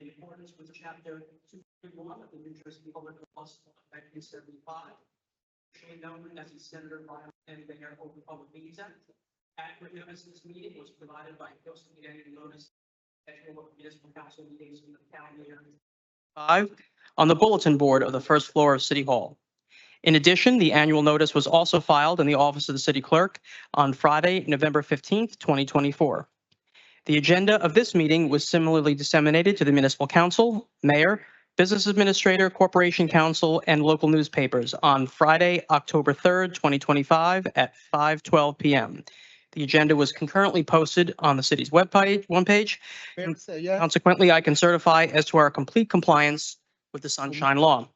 In accordance with Chapter 231 of the New Jersey Public Laws of 1975, officially known as the Senator Violent and Mayor Open Public Meetings Act, adequate notice of this meeting was provided by posting an annual notice schedule of municipal council meetings in the calendar year 5 on the bulletin board of the first floor of City Hall. In addition, the annual notice was also filed in the office of the City Clerk on Friday, November 15th, 2024. The agenda of this meeting was similarly disseminated to the Municipal Council, Mayor, Business Administrator, Corporation Council, and local newspapers on Friday, October 3rd, 2025 at 5:12 p.m. The agenda was concurrently posted on the city's webpage. Consequently, I can certify as to our complete compliance with the Sunshine Law.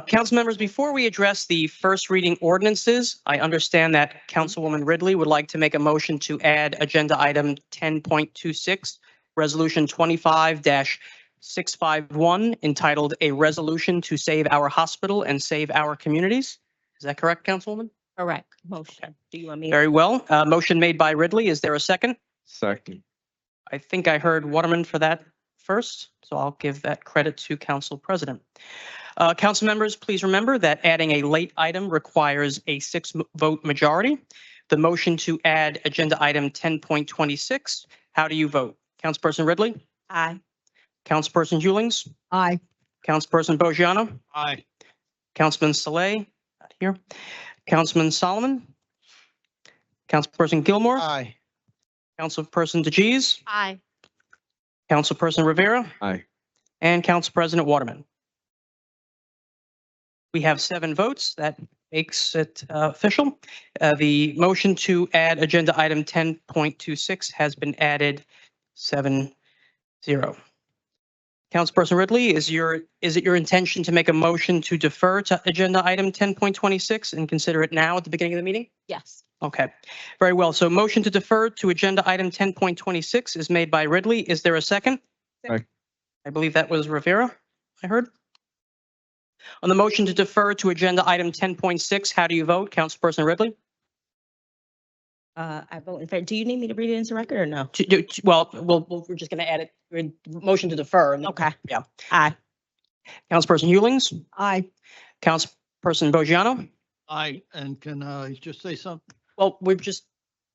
Council members, before we address the first reading ordinances, I understand that Councilwoman Ridley would like to make a motion to add agenda item 10.26, resolution 25-651, entitled "A Resolution to Save Our Hospital and Save Our Communities." Is that correct, Councilwoman? Correct. Motion. Do you want me? Very well. Motion made by Ridley. Is there a second? Second. I think I heard Waterman for that first, so I'll give that credit to Council President. Council members, please remember that adding a late item requires a 6-vote majority. The motion to add agenda item 10.26, how do you vote? Councilperson Ridley? Aye. Councilperson Hewlings? Aye. Councilperson Bogiano? Aye. Councilman Saleh? Not here. Councilman Solomon? Councilperson Gilmore? Aye. Councilperson DeGise? Aye. Councilperson Rivera? Aye. And Council President Waterman. We have 7 votes. That makes it official. The motion to add agenda item 10.26 has been added 7-0. Councilperson Ridley, is it your intention to make a motion to defer to agenda item 10.26 and consider it now at the beginning of the meeting? Yes. Okay, very well. So motion to defer to agenda item 10.26 is made by Ridley. Is there a second? Aye. I believe that was Rivera, I heard. On the motion to defer to agenda item 10.6, how do you vote? Councilperson Ridley? I vote in favor. Do you need me to read it into record or no? Well, we're just going to add it. Motion to defer. Okay. Yeah. Aye. Councilperson Hewlings? Aye. Councilperson Bogiano? Aye. And can I just say something? Well, we're just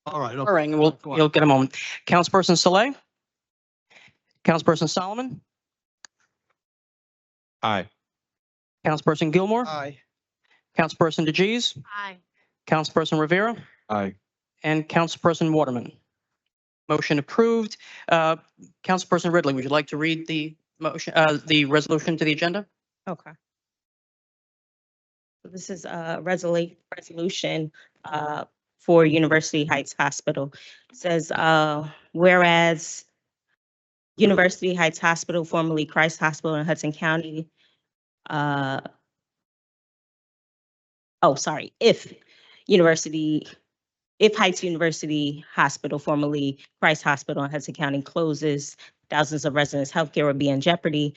All right. Okay. deferring, and Go on. you'll get a moment. Councilperson Saleh? Councilperson Solomon? Aye. Councilperson Gilmore? Aye. Councilperson DeGise? Aye. Councilperson Rivera? Aye. And Councilperson Waterman. Motion approved. Councilperson Ridley, would you like to read the motion, the resolution to the agenda? Okay. So this is a resolution for University Heights Hospital. It says, whereas University Heights Hospital, formerly Christ Hospital in Hudson County, if Heights University Hospital, formerly Christ Hospital in Hudson County, closes, thousands of residents' healthcare will be in jeopardy.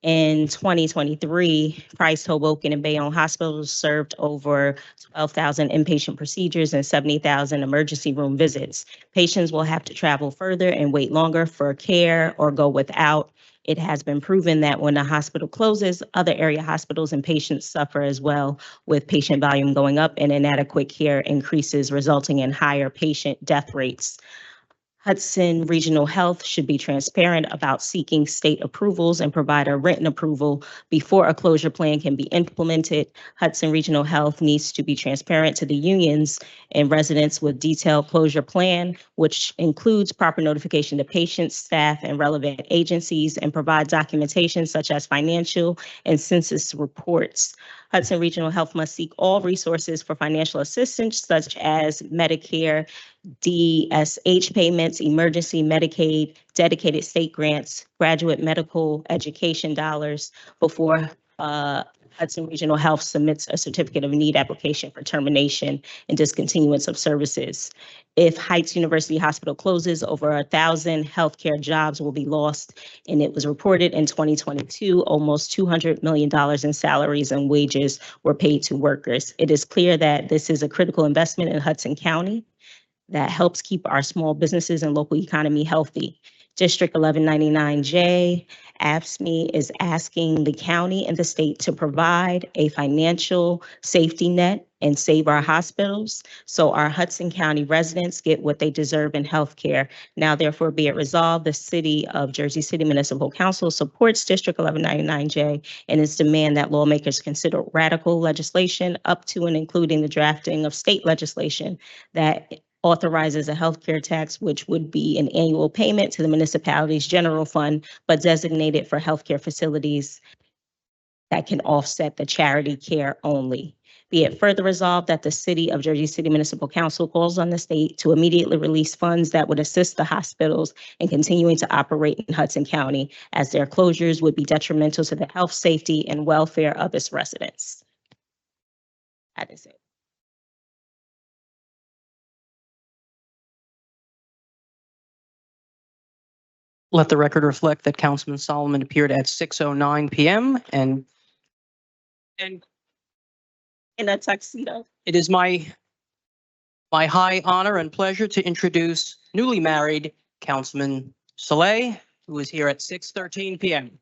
In 2023, Christ, Hoboken, and Bayonne hospitals served over 12,000 inpatient procedures and 70,000 emergency room visits. Patients will have to travel further and wait longer for care or go without. It has been proven that when a hospital closes, other area hospitals and patients suffer as well, with patient volume going up and inadequate care increases, resulting in higher patient death rates. Hudson Regional Health should be transparent about seeking state approvals and provide a written approval before a closure plan can be implemented. Hudson Regional Health needs to be transparent to the unions and residents with detailed closure plan, which includes proper notification to patients, staff, and relevant agencies, and provide documentation such as financial and census reports. Hudson Regional Health must seek all resources for financial assistance, such as Medicare, DSH payments, emergency Medicaid, dedicated state grants, graduate medical education dollars before Hudson Regional Health submits a certificate of need application for termination and discontinuance of services. If Heights University Hospital closes, over 1,000 healthcare jobs will be lost, and it was reported in 2022, almost $200 million in salaries and wages were paid to workers. It is clear that this is a critical investment in Hudson County that helps keep our small businesses and local economy healthy. District 1199J, AFSCME is asking the county and the state to provide a financial safety net and save our hospitals so our Hudson County residents get what they deserve in healthcare. Now therefore be it resolved, the City of Jersey City Municipal Council supports District 1199J and its demand that lawmakers consider radical legislation up to and including the drafting of state legislation that authorizes a healthcare tax, which would be an annual payment to the municipality's general fund, but designated for healthcare facilities that can offset the charity care only. Be it further resolved that the City of Jersey City Municipal Council calls on the state to immediately release funds that would assist the hospitals in continuing to operate in Hudson County, as their closures would be detrimental to the health, safety, and welfare of its residents. That is it. Let the record reflect that Councilman Solomon appeared at 6:09 PM, and In a tuxedo. it is my high honor and pleasure to introduce newly married Councilman Saleh, who is here at 6:13 PM.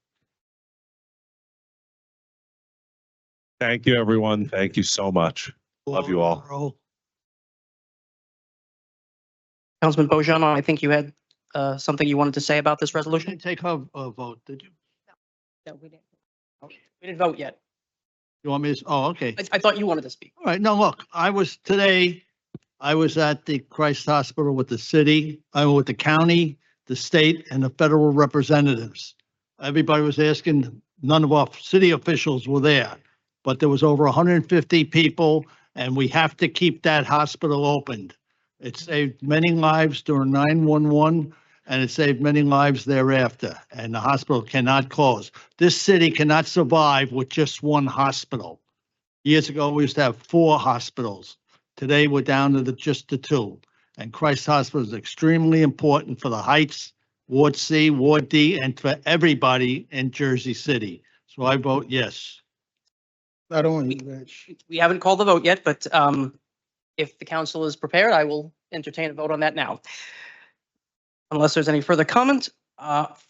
Thank you, everyone. Thank you so much. Love you all. Councilman Bojano, I think you had something you wanted to say about this You resolution? didn't take a vote, did you? No, we didn't. We didn't vote yet. You want me to, oh, okay. I thought you wanted to speak. All right, no, look, I was at the Christ Hospital with the city, with the county, the state, and the federal representatives. Everybody was asking, none of our city officials were there, but there was over 150 people, and we have to keep that hospital opened. It saved many lives during 911, and it saved many lives thereafter, and the hospital cannot close. This city cannot survive with just one hospital. Years ago, we used to have 4 hospitals. Today, we're down to just the 2. And Christ Hospital is extremely important for the Heights, Ward C, Ward D, and for everybody in Jersey City. So I vote yes. Not on you, Rich. We haven't called the vote yet, but if the council is prepared, I will entertain a vote on that now. Unless there's any further comment,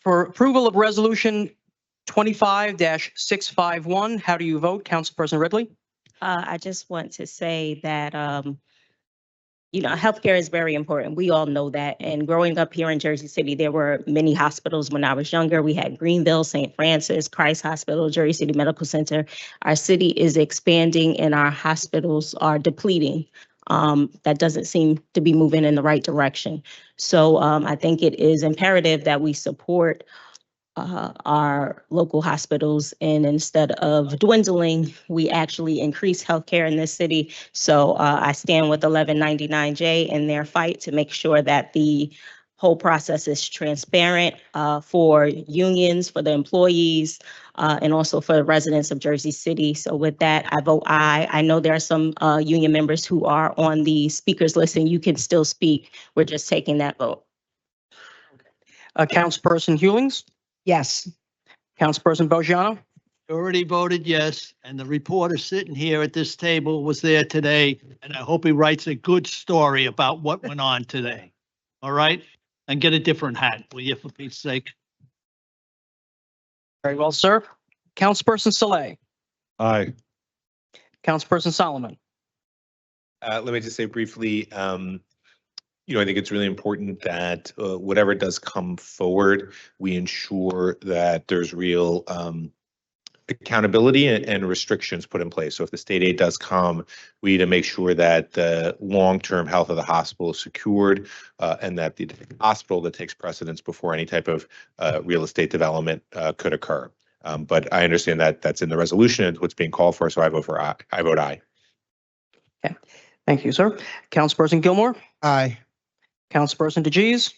for approval of resolution 25-651, how do you vote, Councilperson Ridley? I just want to say that, healthcare is very important. We all know that. And growing up here in Jersey City, there were many hospitals when I was younger. We had Greenville, St. Francis, Christ Hospital, Jersey City Medical Center. Our city is expanding and our hospitals are depleting. That doesn't seem to be moving in the right direction. So I think it is imperative that we support our local hospitals, and instead of dwindling, we actually increase healthcare in this city. So I stand with 1199J in their fight to make sure that the whole process is transparent for unions, for the employees, and also for the residents of Jersey City. So with that, I vote aye. I know there are some union members who are on the speakers list, and you can still speak. We're just taking that vote. Councilperson Hewlings, Yes. Councilperson Bojano, Already voted yes, and the reporter sitting here at this table was there today, and I hope he writes a good story about what went on today. All right? And get a different hat, will you, for Pete's sake? very well, sir. Councilperson Saleh, Aye. Councilperson Solomon. Let me just say briefly, I think it's really important that whatever does come forward, we ensure that there's real accountability and restrictions put in place. So if the state aid does come, we need to make sure that the long-term health of the hospital is secured and that the hospital that takes precedence before any type of real estate development could occur. But I understand that that's in the resolution and what's being called for, so I vote for aye. I vote aye. Okay, thank you, sir. Councilperson Gilmore, Aye. Councilperson DeGise.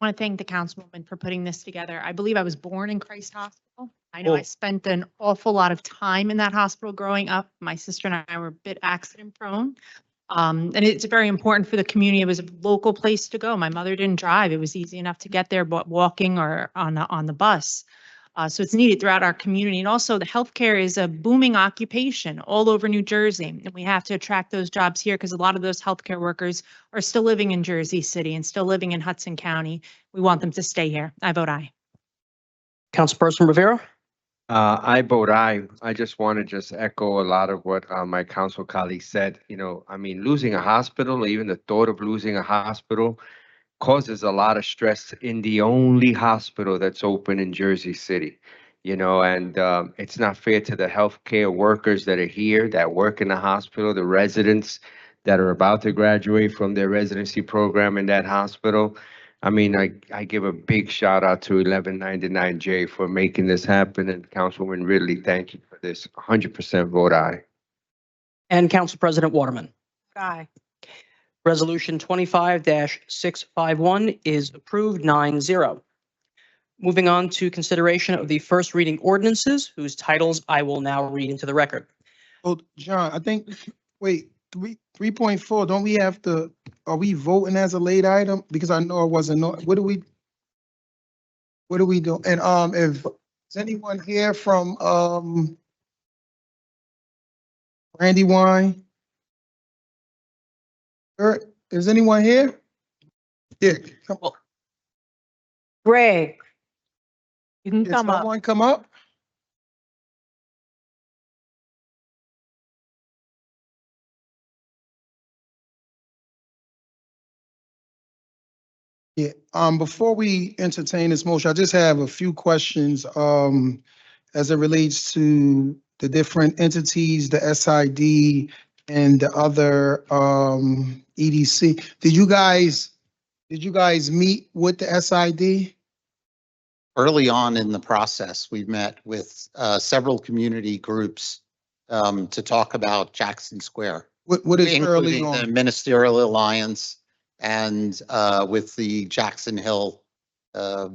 I want to thank the councilwoman for putting this together. I believe I was born in Christ Hospital. I know I spent an awful lot of time in that hospital growing up. My sister and I were a bit accident prone. And it's very important for the community. It was a local place to go. My mother didn't drive. It was easy enough to get there, but walking or on the bus. So it's needed throughout our community. And also the healthcare is a booming occupation all over New Jersey. And we have to attract those jobs here because a lot of those healthcare workers are still living in Jersey City and still living in Hudson County. We want them to stay here. I vote aye. Councilperson Rivera? I vote aye. I just want to just echo a lot of what my council colleagues said. You know, I mean, losing a hospital, even the thought of losing a hospital causes a lot of stress in the only hospital that's open in Jersey City. You know, and it's not fair to the healthcare workers that are here, that work in the hospital, the residents that are about to graduate from their residency program in that hospital. I mean, I give a big shout out to 1199J for making this happen, and Councilwoman Ridley, thank you for this. 100% vote aye. And Council President Waterman. Aye. Resolution 25-651 is approved 9-0. Moving on to consideration of the first reading ordinances, whose titles I will now read into the record. Oh, John, I think, wait, 3.4, don't we have to, are we voting as a late item? Because I know it wasn't, what do we do? And, if, is anyone here from, Brandywine? Is anyone here? Yeah, come on. Greg. You can Can come up. someone come up? Yeah, before we entertain this motion, I just have a few questions, as it relates to the different entities, the SID and the other, EDC. Did you guys meet with the SID? Early on in the process, we met with several community groups to talk about Jackson Square, What is early including the on? Ministerial Alliance and with the Jackson Hill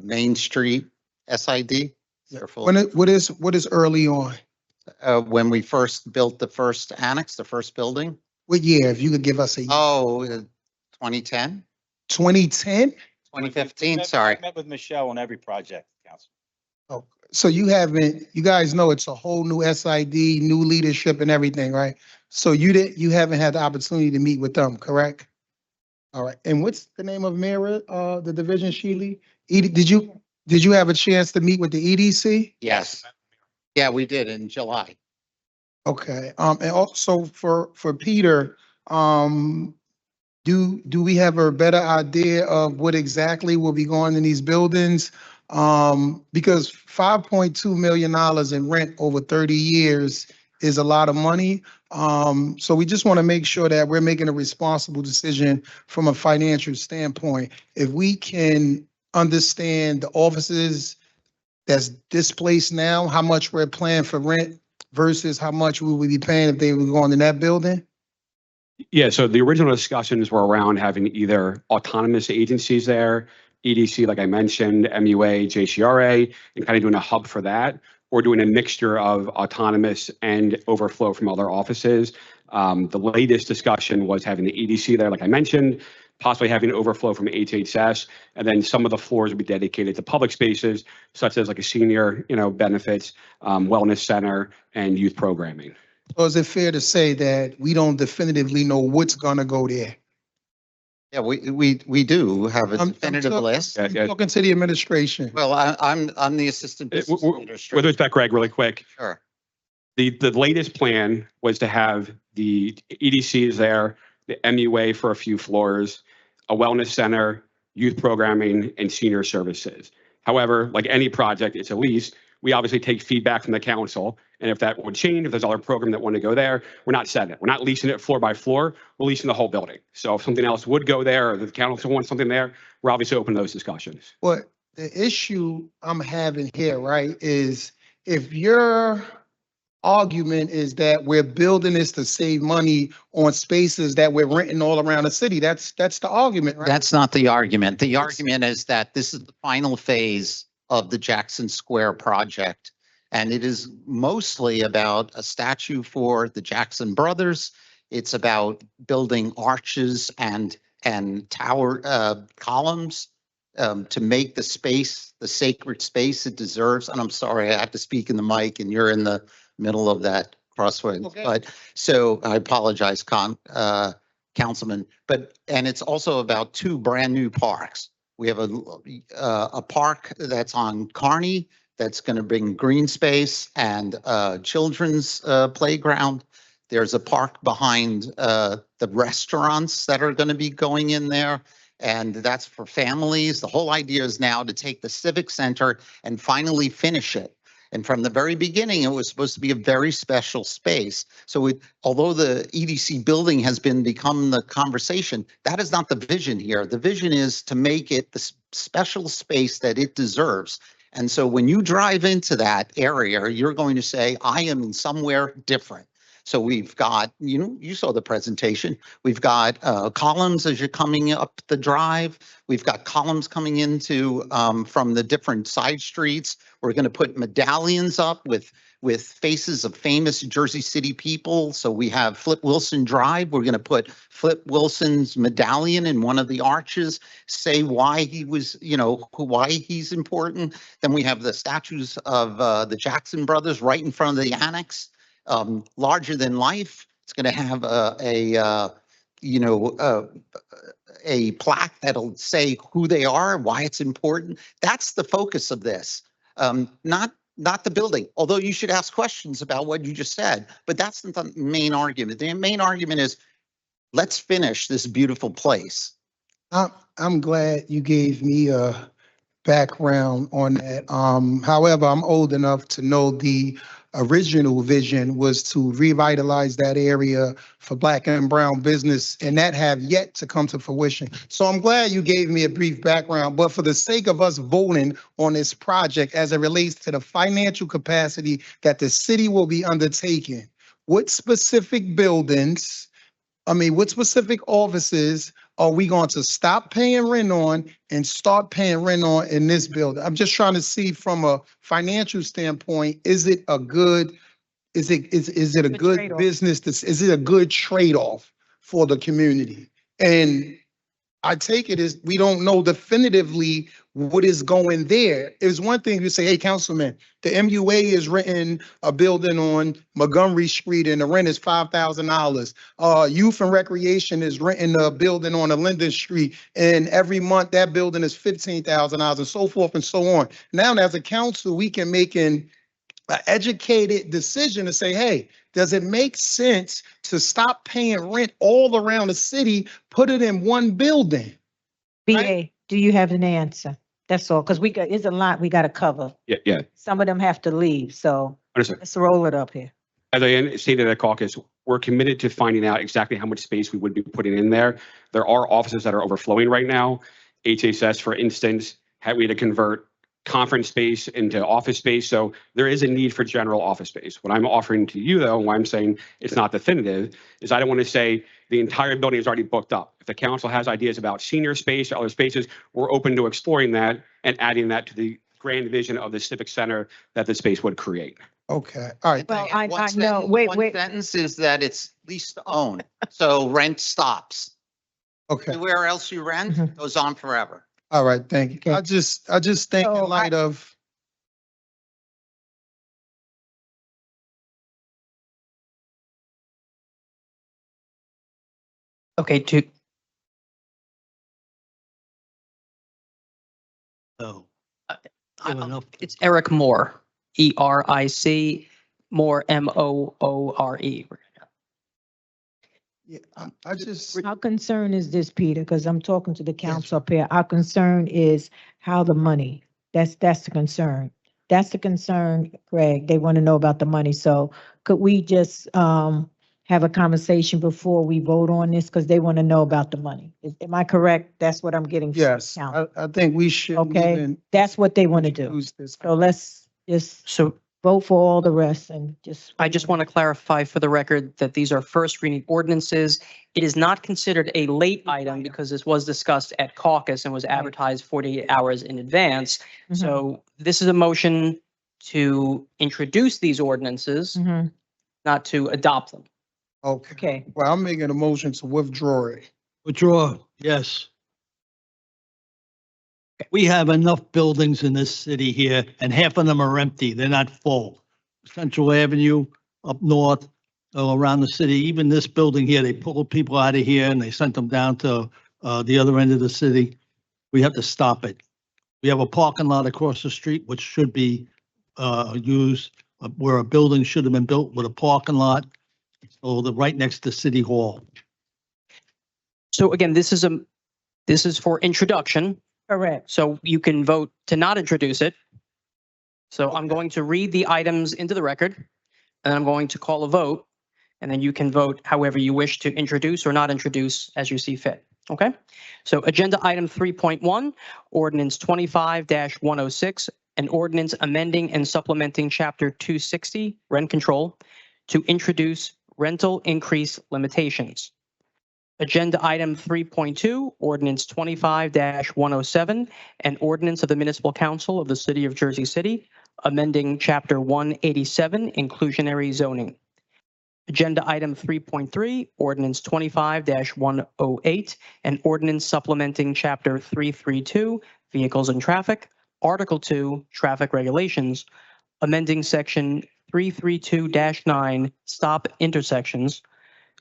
Main Street SID. Their full- What is early on? When we first built the first annex, the first building. What year? If you could give us a Oh, 2010, 2010? 2015, sorry. Met with Michelle on every project, Council. Oh, so you guys know it's a whole new SID, new leadership and everything, right? So you haven't had the opportunity to meet with them, correct? All right. And what's the name of Mira, the division, Sheely? Did you have a chance to meet with the EDC? Yes. Yeah, we did in July. Okay. And also for Peter, do we have a better idea of what exactly will be going in these buildings? Because $5.2 million in rent over 30 years is a lot of money. So we just want to make sure that we're making a responsible decision from a financial standpoint. If we can understand the offices that's displaced now, how much we're paying for rent versus how much we would be paying if they were going in that building? Yeah, so the original discussions were around having either autonomous agencies there, EDC, like I mentioned, MUA, JCRA, and kind of doing a hub for that, or doing a mixture of autonomous and overflow from other offices. The latest discussion was having the EDC there, like I mentioned, possibly having overflow from HHS, and then some of the floors would be dedicated to public spaces, such as like a senior, benefits, wellness center, and youth programming. Or is it fair to say that we don't definitively know what's gonna go there? Yeah, we do have a definitive list. I'm talking to the administration. Well, I'm the assistant business With administrator. respect, Greg, really quick, Sure. the latest plan was to have the EDCs there, the MUA for a few floors, a wellness center, youth programming, and senior services. However, like any project, it's a lease. We obviously take feedback from the council, and if that would change, if there's other program that want to go there, we're not setting it. We're not leasing it floor by floor. We're leasing the whole building. So if something else would go there, or the council wants something there, we're obviously open to those discussions. But the issue I'm having here, right, is if your argument is that we're building this to save money on spaces that we're renting all around the city, that's the argument, right? That's not the argument. The argument is that this is the final phase of the Jackson Square project. And it is mostly about a statue for the Jackson brothers. It's about building arches and tower columns to make the space, the sacred space it deserves. And I'm sorry, I have to speak in the mic and you're in the middle of that crossway. Okay. But so I apologize, Councilman. And it's also about 2 brand new parks. We have a park that's on Kearney that's going to bring green space and children's playground. There's a park behind the restaurants that are going to be going in there. And that's for families. The whole idea is now to take the Civic Center and finally finish it. And from the very beginning, it was supposed to be a very special space. So although the EDC building has become the conversation, that is not the vision here. The vision is to make it the special space that it deserves. And so when you drive into that area, you're going to say, I am in somewhere different. So we've got, you saw the presentation. We've got columns as you're coming up the drive. We've got columns coming into from the different side streets. We're going to put medallions up with faces of famous Jersey City people. So we have Flip Wilson Drive. We're going to put Flip Wilson's medallion in one of the arches, say why he was, why he's important. Then we have the statues of the Jackson brothers right in front of the annex. Larger than life. It's going to have a plaque that'll say who they are, why it's important. That's the focus of this, not the building. Although you should ask questions about what you just said, but that's not the main argument. The main argument is let's finish this beautiful place. I'm glad you gave me a background on that. However, I'm old enough to know the original vision was to revitalize that area for Black and brown business, and that have yet to come to fruition. So I'm glad you gave me a brief background, but for the sake of us voting on this project as it relates to the financial capacity that the city will be undertaking, what specific buildings, what specific offices are we going to stop paying rent on and start paying rent on in this building? I'm just trying to see from a financial standpoint, is it a good business? Is it a good trade-off for the community? And I take it as we don't know definitively what is going there. It's one thing to say, hey, councilman, the MUA is renting a building on Montgomery Street and the rent is $5,000. Youth and Recreation is renting a building on Linden Street and every month that building is $15,000 and so forth and so on. Now, as a council, we can make an educated decision to say, hey, does it make sense to stop paying rent all around the city, put it in one building? BA, do you have an answer? That's all, because it's a lot we got to cover. Yeah. Some of them have to leave, so Understood. let's roll it up here. As I stated at caucus, we're committed to finding out exactly how much space we would be putting in there. There are offices that are overflowing right now. HHS, for instance, we had to convert conference space into office space. So there is a need for general office space. What I'm offering to you, though, and why I'm saying it's not definitive, is I don't want to say the entire building is already booked up. If the council has ideas about senior space or other spaces, we're open to exploring that and adding that to the grand vision of the civic center that the space would create. Okay, all right. Well, I One know, sentence- wait. One sentence is that it's lease to own, so rent stops. Okay, Everywhere else you rent goes on forever. all right, thank you. Okay. I just think So in light of, Okay, So, it's Eric Moore, ERIC, Moore, MOORE. yeah, I just, Our concern is this, Peter, because I'm talking to the council up here. Our concern is how the money, that's the concern. That's the concern, Greg. They want to know about the money. So could we just have a conversation before we vote on this? Because they want to know about the money. Am I correct? That's what I'm getting. from the yes, council. I think we should. Okay, that's what they want to do. So let's just So vote for all the rest and just. I just want to clarify for the record that these are first reading ordinances. It is not considered a late item because this was discussed at caucus and was advertised 48 hours in advance. Mhm. So this is a motion to introduce these ordinances, Mhm. not to adopt them. Okay, Okay, well, I'm making a motion to withdraw it. withdraw, yes. We have enough buildings in this city here, and half of them are empty. They're not full. Central Avenue up north, around the city, even this building here, they pulled people out of here and they sent them down to the other end of the city. We have to stop it. We have a parking lot across the street, which should be used, where a building should have been built with a parking lot. So the right next to City Hall. So again, this is for introduction. Correct. So you can vote to not introduce it. So I'm going to read the items into the record, and I'm going to call a vote, and then you can vote however you wish to introduce or not introduce as you see fit. Okay? So agenda item 3.1, ordinance 25-106, an ordinance amending and supplementing chapter 260, rent control, to introduce rental increase limitations. Agenda item 3.2, ordinance 25-107, an ordinance of the Municipal Council of the City of Jersey City, amending chapter 187, inclusionary zoning. Agenda item 3.3, ordinance 25-108, an ordinance supplementing chapter 332, vehicles and traffic, article 2, traffic regulations, amending section 332-9, stop intersections,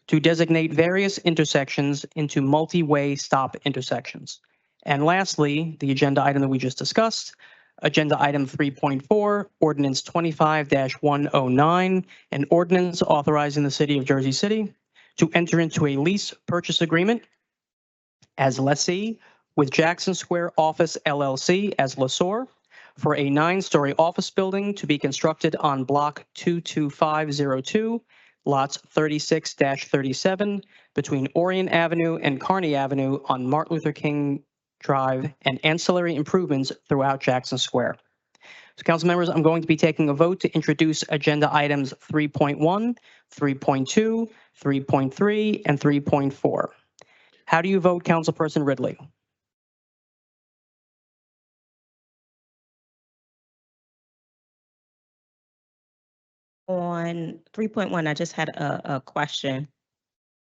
to designate various intersections into multi-way stop intersections. And lastly, the agenda item that we just discussed, agenda item 3.4, ordinance 25-109, an ordinance authorizing the City of Jersey City to enter into a lease purchase agreement as lessee with Jackson Square Office LLC as lessor for a 9-story office building to be constructed on block 22502, lots 36-37 between Orion Avenue and Kearney Avenue on Martin Luther King Drive, and ancillary improvements throughout Jackson Square. So council members, I'm going to be taking a vote to introduce agenda items 3.1, 3.2, 3.3, and 3.4. How do you vote, Councilperson Ridley? On 3.1, I just had a question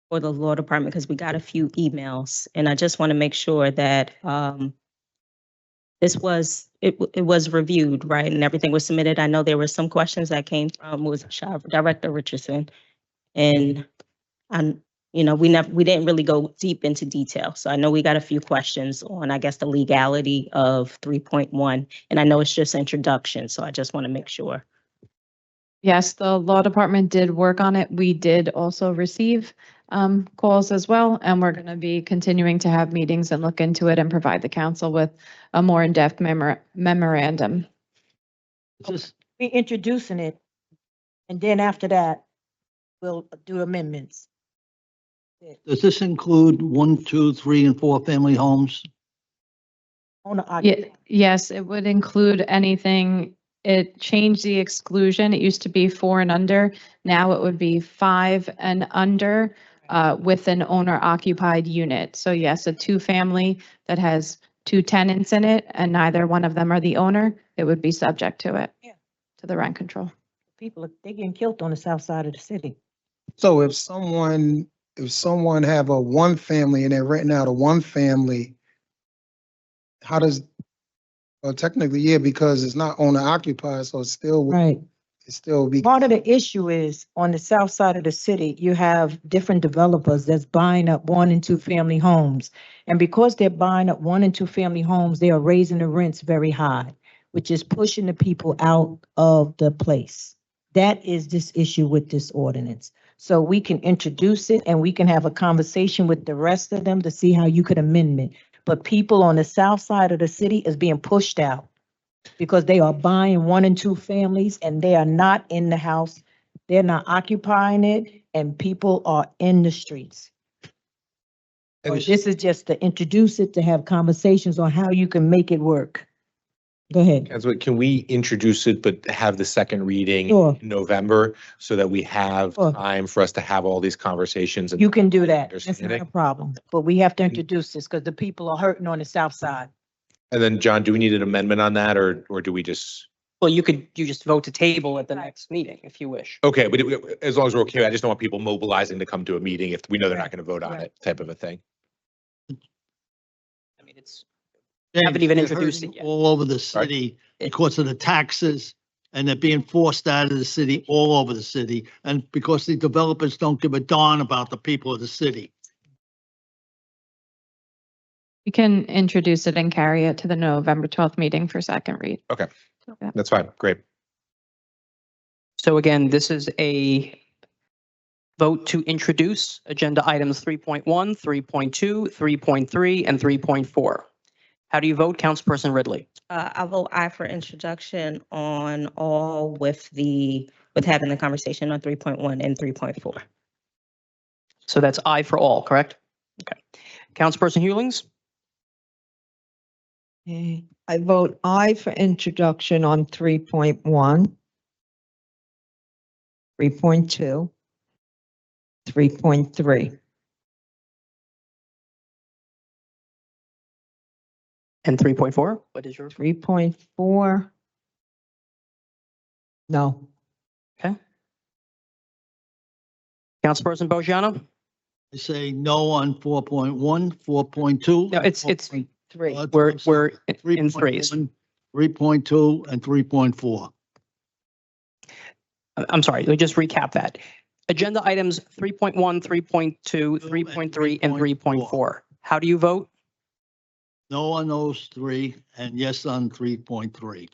for the law department because we got a few emails, and I just want to make sure that it was reviewed, right, and everything was submitted. I know there were some questions that came from Director Richardson, and we didn't really go deep into detail. So I know we got a few questions on, I guess, the legality of 3.1, and I know it's just introduction, so I just want to make sure. Yes, the law department did work on it. We did also receive calls as well, and we're going to be continuing to have meetings and look into it and provide the council with a more in-depth memorandum. Just We introducing it, and then after that, we'll do amendments. Does this include 1, 2, 3, and 4 family homes? Yes, it would include anything. It changed the exclusion. It used to be 4 and under. Now it would be 5 and under with an owner occupied unit. So yes, a 2-family that has 2 tenants in it and neither one of them are the owner, it would be subject to it, to the rent control. People, they getting killed on the south side of the city. So if someone have a 1-family and they're renting out a 1-family, how does, well, technically, yeah, because it's not owner occupied, so it's still, Right. it still be. Part of the issue is on the south side of the city, you have different developers that's buying up 1 and 2 family homes. And because they're buying up 1 and 2 family homes, they are raising the rents very high, which is pushing the people out of the place. That is this issue with this ordinance. So we can introduce it and we can have a conversation with the rest of them to see how you could amend it. But people on the south side of the city is being pushed out because they are buying 1 and 2 families and they are not in the house. They're not occupying it and people are in the streets. So this is just to introduce it, to have conversations on how you can make it work. Go ahead. Councilman, can we introduce it, but have the second reading Sure. in November so that we have Sure. time for us to have all these conversations? And You can do that. That's not a understanding? problem. But we have to introduce this because the people are hurting on the south side. And then, John, do we need an amendment on that, or do we just? Well, you just vote to table at the next meeting if you wish. Okay, but as long as we're okay, I just don't want people mobilizing to come to a meeting if we know they're not going to vote on Right. it, type of a thing. I mean, it's haven't even They're introduced hurting it yet. all over the city because of the taxes, and they're being forced out of the city all over the city, and because the developers don't give a darn about the people of the city. You can introduce it and carry it to the November 12th meeting for second read. Okay, Yeah. that's fine. Great. So again, this is a vote to introduce agenda items 3.1, 3.2, 3.3, and 3.4. How do you vote, Councilperson Ridley? I vote aye for introduction on all with having the conversation on 3.1 and 3.4. So that's aye for all, correct? Okay. Councilperson Hewlings? Okay. I vote aye for introduction on 3.1, 3.2, 3.3. And 3.4? What is your? 3.4. No. Councilperson Bojano? I say no on 4.1, 4.2. No, it's 3. we're in threes. 3.2 and 3.4. I'm sorry, let me just recap that. Agenda items 3.1, 3.2, 3.3, and 3.4. How do you vote? No on those three and yes on 3.3.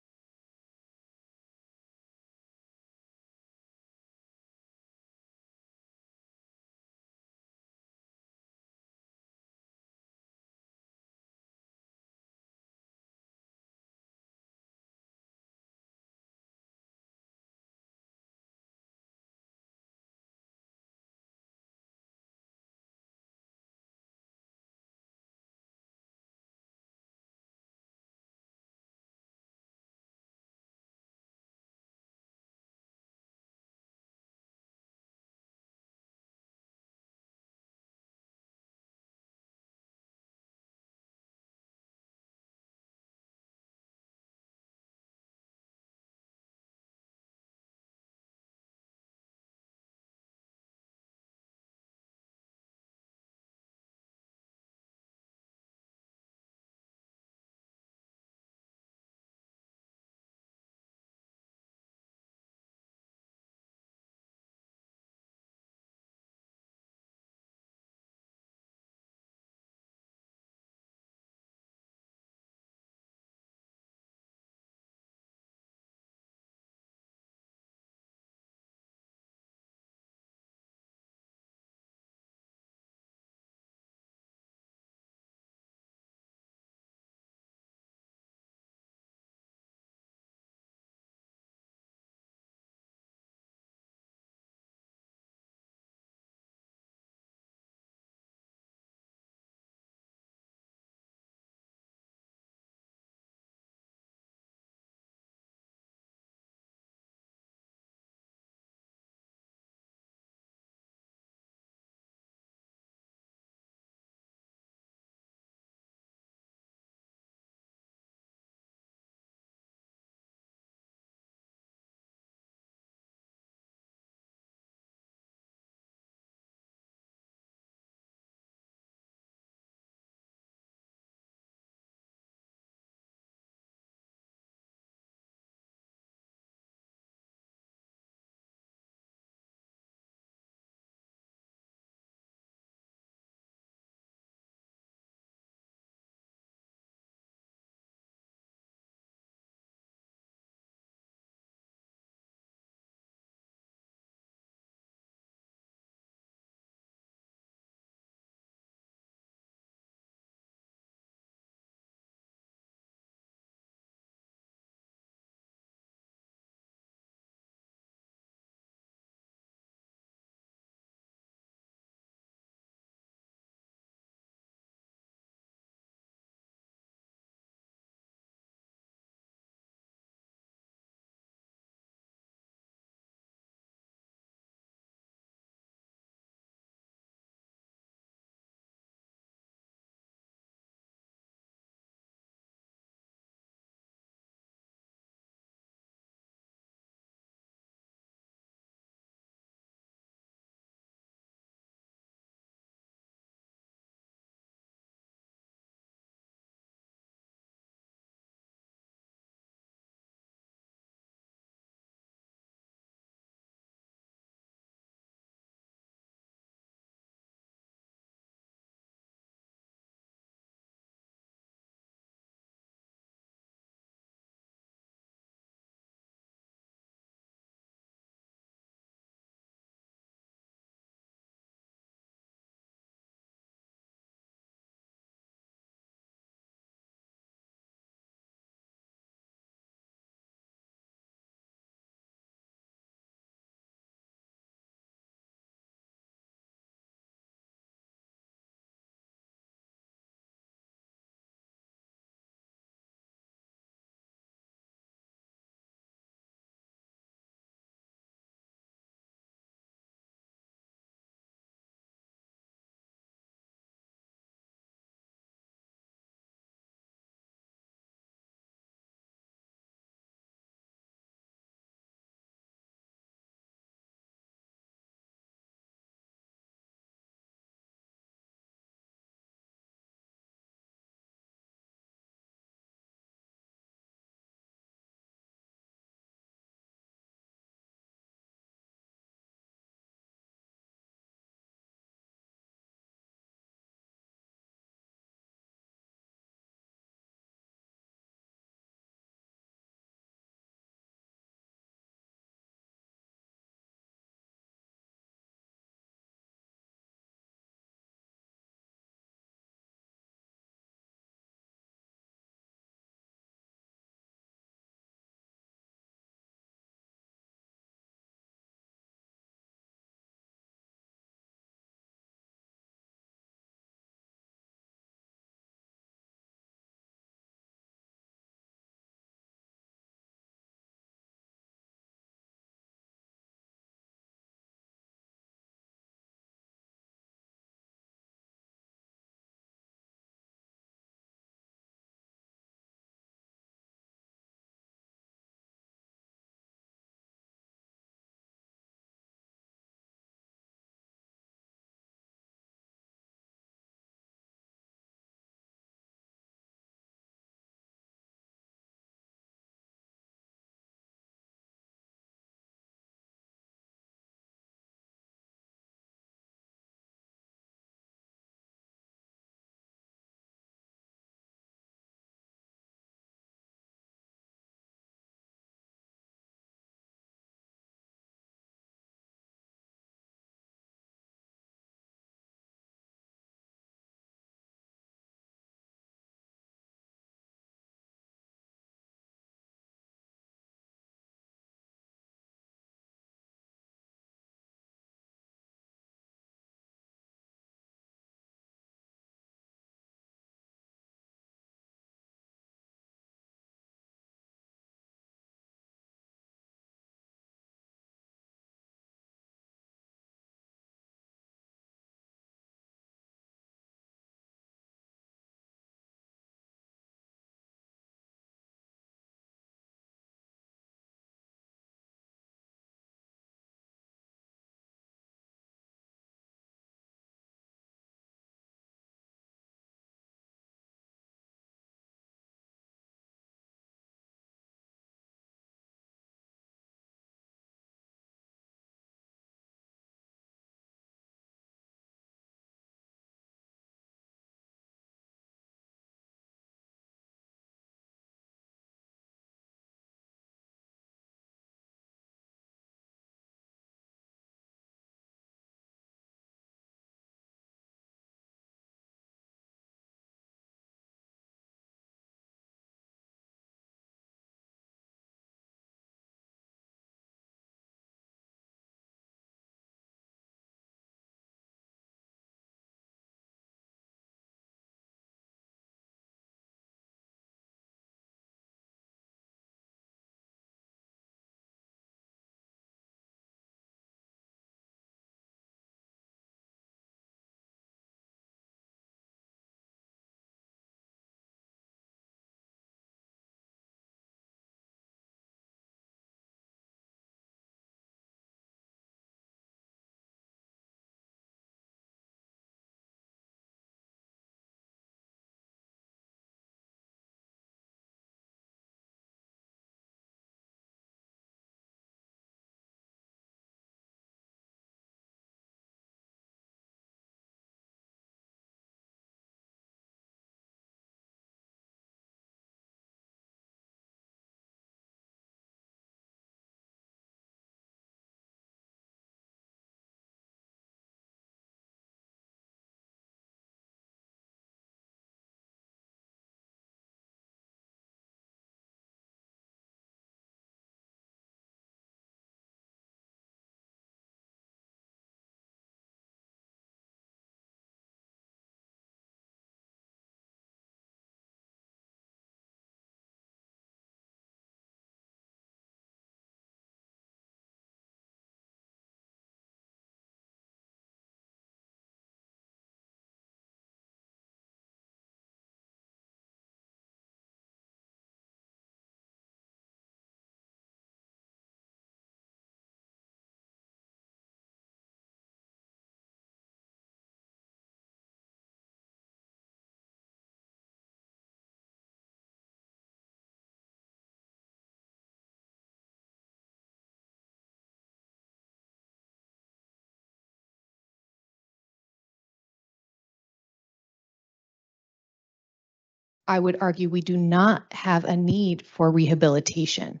I would argue we do not have a need for rehabilitation.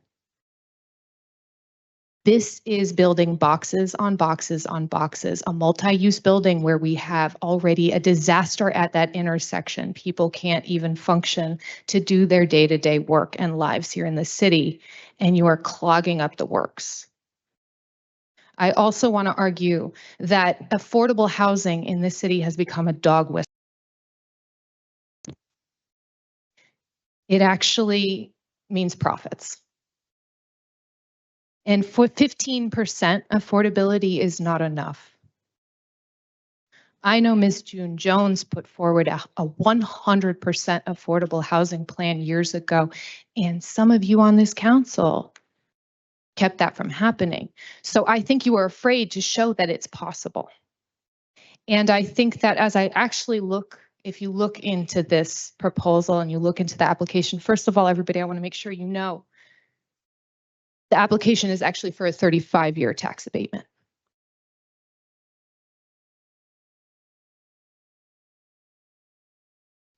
This is building boxes on boxes on boxes, a multi-use building where we have already a disaster at that intersection. People can't even function to do their day-to-day work and lives here in the city, and you are clogging up the works. I also want to argue that affordable housing in this city has become a dog whistle. It actually means profits. And for 15%, affordability is not enough. I know Ms. June Jones put forward a 100% affordable housing plan years ago, and some of you on this council kept that from happening. So I think you are afraid to show that it's possible. And I think that as I actually look, if you look into this proposal and you look into the application, first of all, everybody, I want to make sure you know the application is actually for a 35-year tax abatement.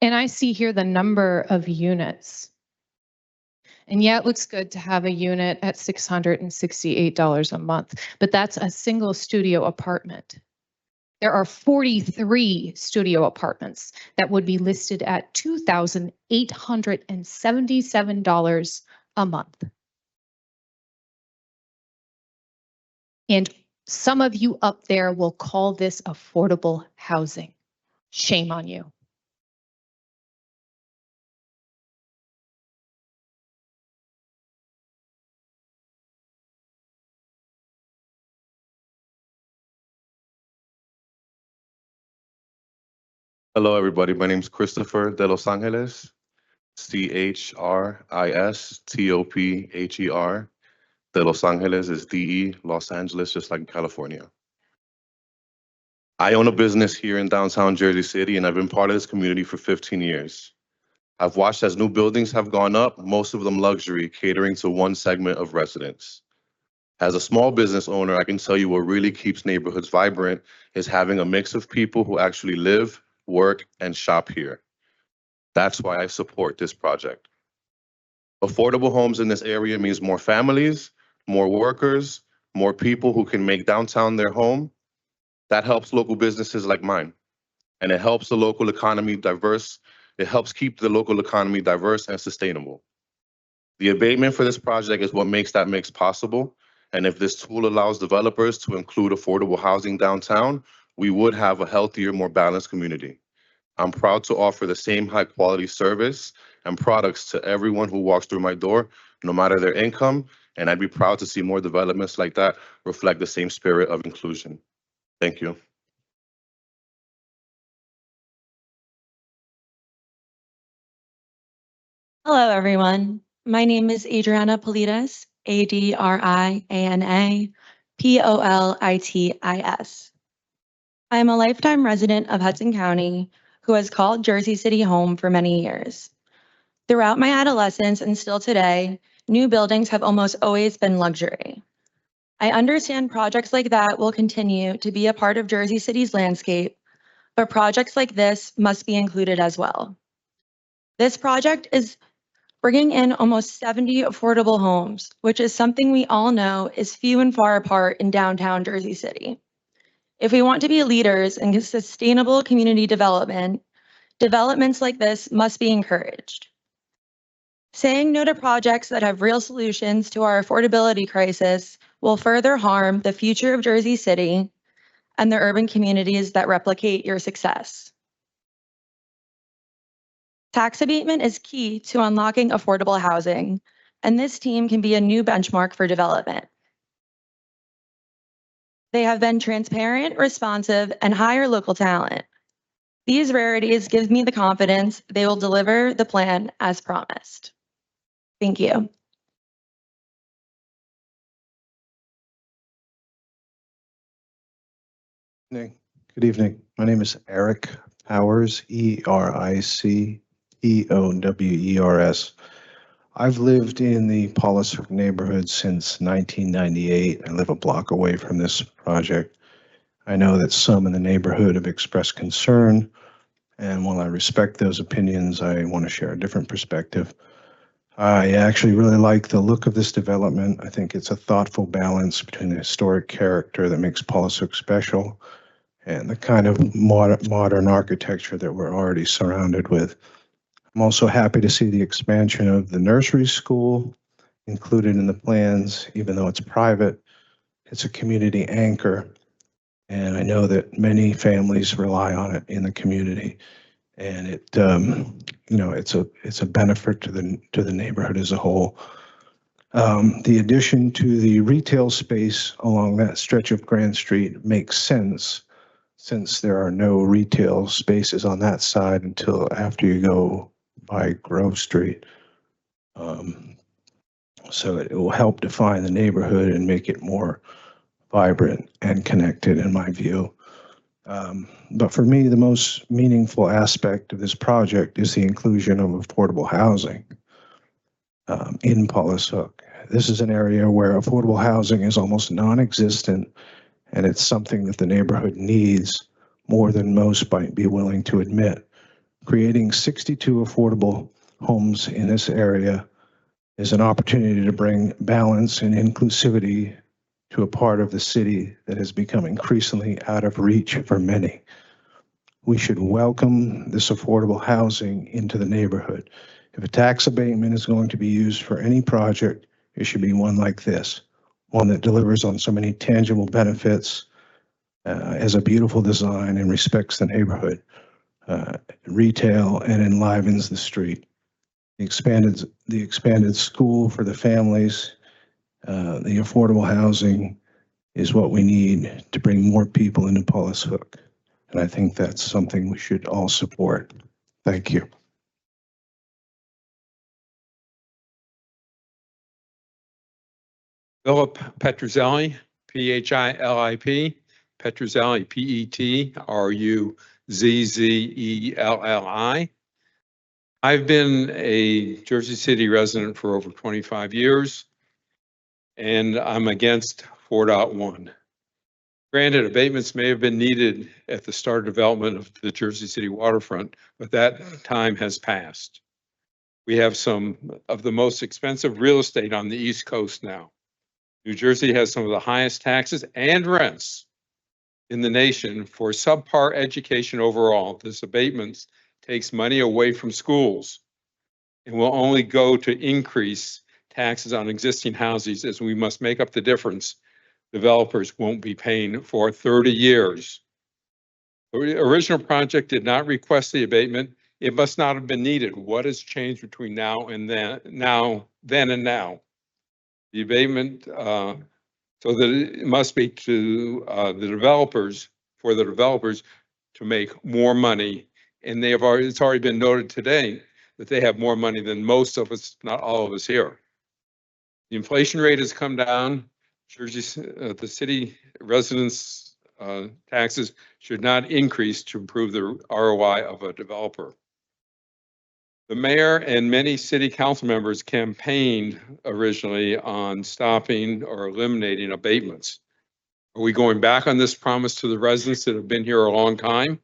And I see here the number of units. And yeah, it looks good to have a unit at $668 a month, but that's a single studio apartment. There are 43 studio apartments that would be listed at $2,877 a month. And some of you up there will call this affordable housing. Shame on you. Hello, everybody. My name is Christopher de Los Angeles, CHRISTOPHER. De Los Angeles is DE, Los Angeles, just like California. I own a business here in downtown Jersey City, and I've been part of this community for 15 years. I've watched as new buildings have gone up, most of them luxury, catering to one segment of residents. As a small business owner, I can tell you what really keeps neighborhoods vibrant is having a mix of people who actually live, work, and shop here. That's why I support this project. Affordable homes in this area means more families, more workers, more people who can make downtown their home. That helps local businesses like mine, and it helps the local economy diverse. It helps keep the local economy diverse and sustainable. The abatement for this project is what makes that mix possible. And if this tool allows developers to include affordable housing downtown, we would have a healthier, more balanced community. I'm proud to offer the same high quality service and products to everyone who walks through my door, no matter their income. And I'd be proud to see more developments like that reflect the same spirit of inclusion. Thank you. Hello, everyone. My name is Adriana Politis, ADRIANA POLITIS. I am a lifetime resident of Hudson County who has called Jersey City home for many years. Throughout my adolescence and still today, new buildings have almost always been luxury. I understand projects like that will continue to be a part of Jersey City's landscape, but projects like this must be included as well. This project is bringing in almost 70 affordable homes, which is something we all know is few and far apart in downtown Jersey City. If we want to be leaders in sustainable community development, developments like this must be encouraged. Saying no to projects that have real solutions to our affordability crisis will further harm the future of Jersey City and the urban communities that replicate your success. Tax abatement is key to unlocking affordable housing, and this team can be a new benchmark for development. They have been transparent, responsive, and hire local talent. These rarities give me the confidence they will deliver the plan as promised. Thank you. Good evening. My name is Eric Powers, ERICPOWERS. I've lived in the Paulus neighborhood since 1998. I live a block away from this project. I know that some in the neighborhood have expressed concern And while I respect those opinions, I want to share a different perspective. I actually really like the look of this development. I think it's a thoughtful balance between the historic character that makes Pollisook special and the kind of modern architecture that we're already surrounded with. I'm also happy to see the expansion of the nursery school included in the plans. Even though it's private, it's a community anchor. And I know that many families rely on it in the community. And it, it's a benefit to the neighborhood as a whole. The addition to the retail space along that stretch of Grand Street makes sense since there are no retail spaces on that side until after you go by Grove Street. So it will help define the neighborhood and make it more vibrant and connected in my view. But for me, the most meaningful aspect of this project is the inclusion of affordable housing in Pollisook. This is an area where affordable housing is almost non-existent, and it's something that the neighborhood needs more than most might be willing to admit. Creating 62 affordable homes in this area is an opportunity to bring balance and inclusivity to a part of the city that has become increasingly out of reach for many. We should welcome this affordable housing into the neighborhood. If a tax abatement is going to be used for any project, it should be one like this, one that delivers on so many tangible benefits, has a beautiful design and respects the neighborhood, retail, and enlivens the street. The expanded school for the families, the affordable housing is what we need to bring more people into Pollisook. And I think that's something we should all support. Thank you. Philip Petruzzelli, Philip, Petruzzelli, Petruzzelli. I've been a Jersey City resident for over 25 years, and I'm against 4.1. Granted, abatements may have been needed at the start of development of the Jersey City waterfront, but that time has passed. We have some of the most expensive real estate on the East Coast now. New Jersey has some of the highest taxes and rents in the nation for subpar education overall. This abatement takes money away from schools and will only go to increase taxes on existing houses, as we must make up the difference developers won't be paying for 30 years. The original project did not request the abatement. It must not have been needed. What has changed between now and then and now? The abatement, so that it must be to the developers, for the developers to make more money. And it's already been noted today that they have more money than most of us, not all of us here. The inflation rate has come down. The city residents' taxes should not increase to improve the ROI of a developer. The mayor and many city council members campaigned originally on stopping or eliminating abatements. Are we going back on this promise to the residents that have been here a long time?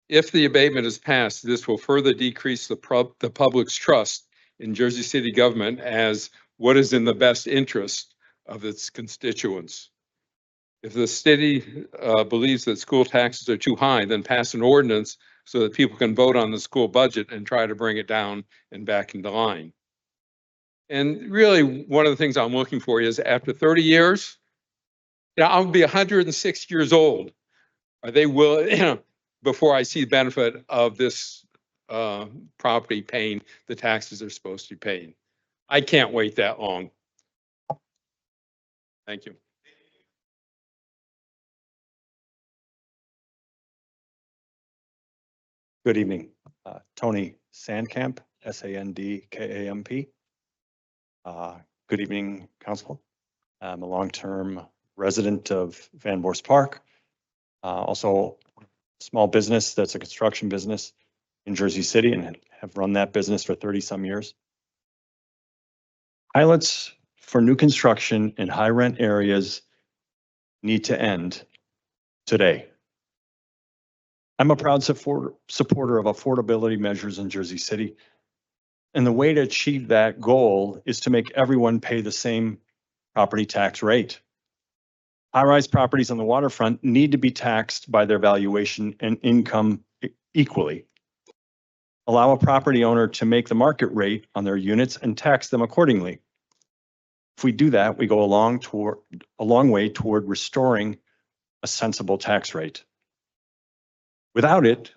If the abatement is passed, this will further decrease the public's trust in Jersey City government as what is in the best interest of its constituents. If the city believes that school taxes are too high, then pass an ordinance so that people can vote on the school budget and try to bring it down and back into line. And really, one of the things I'm looking for is after 30 years, I'll be 106 years old. Are they willing, before I see the benefit of this property paying the taxes they're supposed to be paying? I can't wait that long. Thank you. Good evening. Tony Sandkamp, Sandkamp. Good evening, Council. I'm a long-term resident of Van Voorst Park. Also a small business that's a construction business in Jersey City and have run that business for 30-some years. Pilots for new construction in high rent areas need to end today. I'm a proud supporter of affordability measures in Jersey City. And the way to achieve that goal is to make everyone pay the same property tax rate. High-rise properties on the waterfront need to be taxed by their valuation and income equally. Allow a property owner to make the market rate on their units and tax them accordingly. If we do that, we go a long way toward restoring a sensible tax rate. Without it,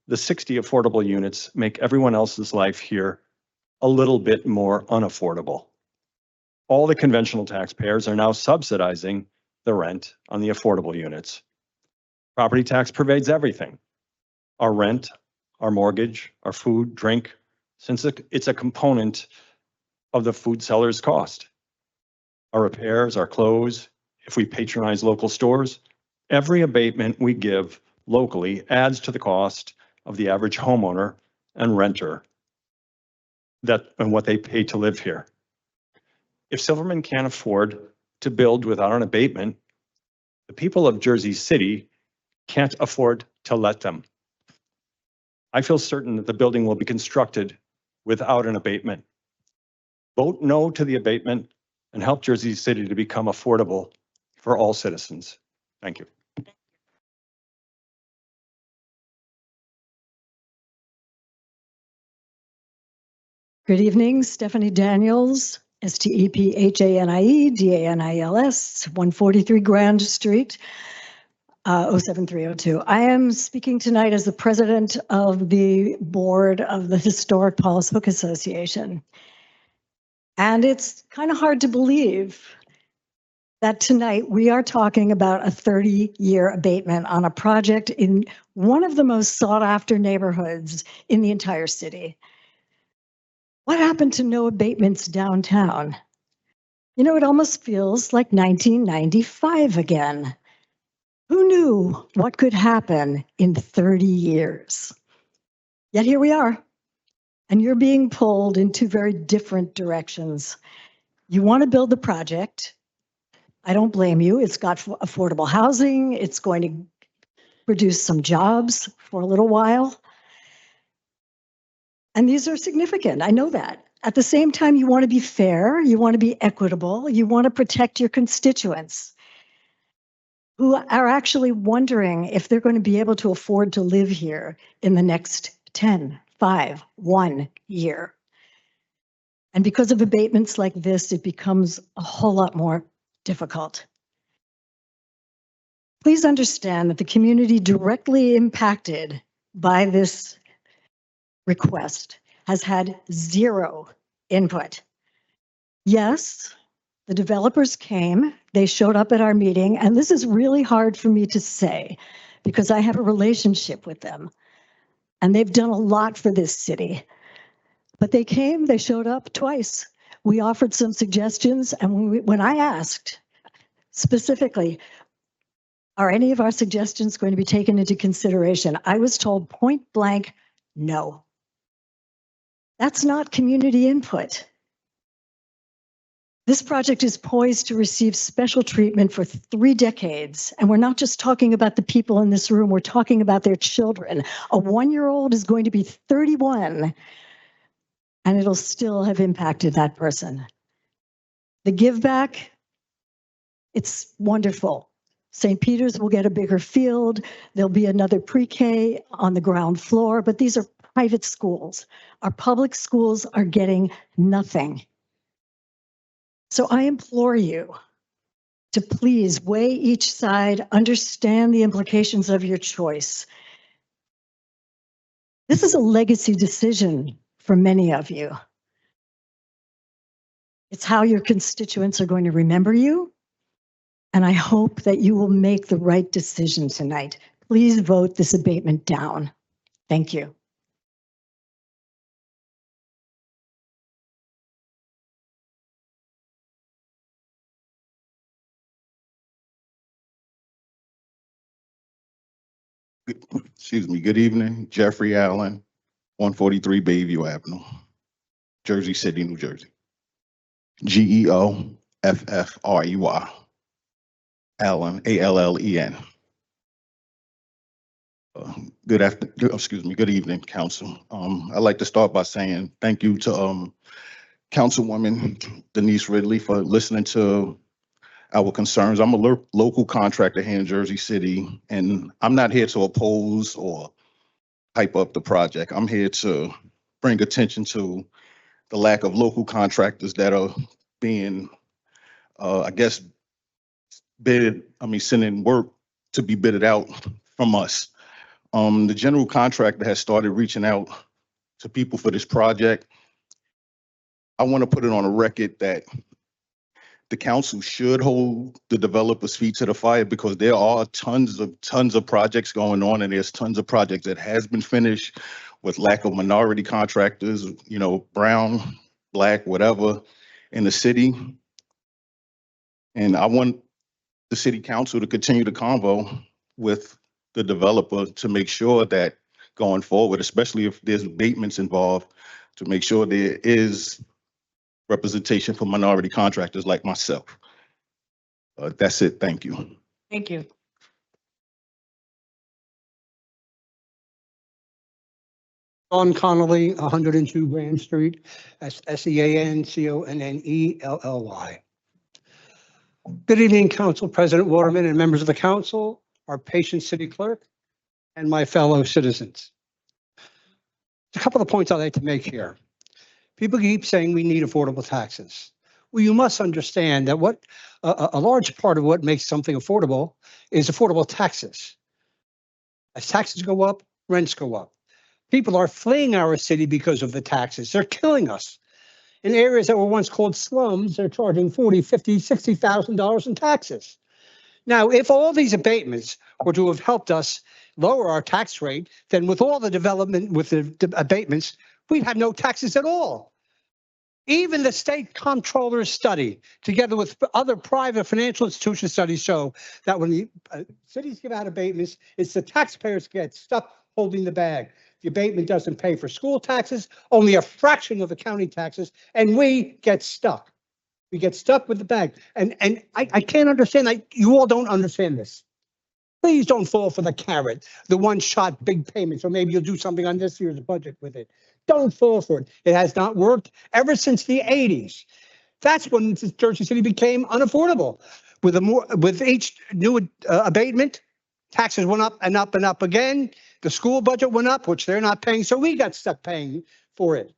the 60 affordable units make everyone else's life here a little bit more unaffordable. All the conventional taxpayers are now subsidizing the rent on the affordable units. Property tax pervades everything. Our rent, our mortgage, our food, drink, since it's a component of the food seller's cost. Our repairs, our clothes, if we patronize local stores, every abatement we give locally adds to the cost of the average homeowner and renter and what they pay to live here. If Silverman can't afford to build without an abatement, the people of Jersey City can't afford to let them. I feel certain that the building will be constructed without an abatement. Vote no to the abatement and help Jersey City to become affordable for all citizens. Thank you. Good evening, Stephanie Daniels, STEPHANIE, DANILS, 143 Grand Street, 07302. I am speaking tonight as the president of the board of the Historic Paulshoek Association. And it's kind of hard to believe that tonight we are talking about a 30-year abatement on a project in one of the most sought-after neighborhoods in the entire city. What happened to no abatements downtown? You know, it almost feels like 1995 again. Who knew what could happen in 30 years? Yet here we are, and you're being pulled in two very different directions. You want to build the project. I don't blame you. It's got affordable housing. It's going to produce some jobs for a little while. And these are significant. I know that. At the same time, you want to be fair. You want to be equitable. You want to protect your constituents who are actually wondering if they're going to be able to afford to live here in the next 10, 5, 1 year. And because of abatements like this, it becomes a whole lot more difficult. Please understand that the community directly impacted by this request has had zero input. Yes, the developers came, they showed up at our meeting, and this is really hard for me to say because I have a relationship with them and they've done a lot for this city. But they came, they showed up twice. We offered some suggestions, and when I asked specifically, are any of our suggestions going to be taken into consideration? I was told point blank, no. That's not community input. This project is poised to receive special treatment for 3 decades. And we're not just talking about the people in this room, we're talking about their children. A 1-year-old is going to be 31, and it'll still have impacted that person. The give back, it's wonderful. St. Peter's will get a bigger field. There'll be another pre-K on the ground floor, but these are private schools. Our public schools are getting nothing. So I implore you to please weigh each side, understand the implications of your choice. This is a legacy decision for many of you. It's how your constituents are going to remember you. And I hope that you will make the right decision tonight. Please vote this abatement down. Thank you. Excuse me, good evening, Jeffrey Allen, 143 Bayview Avenue, Jersey City, New Jersey. GEOFFREY, Allen, ALLEN. Good evening, council. I'd like to start by saying thank you to Councilwoman Denise Ridley for listening to our concerns. I'm a local contractor here in Jersey City, and I'm not here to oppose or hype up the project. I'm here to bring attention to the lack of local contractors that are being, I guess, sending work to be bidded out from us. The general contractor has started reaching out to people for this project. I want to put it on a record that the council should hold the developers' feet to the fire, because there are tons of projects going on, and there's tons of projects that has been finished with lack of minority contractors, brown, black, whatever, in the city. And I want the city council to continue the convo with the developer to make sure that going forward, especially if there's abatements involved, to make sure there is representation for minority contractors like myself. That's it. Thank you. Thank you. Sean Connolly, 102 Grand Street, SEANCONNELLY. Good evening, Council President Waterman and members of the council, our patient city clerk, and my fellow citizens. A couple of points I'd like to make here. People keep saying we need affordable taxes. Well, you must understand that what a large part of what makes something affordable is affordable taxes. As taxes go up, rents go up. People are fleeing our city because of the taxes. They're killing us. In areas that were once called slums, they're charging $40,000, $50,000, $60,000 in taxes. Now, if all these abatements were to have helped us lower our tax rate, then with all the development with the abatements, we'd have no taxes at all. Even the state comptroller's study, together with other private financial institution studies, show that when the cities give out abatements, it's the taxpayers get stuck holding the bag. The abatement doesn't pay for school taxes, only a fraction of the county taxes, and we get stuck. We get stuck with the bag. And I can't understand, you all don't understand this. Please don't fall for the carrot, the one-shot big payments, or maybe you'll do something on this year's budget with it. Don't fall for it. It has not worked ever since the 80s. That's when Jersey City became unaffordable. With each new abatement, taxes went up and up and up again. The school budget went up, which they're not paying, so we got stuck paying for it.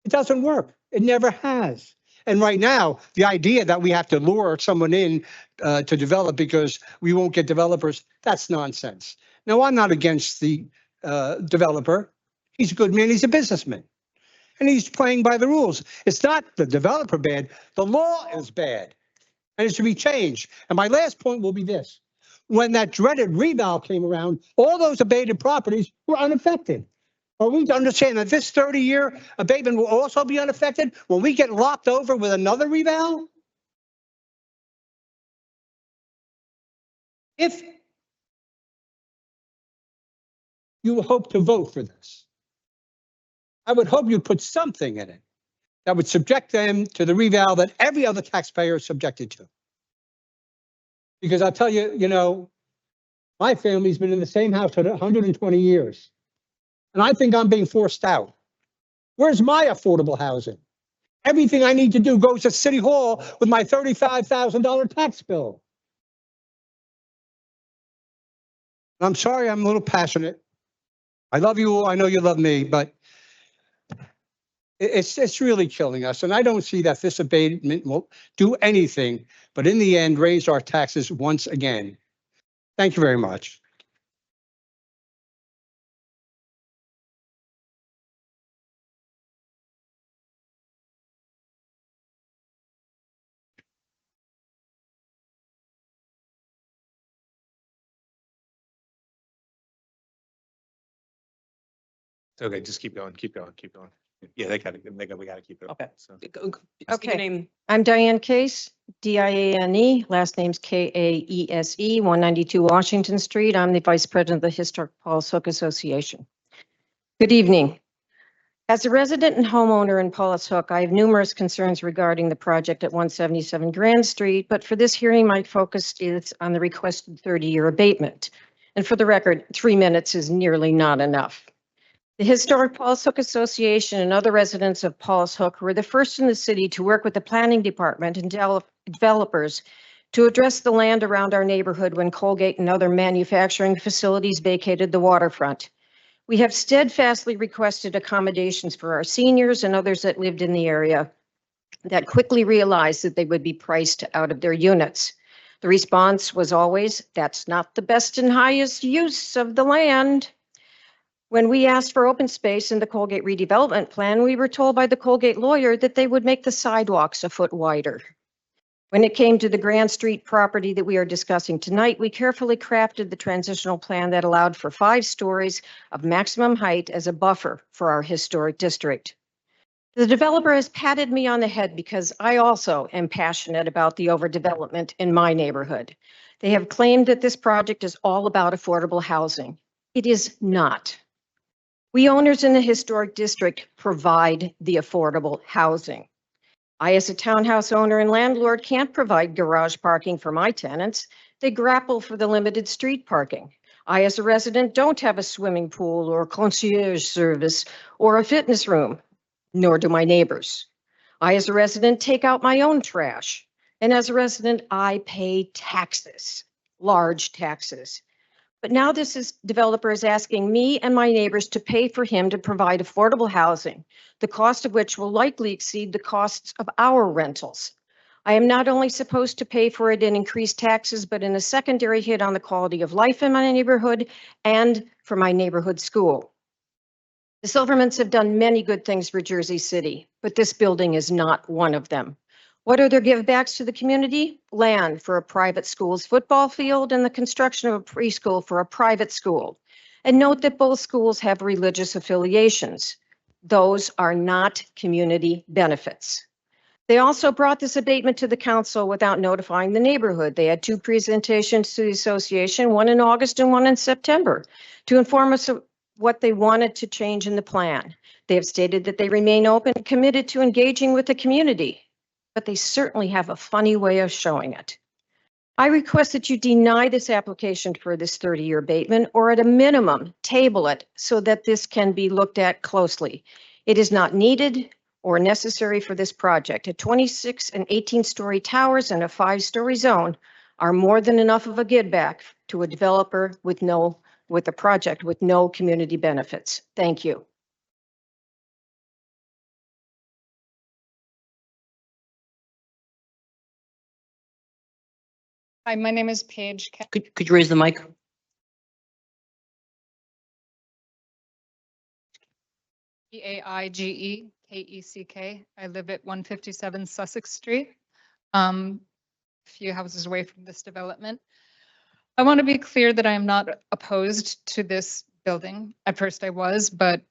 It doesn't work. It never has. And right now, the idea that we have to lure someone in to develop because we won't get developers, that's nonsense. Now, I'm not against the developer. He's a good man. He's a businessman. And he's playing by the rules. It's not the developer bad. The law is bad. And it should be changed. And my last point will be this. When that dreaded reval came around, all those abated properties were unaffected. Are we to understand that this 30-year abatement will also be unaffected when we get lopped over with another reval? If you hope to vote for this, I would hope you'd put something in it that would subject them to the reval that every other taxpayer is subjected to. Because I'll tell you, my family's been in the same house for 120 years. And I think I'm being forced out. Where's my affordable housing? Everything I need to do goes to City Hall with my $35,000 tax bill. I'm sorry, I'm a little passionate. I love you all. I know you love me, but it's really killing us. And I don't see that this abatement will do anything, but in the end, raise our taxes once again. Thank you very much. Okay, just keep going, keep going, keep going. Yeah, we gotta keep it up. Okay. So. Okay. I'm Diane Case, D-I-A-N-E, last name's K-A-E-S-E, 192 Washington Street. I'm the Vice President of the Historic Paul's Hook Association. Good evening. As a resident and homeowner in Paul's Hook, I have numerous concerns regarding the project at 177 Grand Street, but for this hearing, my focus is on the requested 30-year abatement. And for the record, 3 minutes is nearly not enough. The Historic Paulus Hook Association and other residents of Paulus Hook were the first in the city to work with the planning department and developers to address the land around our neighborhood when Colgate and other manufacturing facilities vacated the waterfront. We have steadfastly requested accommodations for our seniors and others that lived in the area that quickly realized that they would be priced out of their units. The response was always, that's not the best and highest use of the land. When we asked for open space in the Colgate redevelopment plan, we were told by the Colgate lawyer that they would make the sidewalks a foot wider. When it came to the Grand Street property that we are discussing tonight, we carefully crafted the transitional plan that allowed for 5 stories of maximum height as a buffer for our historic district. The developer has patted me on the head because I also am passionate about the overdevelopment in my neighborhood. They have claimed that this project is all about affordable housing. It is not. We owners in the historic district provide the affordable housing. I, as a townhouse owner and landlord, can't provide garage parking for my tenants. They grapple for the limited street parking. I, as a resident, don't have a swimming pool or concierge service or a fitness room, nor do my neighbors. I, as a resident, take out my own trash. And as a resident, I pay taxes, large taxes. But now developer is asking me and my neighbors to pay for him to provide affordable housing, the cost of which will likely exceed the costs of our rentals. I am not only supposed to pay for it in increased taxes, but in a secondary hit on the quality of life in my neighborhood and for my neighborhood school. The Silvermans have done many good things for Jersey City, but this building is not one of them. What are their givebacks to the community? Land for a private school's football field and the construction of a preschool for a private school. And note that both schools have religious affiliations. Those are not community benefits. They also brought this abatement to the council without notifying the neighborhood. They had 2 presentations to the association, one in August and one in September, to inform us of what they wanted to change in the plan. They have stated that they remain open and committed to engaging with the community, but they certainly have a funny way of showing it. I request that you deny this application for this 30-year abatement, or at a minimum, table it so that this can be looked at closely. It is not needed or necessary for this project. A 26 and 18-story towers and a 5-story zone are more than enough of a give back to a developer with a project with no community benefits. Thank you. Hi, my name is Paige. Could you raise the mic? Paigekek. I live at 157 Sussex Street, a few houses away from this development. I want to be clear that I am not opposed to this building. At first I was, but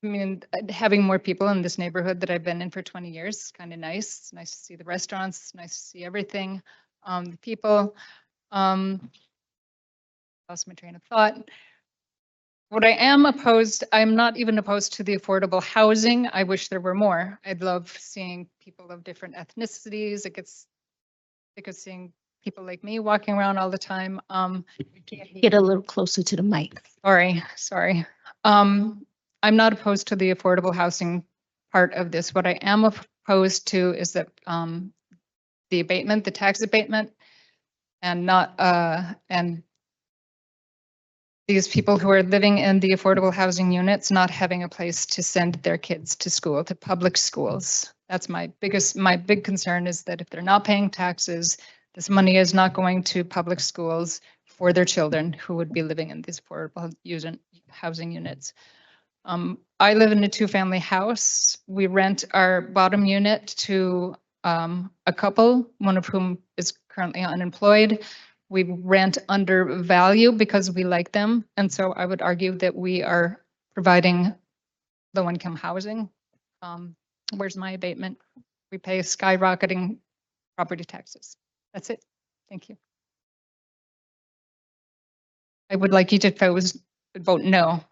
I mean, having more people in this neighborhood that I've been in for 20 years is kind of nice. It's nice to see the restaurants, it's nice to see everything. The people, lost my train of thought. What I am opposed, I'm not even opposed to the affordable housing. I wish there were more. I'd love seeing people of different ethnicities. It gets seeing people like me walking around all the time. Get a little closer to the mic. Sorry. I'm not opposed to the affordable housing part of this. What I am opposed to is that the abatement, the tax abatement, and not and these people who are living in the affordable housing units not having a place to send their kids to school, to public schools. That's my big concern, is that if they're not paying taxes, this money is not going to public schools for their children who would be living in these affordable housing units. I live in a 2-family house. We rent our bottom unit to a couple, one of whom is currently unemployed. We rent under value because we like them. And so I would argue that we are providing low-income housing. Where's my abatement? We pay skyrocketing property taxes. That's it. Thank you. I would like you to vote no.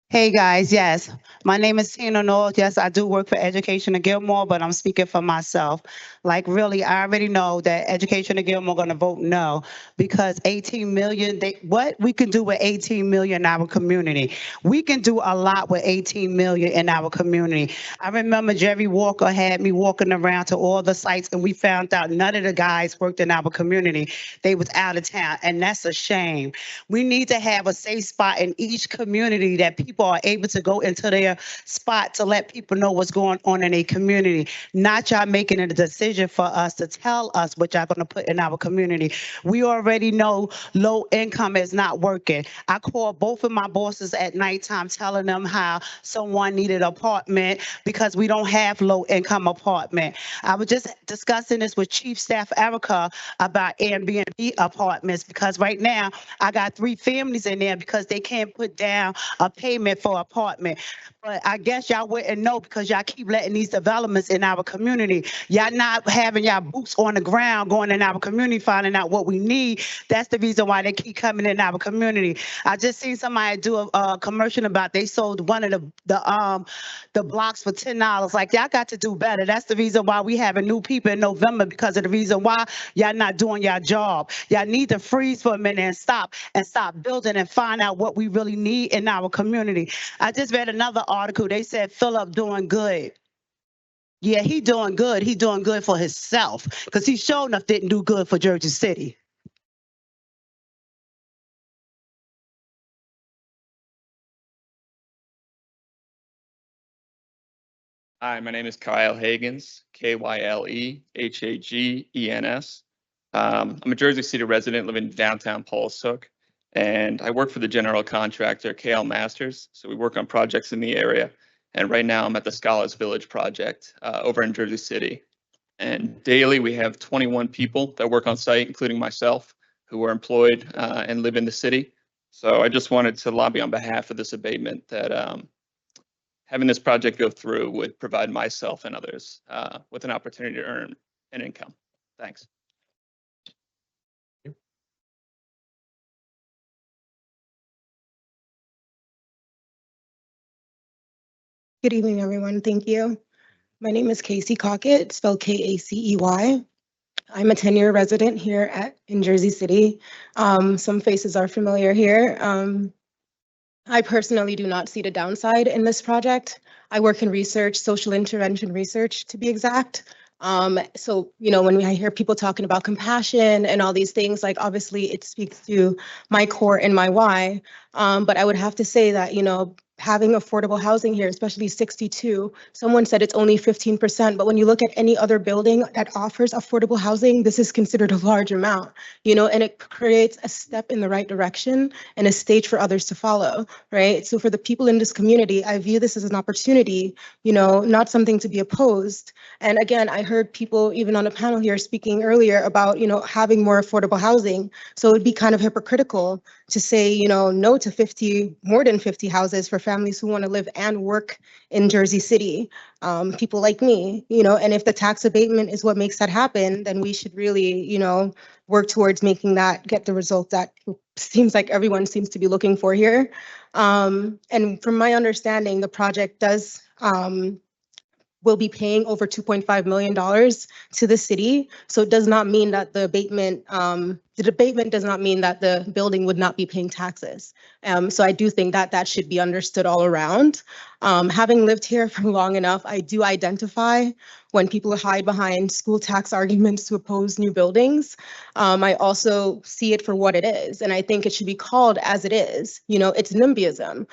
Hey guys, yes, my name is Tina Noel. Yes, I do work for Education of Gilmore, but I'm speaking for myself. Like really, I already know that Education of Gilmore going to vote no because 18 million, what we can do with 18 million in our community. We can do a lot with 18 million in our community. I remember Jerry Walker had me walking around to all the sites and we found out none of the guys worked in our community. They was out of town and that's a shame. We need to have a safe spot in each community that people are able to go into their spot to let people know what's going on in a community. Not y'all making a decision for us to tell us what y'all gonna put in our community. We already know low income is not working. I called both of my bosses at nighttime telling them how someone needed an apartment because we don't have low income apartment. I was just discussing this with Chief Staff Erica about Airbnb apartments because right now I got 3 families in there because they can't put down a payment for apartment. But I guess y'all wouldn't know because y'all keep letting these developments in our community. Y'all not having y'all boots on the ground going in our community, finding out what we need. That's the reason why they keep coming in our community. I just seen somebody do a commercial about they sold one of the blocks for $10. Like y'all got to do better. That's the reason why we having new people in November because of the reason why y'all not doing your job. Y'all need to freeze for a minute and stop building and find out what we really need in our community. I just read another article. They said Philip doing good. Yeah, he doing good. He doing good for himself because he sure enough didn't do good for Jersey City. Hi, my name is Kyle Hagens, Kylehagens. I'm a Jersey City resident living in downtown Polshoek, and I work for the general contractor KL Masters. So we work on projects in the area. And right now I'm at the Scholars Village project over in Jersey City. And daily we have 21 people that work on site, including myself, who are employed and live in the city. So I just wanted to lobby on behalf of this abatement that having this project go through would provide myself and others with an opportunity to earn an income. Thanks. Good evening, everyone. Thank you. My name is Casey Cockett, spelled Kacey. I'm a 10-year resident here in Jersey City. Some faces are familiar here. I personally do not see the downside in this project. I work in research, social intervention research to be exact. So, when I hear people talking about compassion and all these things, like obviously it speaks to my core and my why. But I would have to say that, having affordable housing here, especially 62, someone said it's only 15%, but when you look at any other building that offers affordable housing, this is considered a large amount, and it creates a step in the right direction and a stage for others to follow, right? So for the people in this community, I view this as an opportunity, not something to be opposed. And again, I heard people even on the panel here speaking earlier about, having more affordable housing. So it'd be kind of hypocritical to say, no to more than 50 houses for families who want to live and work in Jersey City, people like me, and if the tax abatement is what makes that happen, then we should really, work towards making that get the result that seems like everyone seems to be looking for here. And from my understanding, the project will be paying over $2.5 million to the city. So it does not mean that the abatement does not mean that the building would not be paying taxes. So I do think that that should be understood all around. Having lived here for long enough, I do identify when people hide behind school tax arguments to oppose new buildings. I also see it for what it is, and I think it should be called as it is. It's NIMBYism,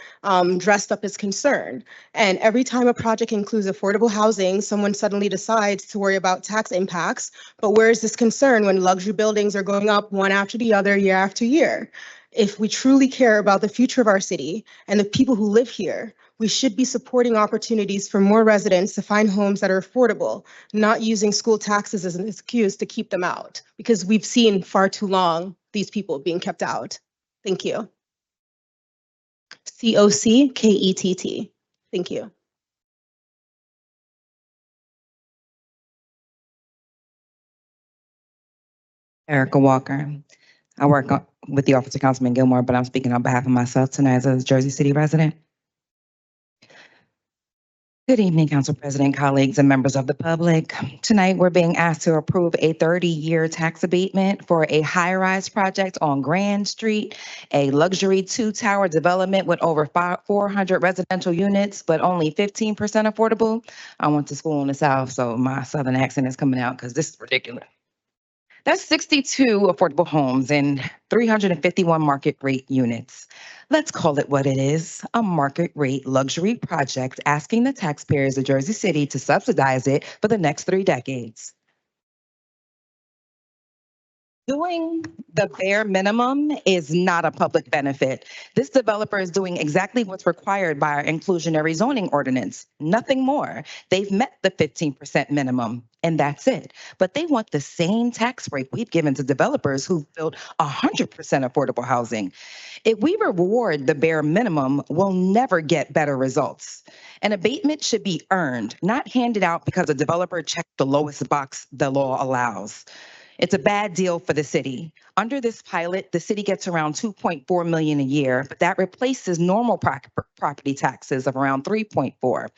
dressed up as concern. And every time a project includes affordable housing, someone suddenly decides to worry about tax impacts. But where is this concern when luxury buildings are going up one after the other, year after year? If we truly care about the future of our city and the people who live here, we should be supporting opportunities for more residents to find homes that are affordable, not using school taxes as an excuse to keep them out, because we've seen far too long these people being kept out. Thank you. COCKETT. Thank you. Erica Walker. I work with the Office of Councilman Gilmore, but I'm speaking on behalf of myself tonight as a Jersey City resident. Good evening, Council President, colleagues, and members of the public. Tonight, we're being asked to approve a 30-year tax abatement for a high-rise project on Grand Street, a luxury two-tower development with over 400 residential units, but only 15% affordable. I went to school in the South, so my Southern accent is coming out because this is ridiculous. That's 62 affordable homes and 351 market rate units. Let's call it what it is, a market rate luxury project asking the taxpayers of Jersey City to subsidize it for the next 3 decades. Doing the bare minimum is not a public benefit. This developer is doing exactly what's required by our inclusionary zoning ordinance, nothing more. They've met the 15% minimum, and that's it. But they want the same tax rate we've given to developers who've built 100% affordable housing. If we reward the bare minimum, we'll never get better results. An abatement should be earned, not handed out because a developer checked the lowest box the law allows. It's a bad deal for the city. Under this pilot, the city gets around 2.4 million a year, but that replaces normal property taxes of around 3.4.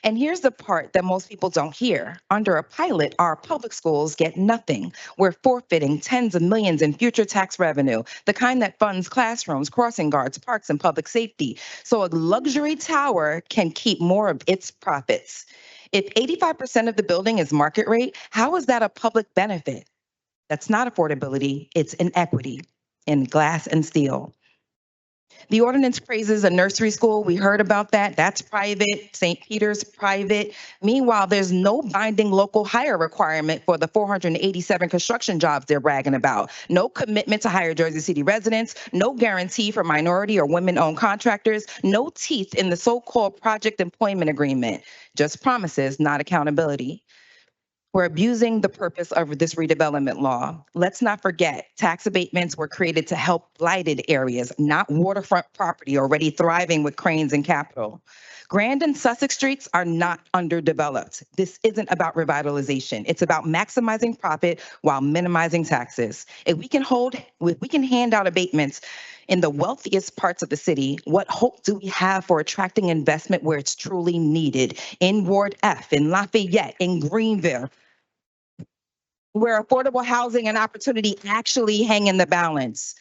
And here's the part that most people don't hear. Under a pilot, our public schools get nothing. We're forfeiting tens of millions in future tax revenue, the kind that funds classrooms, crossing guards, parks, and public safety. So a luxury tower can keep more of its profits. If 85% of the building is market rate, how is that a public benefit? That's not affordability, it's inequity in glass and steel. The ordinance praises a nursery school. We heard about that. That's private. St. Peter's private. Meanwhile, there's no binding local hire requirement for the 487 construction jobs they're bragging about. No commitment to hire Jersey City residents. No guarantee for minority or women-owned contractors. No teeth in the so-called project employment agreement. Just promises, not accountability. We're abusing the purpose of this redevelopment law. Let's not forget, tax abatements were created to help blighted areas, not waterfront property already thriving with cranes and capital. Grand and Sussex streets are not underdeveloped. This isn't about revitalization. It's about maximizing profit while minimizing taxes. If we can hand out abatements in the wealthiest parts of the city, what hope do we have for attracting investment where it's truly needed? In Ward F, in Lafayette, in Greenville, where affordable housing and opportunity actually hang in the balance.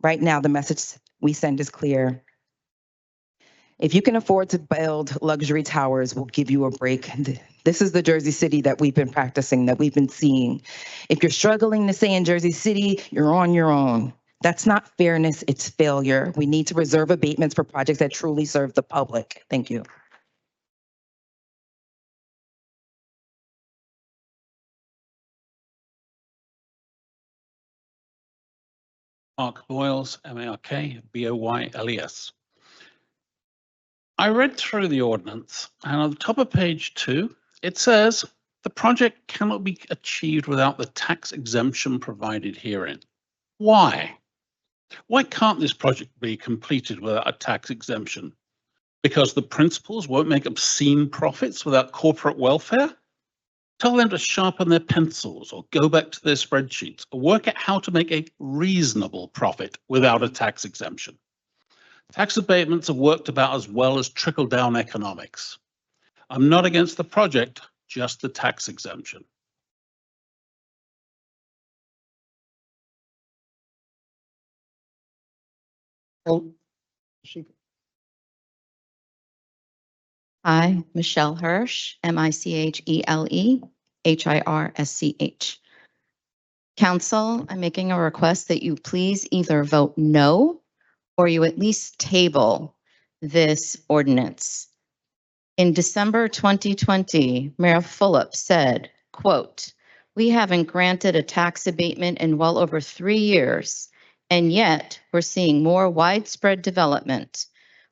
Right now, the message we send is clear. If you can afford to build luxury towers, we'll give you a break. This is the Jersey City that we've been practicing, that we've been seeing. If you're struggling to stay in Jersey City, you're on your own. That's not fairness, it's failure. We need to reserve abatements for projects that truly serve the public. Thank you. Mark Boyles, Markboyles. I read through the ordinance, and on the top of page 2, it says the project cannot be achieved without the tax exemption provided herein. Why? Why can't this project be completed without a tax exemption? Because the principals won't make obscene profits without corporate welfare? Tell them to sharpen their pencils or go back to their spreadsheets or work out how to make a reasonable profit without a tax exemption. Tax abatements are worked about as well as trickle-down economics. I'm not against the project, just the tax exemption. Hi, Michelle Hirsch, Michele Hirsch. Council, I'm making a request that you please either vote no or you at least table this ordinance. In December 2020, Mayor Fulop said, quote, "We haven't granted a tax abatement in well over 3 years, and yet we're seeing more widespread development.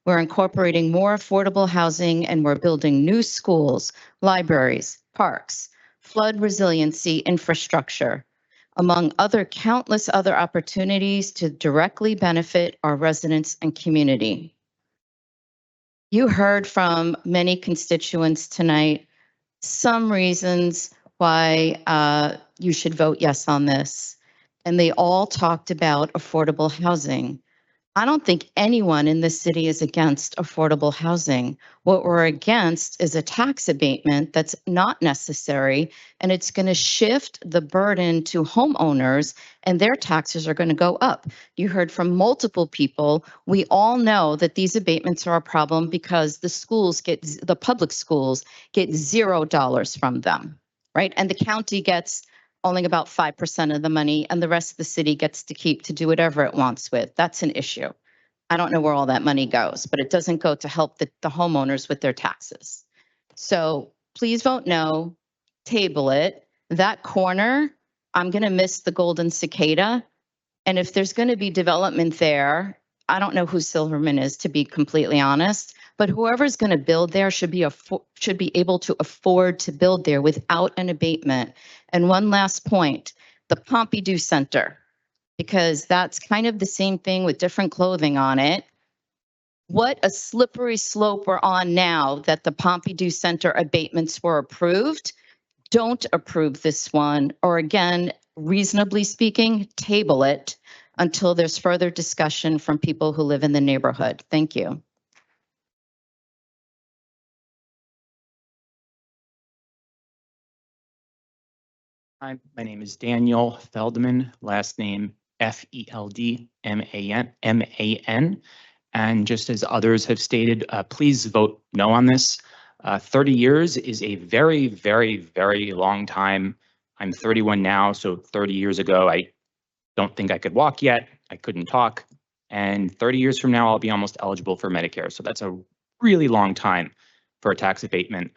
We're incorporating more affordable housing and we're building new schools, libraries, parks, flood resiliency infrastructure, among other countless other opportunities to directly benefit our residents and community." You heard from many constituents tonight some reasons why you should vote yes on this. And they all talked about affordable housing. I don't think anyone in this city is against affordable housing. What we're against is a tax abatement that's not necessary, and it's going to shift the burden to homeowners, and their taxes are going to go up. You heard from multiple people. We all know that these abatements are a problem because the public schools get $0 from them, right? And the county gets only about 5% of the money, and the rest of the city gets to keep to do whatever it wants with. That's an issue. I don't know where all that money goes, but it doesn't go to help the homeowners with their taxes. So please vote no, table it. That corner, I'm going to miss the golden cicada. And if there's going to be development there, I don't know who Silverman is, to be completely honest, but whoever's going to build there should be able to afford to build there without an abatement. And one last point, the Pompidou Center, because that's kind of the same thing with different clothing on it. What a slippery slope we're on now that the Pompidou Center abatements were approved. Don't approve this one, or again, reasonably speaking, table it until there's further discussion from people who live in the neighborhood. Thank you. Hi, my name is Daniel Feldman, last name Feldman. And just as others have stated, please vote no on this. 30 years is a very, very, very long time. I'm 31 now, so 30 years ago, I don't think I could walk yet. I couldn't talk. And 30 years from now, I'll be almost eligible for Medicare. So that's a really long time for a tax abatement.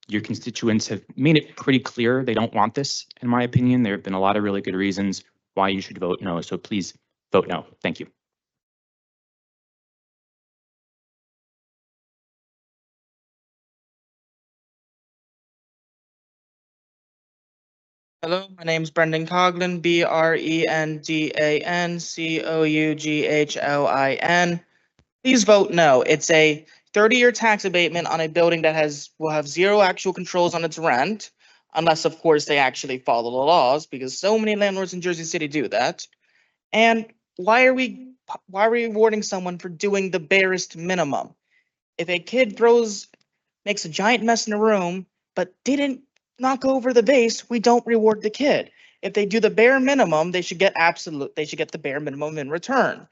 Your constituents have made it pretty clear they don't want this, in my opinion. There have been a lot of really good reasons why you should vote no. So please vote no. Thank you. Hello, my name is Brendan Coughlin, BrendanCoughlin. Please vote no. It's a 30-year tax abatement on a building that will have zero actual controls on its rent, unless of course they actually follow the laws, because so many landlords in Jersey City do that. And why are we rewarding someone for doing the barest minimum? If a kid makes a giant mess in a room, but didn't knock over the vase, we don't reward the kid. If they do the bare minimum, they should get the bare minimum in return.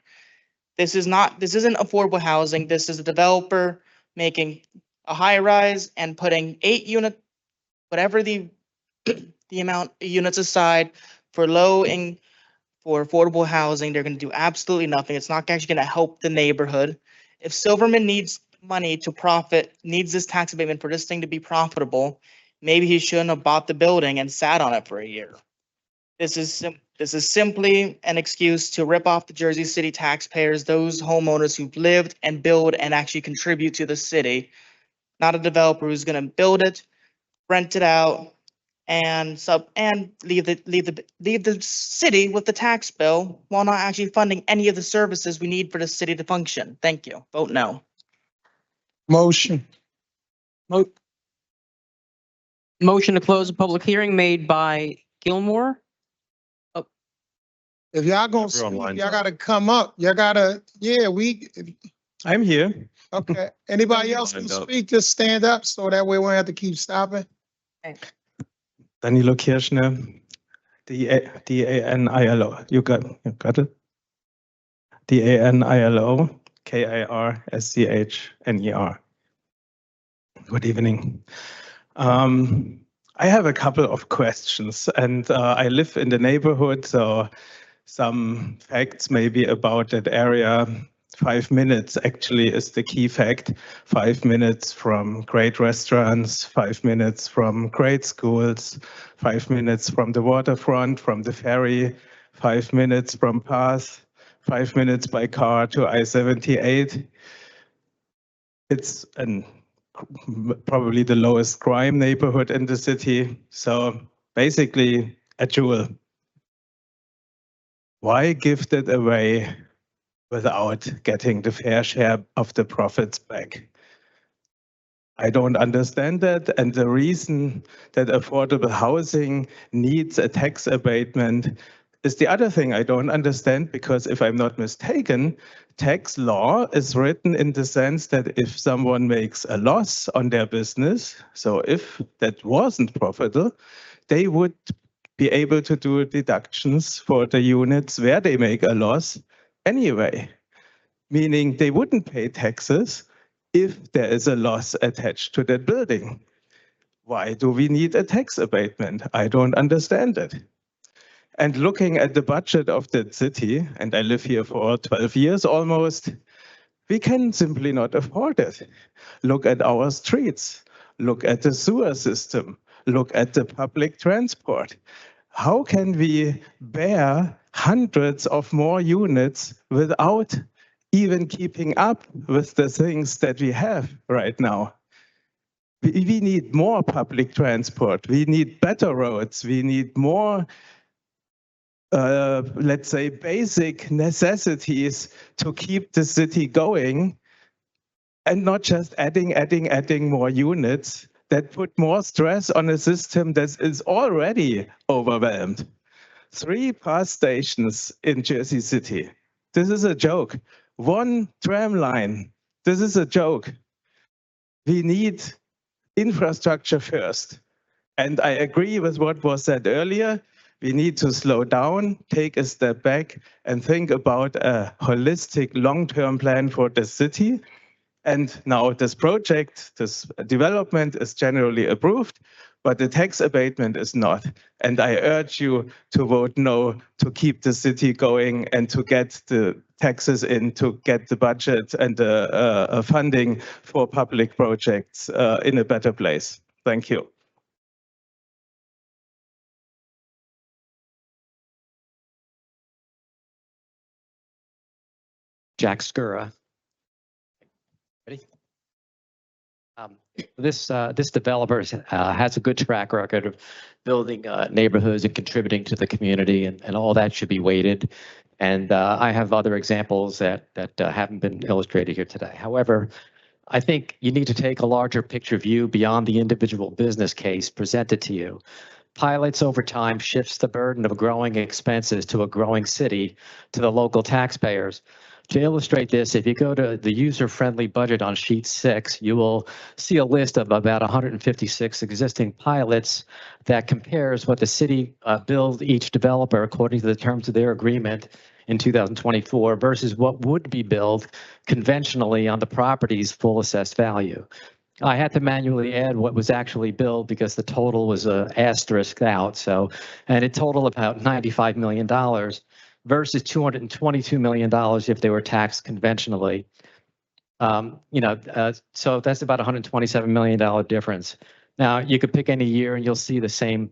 This isn't affordable housing. This is a developer making a high rise and putting 8 unit, whatever the amount of units aside for for affordable housing. They're going to do absolutely nothing. It's not actually going to help the neighborhood. If Silverman needs money to profit, needs this tax abatement for this thing to be profitable, maybe he shouldn't have bought the building and sat on it for a year. This is simply an excuse to rip off the Jersey City taxpayers, those homeowners who've lived and build and actually contribute to the city, not a developer who's going to build it, rent it out, and leave the city with the tax bill while not actually funding any of the services we need for the city to function. Thank you. Vote no. Motion. Motion to close the public hearing made by Gilmore. If y'all gonna speak, y'all gotta come up. Y'all gotta, I'm here. Okay. Anybody else can speak, just stand up so that way we won't have to keep stopping. Danilo Kirschner, DANILO. You got it? DANILO, KIRSCHNER. Good evening. I have a couple of questions, and I live in the neighborhood, so some facts maybe about that area. 5 minutes actually is the key fact. 5 minutes from great restaurants, 5 minutes from great schools, 5 minutes from the waterfront, from the ferry, 5 minutes from Path, 5 minutes by car to I-78. It's probably the lowest crime neighborhood in the city. So basically a jewel. Why give that away without getting the fair share of the profits back? I don't understand that. And the reason that affordable housing needs a tax abatement is the other thing I don't understand, because if I'm not mistaken, tax law is written in the sense that if someone makes a loss on their business, so if that wasn't profitable, they would be able to do deductions for the units where they make a loss anyway, meaning they wouldn't pay taxes if there is a loss attached to that building. Why do we need a tax abatement? I don't understand it. And looking at the budget of the city, and I live here for 12 years almost, we can simply not afford it. Look at our streets, look at the sewer system, look at the public transport. How can we bear hundreds of more units without even keeping up with the things that we have right now? We need more public transport, we need better roads, we need more let's say, basic necessities to keep the city going, and not just adding more units that put more stress on a system that is already overwhelmed. 3 bus stations in Jersey City. This is a joke. 1 tram line. This is a joke. We need infrastructure first. And I agree with what was said earlier. We need to slow down, take a step back, and think about a holistic long-term plan for the city. And now this project, this development is generally approved, but the tax abatement is not. And I urge you to vote no to keep the city going and to get the taxes in, to get the budget and the funding for public projects in a better place. Thank you. Jack Skura. Ready? This developer has a good track record of building neighborhoods and contributing to the community, and all that should be weighted. And I have other examples that haven't been illustrated here today. However, I think you need to take a larger picture view beyond the individual business case presented to you. Pilots over time shifts the burden of growing expenses to a growing city to the local taxpayers. To illustrate this, if you go to the user-friendly budget on sheet 6, you will see a list of about 156 existing pilots that compares what the city billed each developer according to the terms of their agreement in 2024 versus what would be billed conventionally on the property's full assessed value. I had to manually add what was actually billed because the total was asterisked out. So, and it totaled about $95 million versus $222 million if they were taxed conventionally. So that's about $127 million difference. Now you could pick any year and you'll see the same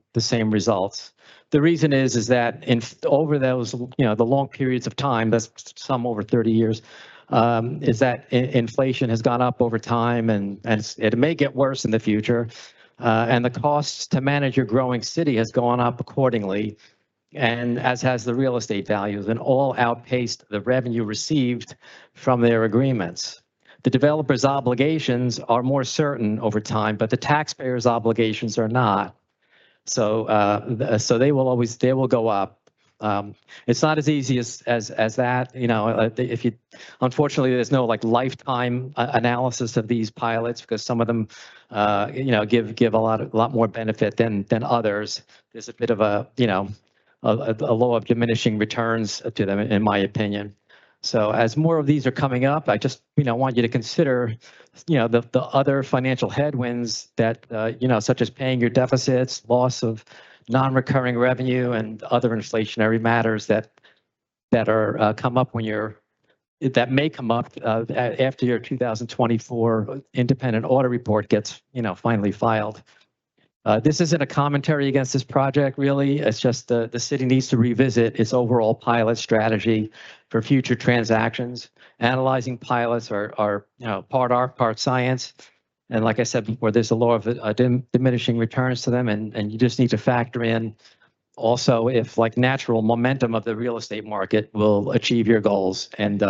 results. The reason is that over those, the long periods of time, that's some over 30 years, is that inflation has gone up over time, and it may get worse in the future. And the costs to manage your growing city has gone up accordingly, and as has the real estate values, and all outpaced the revenue received from their agreements. The developer's obligations are more certain over time, but the taxpayer's obligations are not. So they will go up. It's not as easy as that. If you, unfortunately, there's no lifetime analysis of these pilots because some of them, give a lot more benefit than others. There's a bit of a law of diminishing returns to them, in my opinion. So as more of these are coming up, I just want you to consider the other financial headwinds that such as paying your deficits, loss of non-recurring revenue, and other inflationary matters that are come up that may come up after your 2024 independent audit report gets finally filed. This isn't a commentary against this project, really. It's just the city needs to revisit its overall pilot strategy for future transactions. Analyzing pilots are part art, part science. And like I said before, there's a law of diminishing returns to them, and you just need to factor in also if natural momentum of the real estate market will achieve your goals. And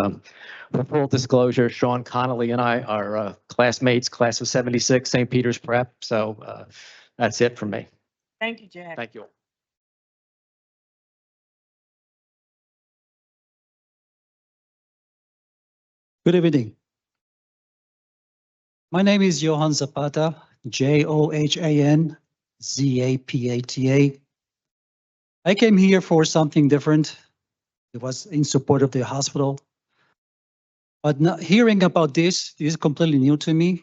for full disclosure, Sean Connolly and I are classmates, class of 76, St. Peter's Prep. So that's it from me. Thank you, Jack. Thank you. Good evening. My name is Johan Zapata, Johan Zapata. I came here for something different. It was in support of the hospital. But not hearing about this is completely new to me.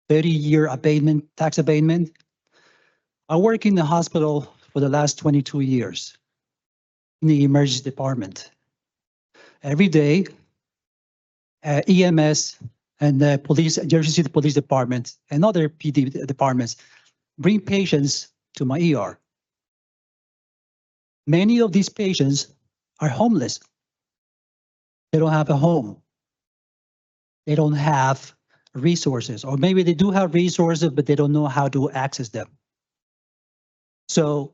30-year abatement, tax abatement. I work in the hospital for the last 22 years in the emergency department. Every day, EMS and the police, Jersey City Police Department and other PD departments bring patients to my ER. Many of these patients are homeless. They don't have a home. They don't have resources, or maybe they do have resources, but they don't know how to access them. So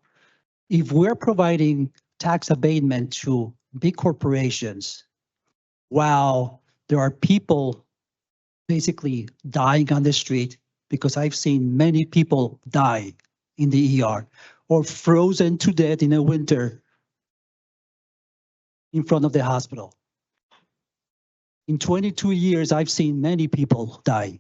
if we're providing tax abatement to big corporations, while there are people basically dying on the street, because I've seen many people die in the ER or frozen to death in the winter in front of the hospital. In 22 years, I've seen many people die.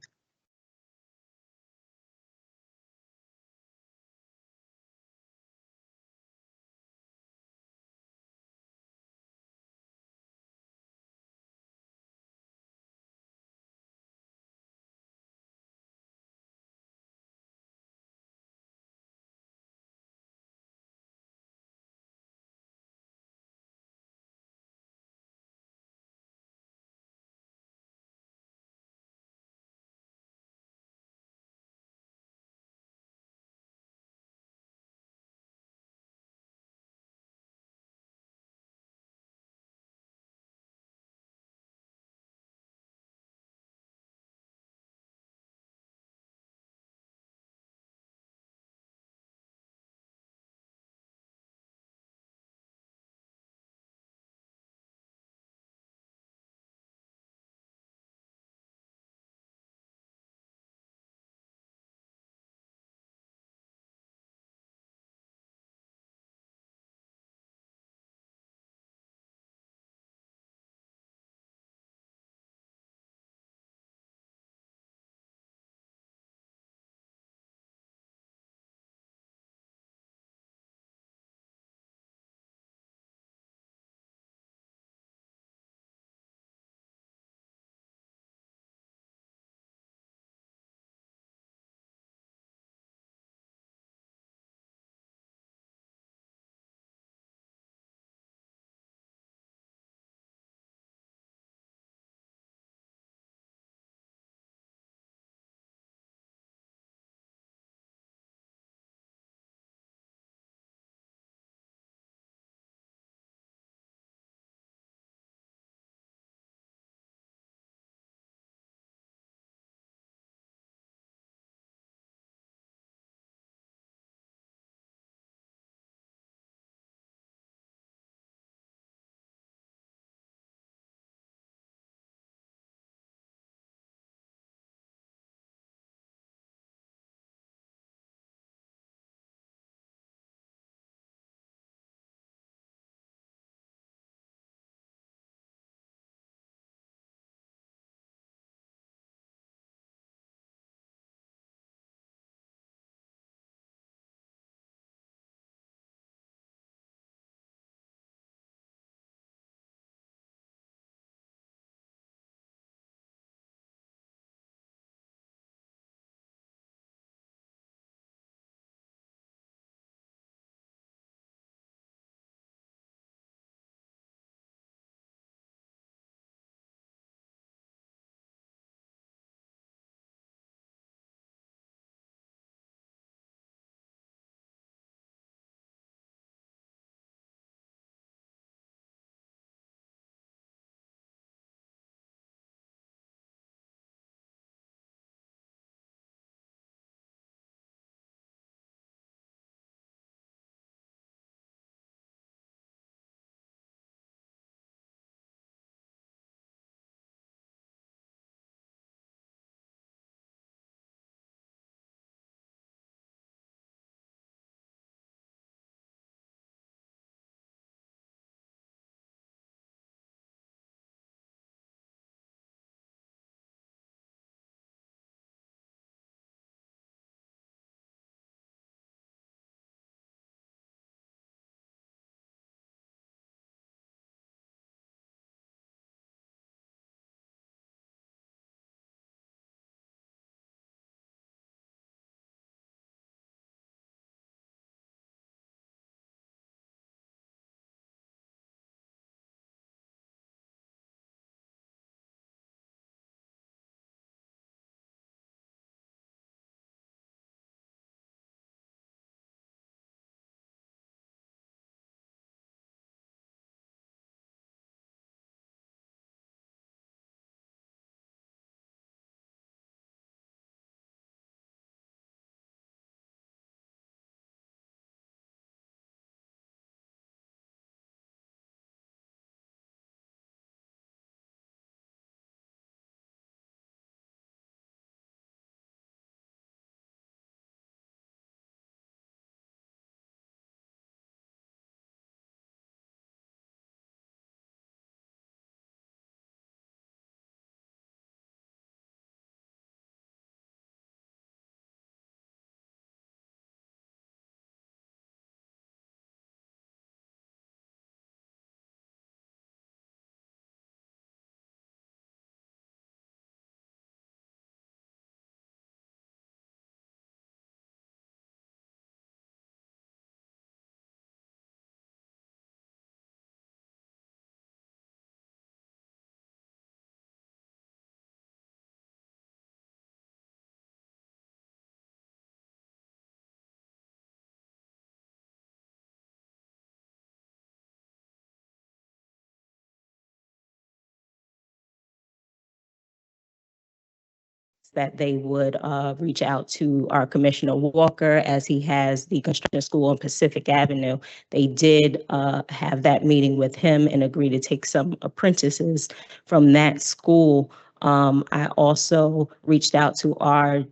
that they would reach out to our Commissioner Walker as he has the construction school on Pacific Avenue. They did have that meeting with him and agree to take some apprentices from that school. I also reached out to our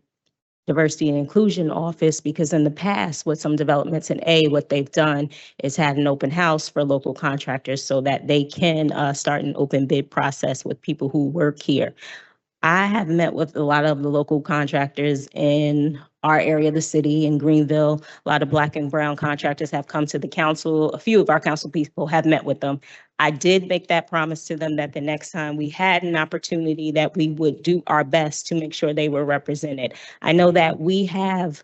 Diversity and Inclusion Office because in the past with some developments in A, what they've done is had an open house for local contractors so that they can start an open bid process with people who work here. I have met with a lot of the local contractors in our area of the city, in Greenville. A lot of Black and brown contractors have come to the council. A few of our council people have met with them. I did make that promise to them that the next time we had an opportunity that we would do our best to make sure they were represented. I know that we have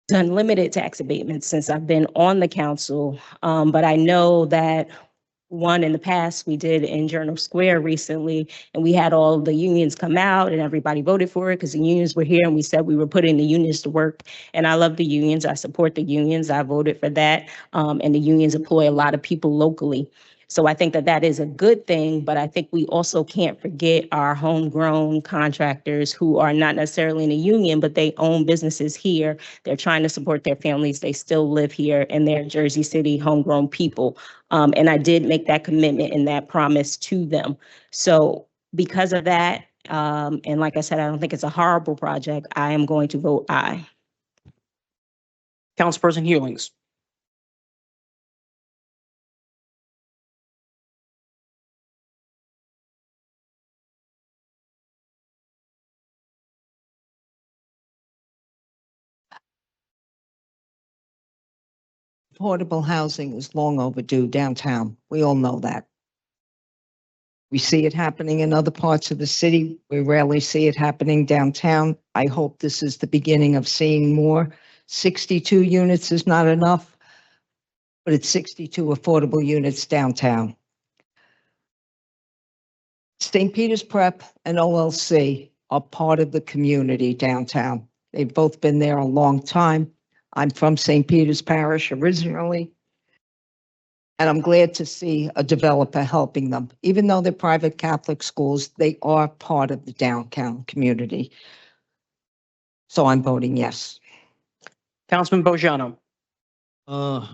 done limited tax abatements since I've been on the council, but I know that one in the past we did in Journal Square recently, and we had all the unions come out and everybody voted for it because the unions were here and we said we were putting the unions to work. And I love the unions. I support the unions. I voted for that. And the unions employ a lot of people locally. So I think that that is a good thing, but I think we also can't forget our homegrown contractors who are not necessarily in a union, but they own businesses here. They're trying to support their families. They still live here and they're Jersey City homegrown people. And I did make that commitment and that promise to them. So because of that, and like I said, I don't think it's a horrible project, I am going to vote aye. Councilperson Hewlings. Affordable housing is long overdue downtown. We all know that. We see it happening in other parts of the city. We rarely see it happening downtown. I hope this is the beginning of seeing more. 62 units is not enough, but it's 62 affordable units downtown. St. Peter's Prep and OLC are part of the community downtown. They've both been there a long time. I'm from St. Peter's Parish originally, and I'm glad to see a developer helping them. Even though they're private Catholic schools, they are part of the downtown community. So I'm voting yes. Councilman Bojano. I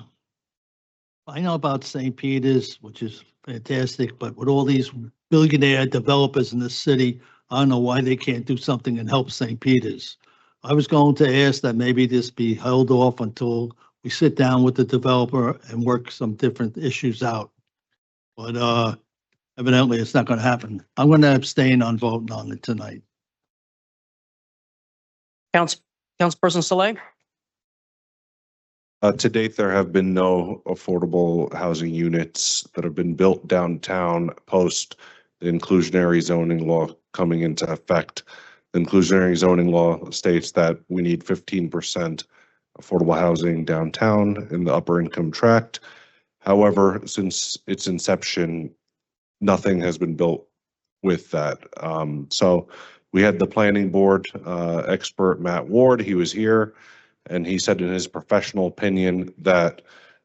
know about St. Peter's, which is fantastic, but with all these billionaire developers in the city, I don't know why they can't do something and help St. Peter's. I was going to ask that maybe this be held off until we sit down with the developer and work some different issues out. But evidently it's not going to happen. I'm going to abstain on voting on it tonight. Councilperson Saleh. To date, there have been no affordable housing units that have been built downtown post the inclusionary zoning law coming into effect. The inclusionary zoning law states that we need 15% affordable housing downtown in the upper income tract. However, since its inception, nothing has been built with that. So we had the planning board expert, Matt Ward, he was here, and he said in his professional opinion that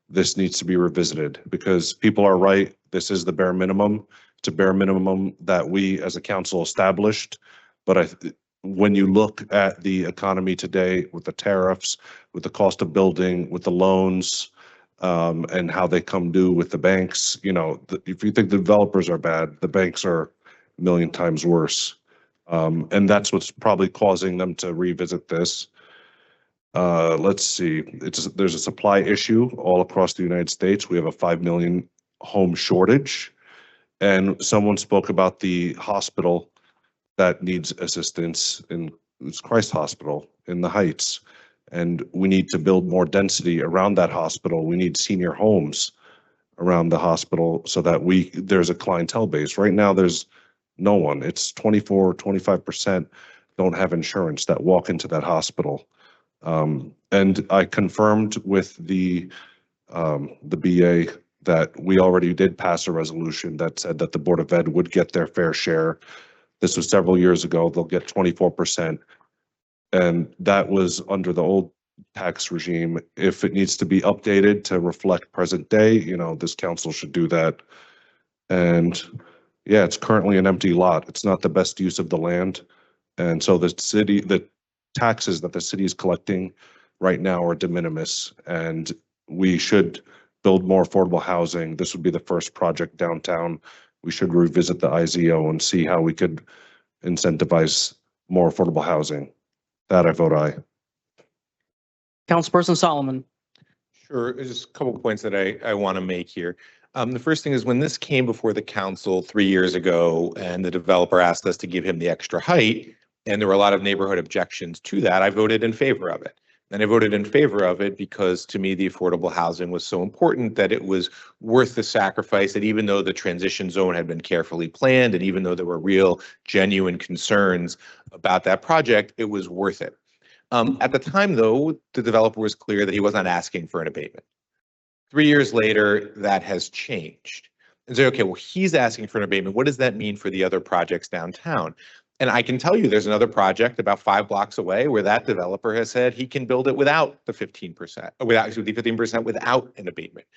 this needs to be revisited because people are right. This is the bare minimum. It's a bare minimum that we as a council established. But when you look at the economy today with the tariffs, with the cost of building, with the loans, and how they come due with the banks, you know, if you think the developers are bad, the banks are a million times worse. And that's what's probably causing them to revisit this. Let's see, there's a supply issue all across the United States. We have a 5 million home shortage. And someone spoke about the hospital that needs assistance in it's Christ Hospital in the Heights. And we need to build more density around that hospital. We need senior homes around the hospital so that there's a clientele base. Right now, there's no one. It's 25% don't have insurance that walk into that hospital. And I confirmed with the BA that we already did pass a resolution that said that the Board of Ed would get their fair share. This was several years ago. They'll get 24%. And that was under the old tax regime. If it needs to be updated to reflect present day, you know, this council should do that. And yeah, it's currently an empty lot. It's not the best use of the land. And so the taxes that the city is collecting right now are de minimis, and we should build more affordable housing. This would be the first project downtown. We should revisit the IZO and see how we could incentivize more affordable housing. That I vote aye. Councilperson Solomon. Sure, there's just a couple points that I want to make here. The first thing is when this came before the council 3 years ago and the developer asked us to give him the extra height, and there were a lot of neighborhood objections to that, I voted in favor of it. And I voted in favor of it because to me, the affordable housing was so important that it was worth the sacrifice, that even though the transition zone had been carefully planned and even though there were real genuine concerns about that project, it was worth it. At the time, though, the developer was clear that he was not asking for an abatement. 3 years later, that has changed. And so, okay, well, he's asking for an abatement. What does that mean for the other projects downtown? And I can tell you there's another project about 5 blocks away where that developer has said he can build it without the 15%, without the 15% without an abatement.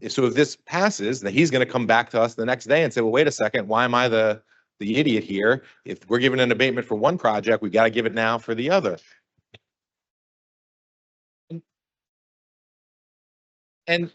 So if this passes, then he's going to come back to us the next day and say, well, wait a second, why am I the idiot here? If we're giving an abatement for one project, we got to give it now for the other. And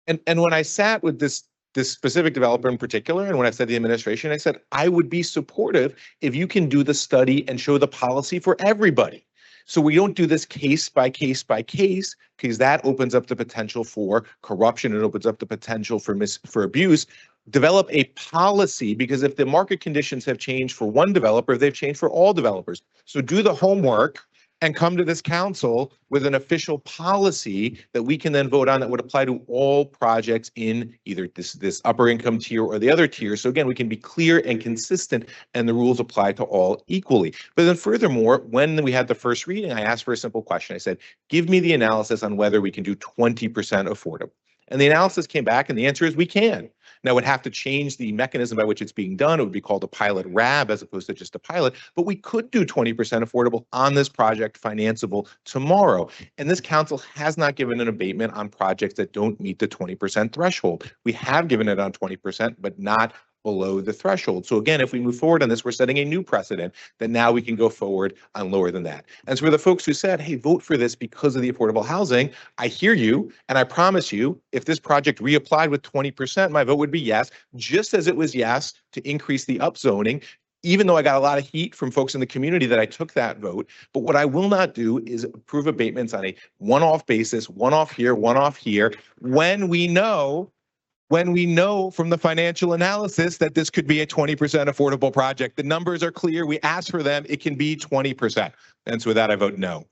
when I sat with this specific developer in particular, and when I said the administration, I said, I would be supportive if you can do the study and show the policy for everybody. So we don't do this case by case by case, because that opens up the potential for corruption. It opens up the potential for abuse. Develop a policy, because if the market conditions have changed for one developer, they've changed for all developers. So do the homework and come to this council with an official policy that we can then vote on that would apply to all projects in either this upper income tier or the other tier. So again, we can be clear and consistent and the rules apply to all equally. But then furthermore, when we had the first reading, I asked for a simple question. I said, give me the analysis on whether we can do 20% affordable. And the analysis came back and the answer is we can. Now, it would have to change the mechanism by which it's being done. It would be called a pilot RAB as opposed to just a pilot, but we could do 20% affordable on this project financeable tomorrow. And this council has not given an abatement on projects that don't meet the 20% threshold. We have given it on 20%, but not below the threshold. So again, if we move forward on this, we're setting a new precedent that now we can go forward on lower than that. And so for the folks who said, hey, vote for this because of the affordable housing, I hear you. And I promise you, if this project reapplied with 20%, my vote would be yes, just as it was yes to increase the upzoning, even though I got a lot of heat from folks in the community that I took that vote. But what I will not do is approve abatements on a one-off basis, one-off here, when we know from the financial analysis that this could be a 20% affordable project. The numbers are clear. We asked for them. It can be 20%. And so with that, I vote no.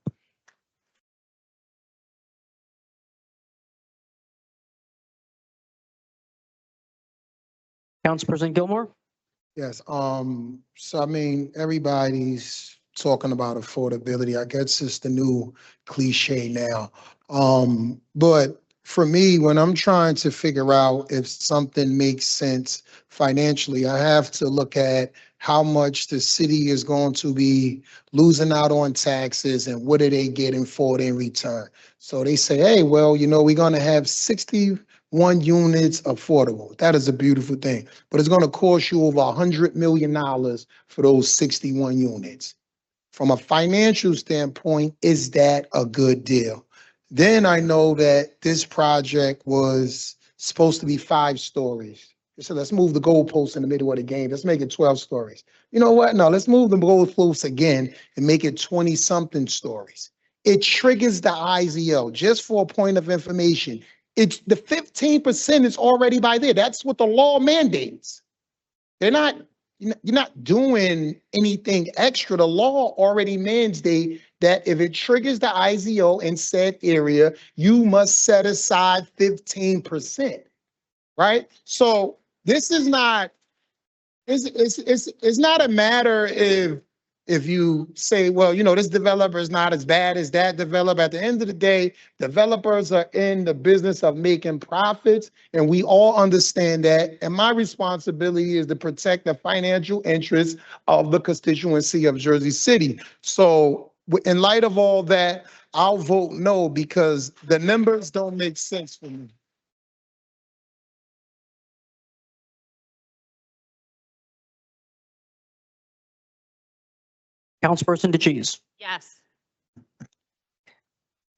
Councilperson Gilmore. Yes, so I mean, everybody's talking about affordability. I guess it's the new cliche now. But for me, when I'm trying to figure out if something makes sense financially, I have to look at how much the city is going to be losing out on taxes and what are they getting for it in return. So they say, hey, well, we're going to have 61 units affordable. That is a beautiful thing, but it's going to cost you over $100 million for those 61 units. From a financial standpoint, is that a good deal? Then I know that this project was supposed to be 5 stories. So let's move the goalposts in the middle of the game. Let's make it 12 stories. You know what? No, let's move the goalposts again and make it 20-something stories. It triggers the IZO. Just for a point of information, it's the 15% is already by there. That's what the law mandates. You're not doing anything extra. The law already mandates that if it triggers the IZO in said area, you must set aside 15%, right? So this is not, it's not a matter if you say, well, this developer is not as bad as that developer. At the end of the day, developers are in the business of making profits, and we all understand that. And my responsibility is to protect the financial interests of the constituency of Jersey City. So in light of all that, I'll vote no because the numbers don't make sense for me. Councilperson DeChese, Yes.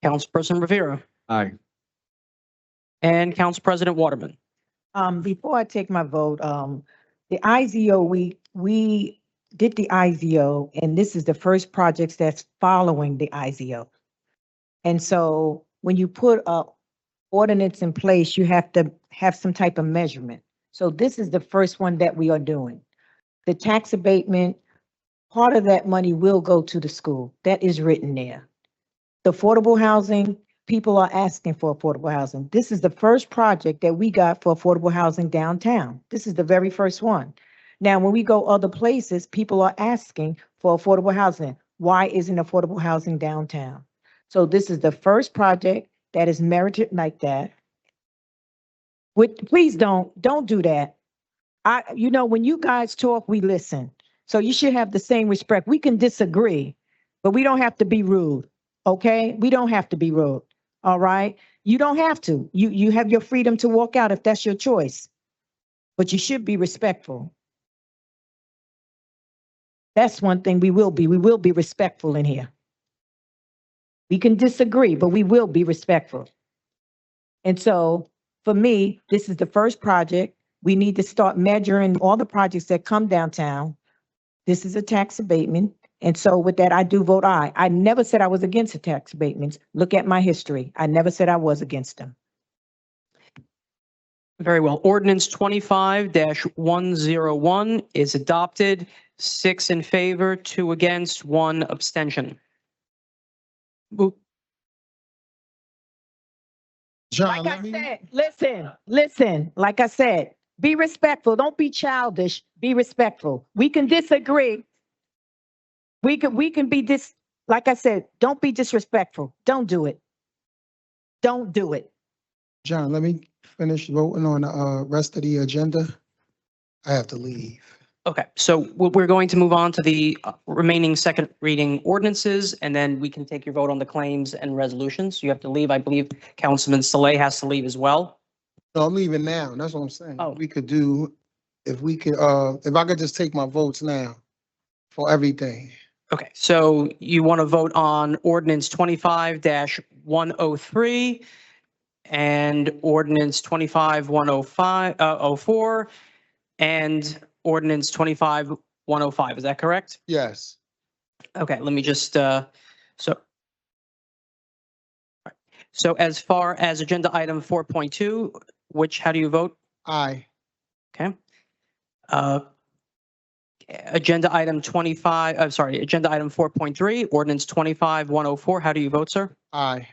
Councilperson Rivera, Aye. and Council President Waterman. Before I take my vote, the IZO, we did the IZO, and this is the first projects that's following the IZO. And so when you put a ordinance in place, you have to have some type of measurement. So this is the first one that we are doing. The tax abatement, part of that money will go to the school. That is written there. The affordable housing, people are asking for affordable housing. This is the first project that we got for affordable housing downtown. This is the very first one. Now, when we go other places, people are asking for affordable housing. Why isn't affordable housing downtown? So this is the first project that is merited like that. Please don't do that. When you guys talk, we listen. So you should have the same respect. We can disagree, but we don't have to be rude. Okay? We don't have to be rude. All right? You don't have to. You have your freedom to walk out if that's your choice. But you should be respectful. That's one thing we will be. We will be respectful in here. We can disagree, but we will be respectful. And so for me, this is the first project. We need to start measuring all the projects that come downtown. This is a tax abatement. And so with that, I do vote aye. I never said I was against the tax abatements. Look at my history. I never said I was against them. Very well. Ordinance 25-101 is adopted. 6 in favor, 2 against, 1 abstention. John, Like I said, listen, like I said, be respectful. Don't be childish. Be respectful. We can disagree. We can be like I said, don't be disrespectful. Don't do it. Don't do it. John, let me finish voting on the rest of the agenda. I have to leave. Okay, so we're going to move on to the remaining second reading ordinances, and then we can take your vote on the claims and resolutions. You have to leave. I believe Councilman Saleh has to leave as well. No, I'm leaving now. That's what I'm saying. Oh. We could do, if I could just take my votes now for everything. Okay, so you want to vote on ordinance 25-103 and ordinance 25-104 and ordinance 25-105. Is that correct? Yes. Okay, let me just, so as far as agenda item 4.2, how do you vote? Aye. Okay. Agenda item 4.3, ordinance 25-104. How do you vote, sir? Aye.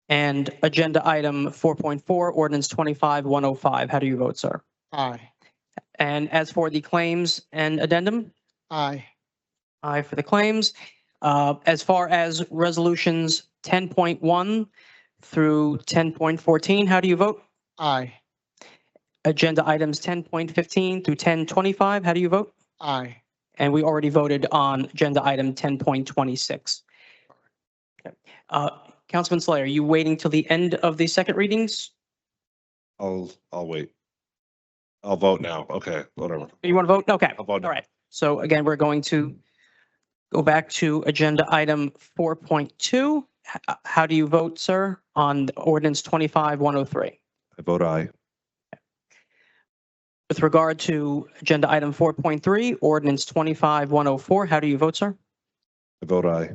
And agenda item 4.4, ordinance 25-105. How do you vote, sir? Aye. And as for the claims and addendum? Aye. Aye for the claims. As far as resolutions 10.1 through 10.14, how do you vote? Aye. Agenda items 10.15 through 10.25, how do you vote? Aye. And we already voted on agenda item 10.26. Okay. Councilman Slayer, are you waiting till the end of the second readings? I'll wait. I'll vote now. Okay, whatever. You want to vote? Okay. I'll vote now. All right. So again, we're going to go back to agenda item 4.2. How do you vote, sir, on ordinance 25-103? I vote aye. With regard to agenda item 4.3, ordinance 25-104, how do you vote, sir? I vote aye.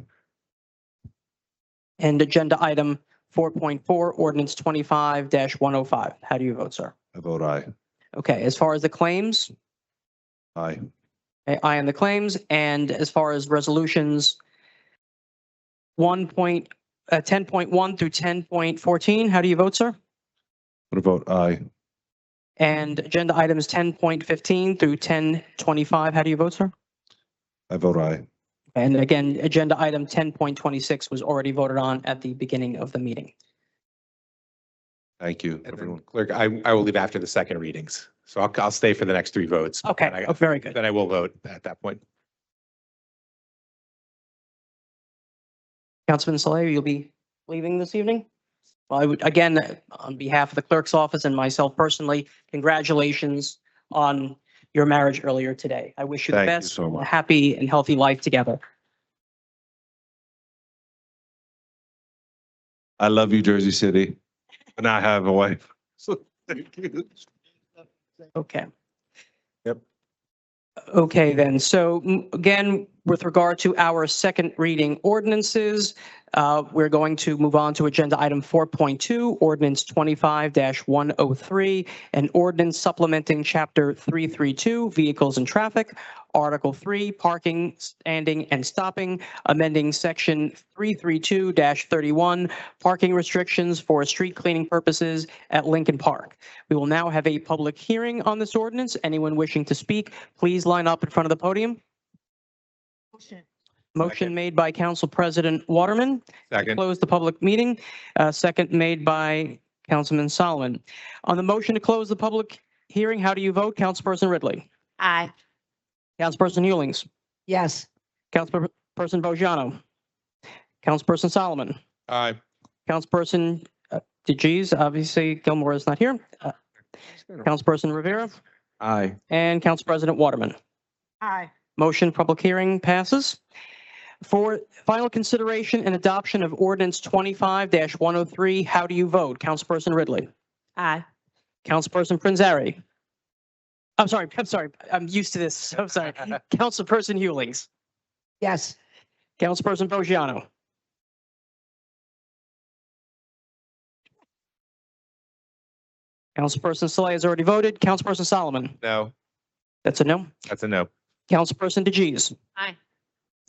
And agenda item 4.4, ordinance 25-105, how do you vote, sir? I vote aye. Okay, as far as the claims, Aye. aye on the claims, and as far as resolutions 10.1 through 10.14, how do you vote, sir? I vote aye. And agenda items 10.15 through 10.25, how do you vote, sir? I vote aye. And again, agenda item 10.26 was already voted on at the beginning of the meeting. Thank you, everyone. Clerk, I will leave after the second readings. So I'll stay for the next 3 votes. Okay, And very good. Then I will vote at that point. Councilman Saleh, you'll be leaving this evening? Well, I would, again, on behalf of the clerk's office and myself personally, congratulations on your marriage earlier today. I wish you the Thank you best, so much. a happy and healthy life together. I love you, Jersey City, and I have a wife. So thank you. Okay. Yep. Okay, then. So again, with regard to our second reading ordinances, we're going to move on to agenda item 4.2, ordinance 25-103, an ordinance supplementing chapter 332, vehicles and traffic, article 3, parking, standing and stopping, amending section 332-31, parking restrictions for street cleaning purposes at Lincoln Park. We will now have a public hearing on this ordinance. Anyone wishing to speak, please line up in front of the podium. Motion made by Council President Waterman. Second. Close the public meeting. Second made by Councilman Solomon. On the motion to close the public hearing, how do you vote? Councilperson Ridley. Aye. Councilperson Hewlings. Yes. Councilperson Bojano. Councilperson Solomon. Aye. Councilperson DeGise, obviously Gilmore is not here. Councilperson Rivera Aye. and Council President Waterman. Aye. Motion public hearing passes. For final consideration and adoption of ordinance 25-103, how do you vote? Councilperson Ridley. Aye. Councilperson Prinzari. I'm sorry. I'm used to this. I'm sorry. Councilperson Hewlings. Yes. Councilperson Bojano. Councilperson Saleh has already voted. Councilperson Solomon. No. That's a no. That's a no. Councilperson DeGise. Aye.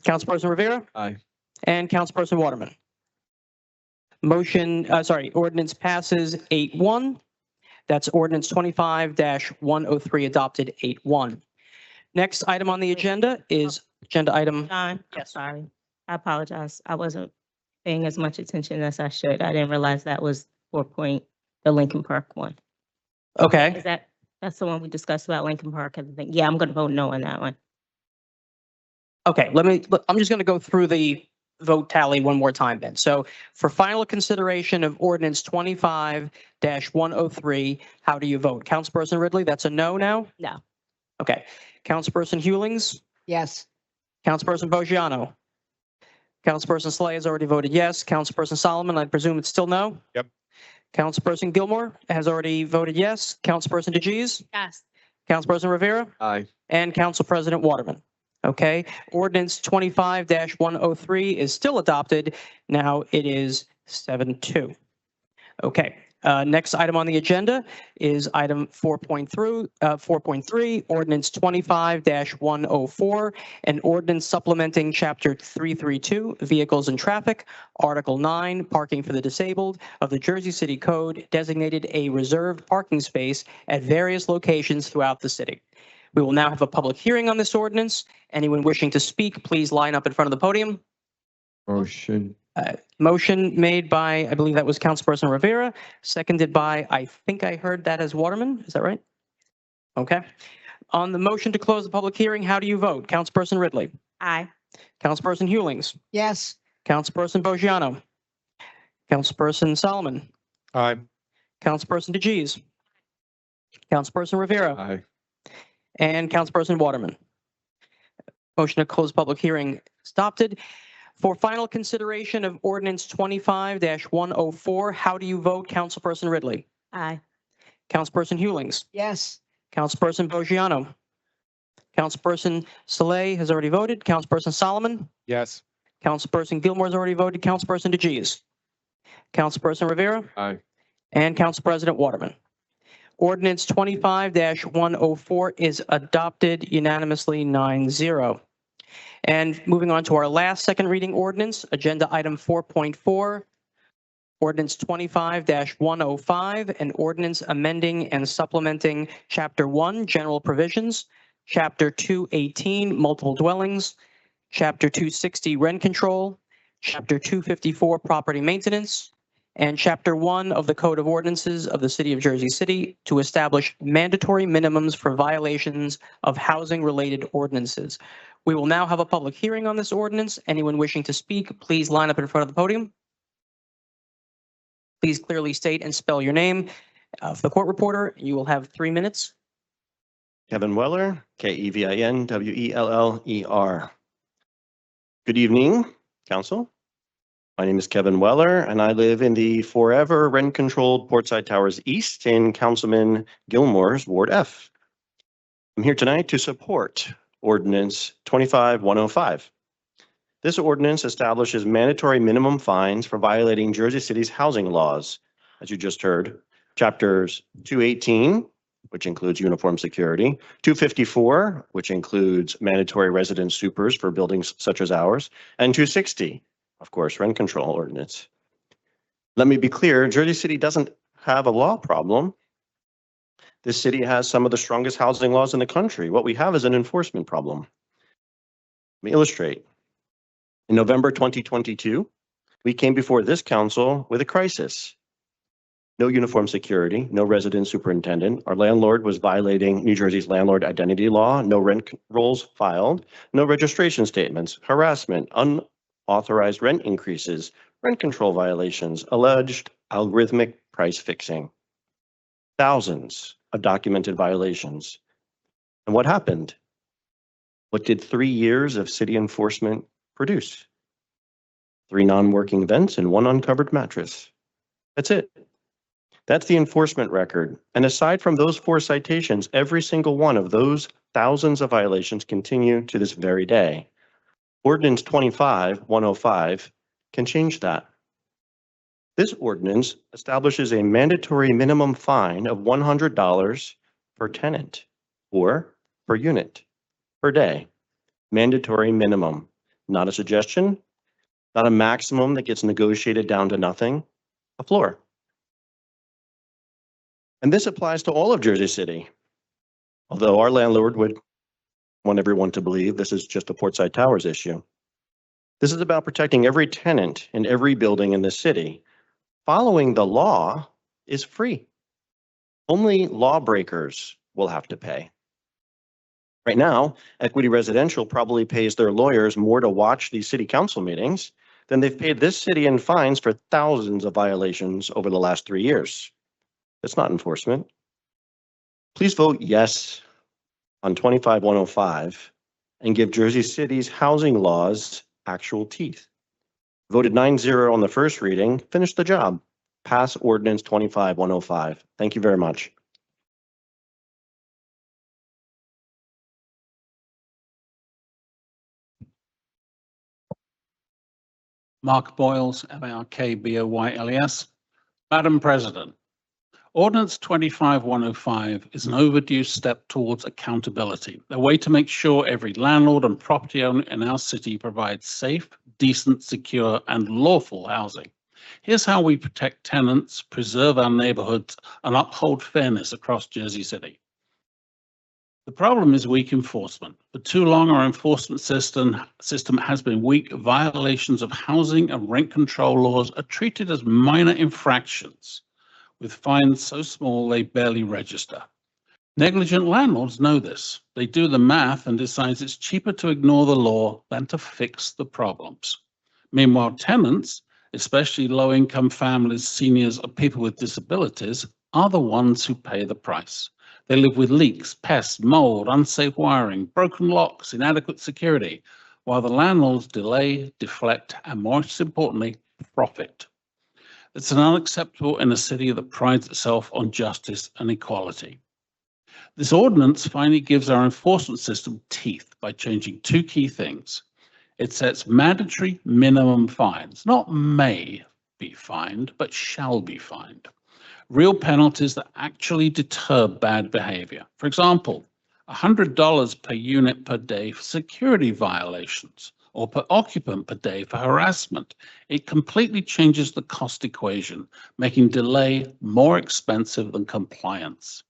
Councilperson Rivera. Aye. And Councilperson Waterman. Ordinance passes 8-1. That's ordinance 25-103 adopted 8-1. Next item on the agenda is agenda item. John, sorry. I apologize. I wasn't paying as much attention as I should. I didn't realize that was the Lincoln Park one. Okay. Is that's the one we discussed about Lincoln Park and the thing? Yeah, I'm going to vote no on that one. Okay, I'm just going to go through the vote tally one more time then. So for final consideration of ordinance 25-103, how do you vote? Councilperson Ridley, that's a no now? No. Okay. Councilperson Hewlings? Yes. Councilperson Bojano? Councilperson Slay has already voted yes. Councilperson Solomon, I presume it's still no? Yep. Councilperson Gilmore has already voted yes. Councilperson DeGise? Yes. Councilperson Rivera? Aye. And Council President Waterman. Okay, ordinance 25-103 is still adopted. Now it is 7-2. Okay, next item on the agenda is item 4.3, ordinance 25-104, an ordinance supplementing chapter 332, vehicles and traffic, article 9, parking for the disabled of the Jersey City Code, designated a reserved parking space at various locations throughout the city. We will now have a public hearing on this ordinance. Anyone wishing to speak, please line up in front of the podium. Motion. Motion made by, I believe that was Councilperson Rivera, seconded by, I think I heard that as Waterman. Is that right? Okay. On the motion to close the public hearing, how do you vote? Councilperson Ridley. Aye. Councilperson Hewlings. Yes. Councilperson Bojano. Councilperson Solomon. Aye. Councilperson DeGise. Councilperson Rivera. Aye. And Councilperson Waterman. Motion to close public hearing is adopted. For final consideration of ordinance 25-104, how do you vote, Councilperson Ridley? Aye. Councilperson Hewlings. Yes. Councilperson Bojano. Councilperson Saleh has already voted. Councilperson Solomon. Yes. Councilperson Gilmore has already voted. Councilperson DeGise. Councilperson Rivera. Aye. And Council President Waterman. Ordinance 25-104 is adopted unanimously 9-0. And moving on to our last second reading ordinance, agenda item 4.4, ordinance 25-105, an ordinance amending and supplementing Chapter 1, General Provisions, Chapter 218, Multiple Dwellings, Chapter 260, Rent Control, Chapter 254, Property Maintenance, and Chapter 1 of the Code of Ordinances of the City of Jersey City to establish mandatory minimums for violations of housing-related ordinances. We will now have a public hearing on this ordinance. Anyone wishing to speak, please line up in front of the podium. Please clearly state and spell your name. For the court reporter, you will have 3 minutes. Kevin Weller, Kevinweller. Good evening, Council. My name is Kevin Weller, and I live in the forever rent-controlled Portside Towers East in Councilman Gilmore's Ward F. I'm here tonight to support Ordinance 25105. This ordinance establishes mandatory minimum fines for violating Jersey City's housing laws, as you just heard, chapters 218, which includes uniform security, 254, which includes mandatory resident supers for buildings such as ours, and 260, of course, rent control ordinance. Let me be clear, Jersey City doesn't have a law problem. This city has some of the strongest housing laws in the country. What we have is an enforcement problem. Let me illustrate. In November 2022, we came before this council with a crisis. No uniform security, no resident superintendent. Our landlord was violating New Jersey's landlord identity law, no rent rolls filed, no registration statements, harassment, unauthorized rent increases, rent control violations, alleged algorithmic price fixing. Thousands of documented violations. And what happened? What did 3 years of city enforcement produce? 3 non-working vents and 1 uncovered mattress. That's it. That's the enforcement record. And aside from those 4 citations, every single one of those thousands of violations continue to this very day. Ordinance 25105 can change that. This ordinance establishes a mandatory minimum fine of $100 per tenant or per unit per day. Mandatory minimum, not a suggestion, not a maximum that gets negotiated down to nothing, a floor. And this applies to all of Jersey City. Although our landlord would want everyone to believe this is just a Portside Towers issue. This is about protecting every tenant in every building in the city. Following the law is free. Only lawbreakers will have to pay. Right now, Equity Residential probably pays their lawyers more to watch these city council meetings than they've paid this city in fines for thousands of violations over the last 3 years. That's not enforcement. Please vote yes on 25105 and give Jersey City's housing laws actual teeth. Voted 9-0 on the first reading, finish the job. Pass ordinance 25105. Thank you very much. Mark Boyles, MARKBOYLES. Madam President, Ordinance 25105 is an overdue step towards accountability, a way to make sure every landlord and property owner in our city provides safe, decent, secure, and lawful housing. Here's how we protect tenants, preserve our neighborhoods, and uphold fairness across Jersey City. The problem is weak enforcement. For too long, our enforcement system has been weak. Violations of housing and rent control laws are treated as minor infractions, with fines so small they barely register. Negligent landlords know this. They do the math and decide it's cheaper to ignore the law than to fix the problems. Meanwhile, tenants, especially low-income families, seniors, or people with disabilities, are the ones who pay the price. They live with leaks, pests, mold, unsafe wiring, broken locks, inadequate security, while the landlords delay, deflect, and most importantly, profit. It's unacceptable in a city that prides itself on justice and equality. This ordinance finally gives our enforcement system teeth by changing 2 key things. It sets mandatory minimum fines, not may be fined, but shall be fined. Real penalties that actually deter bad behavior. For example, $100 per unit per day for security violations, or per occupant per day for harassment. It completely changes the cost equation, making delay more expensive than compliance.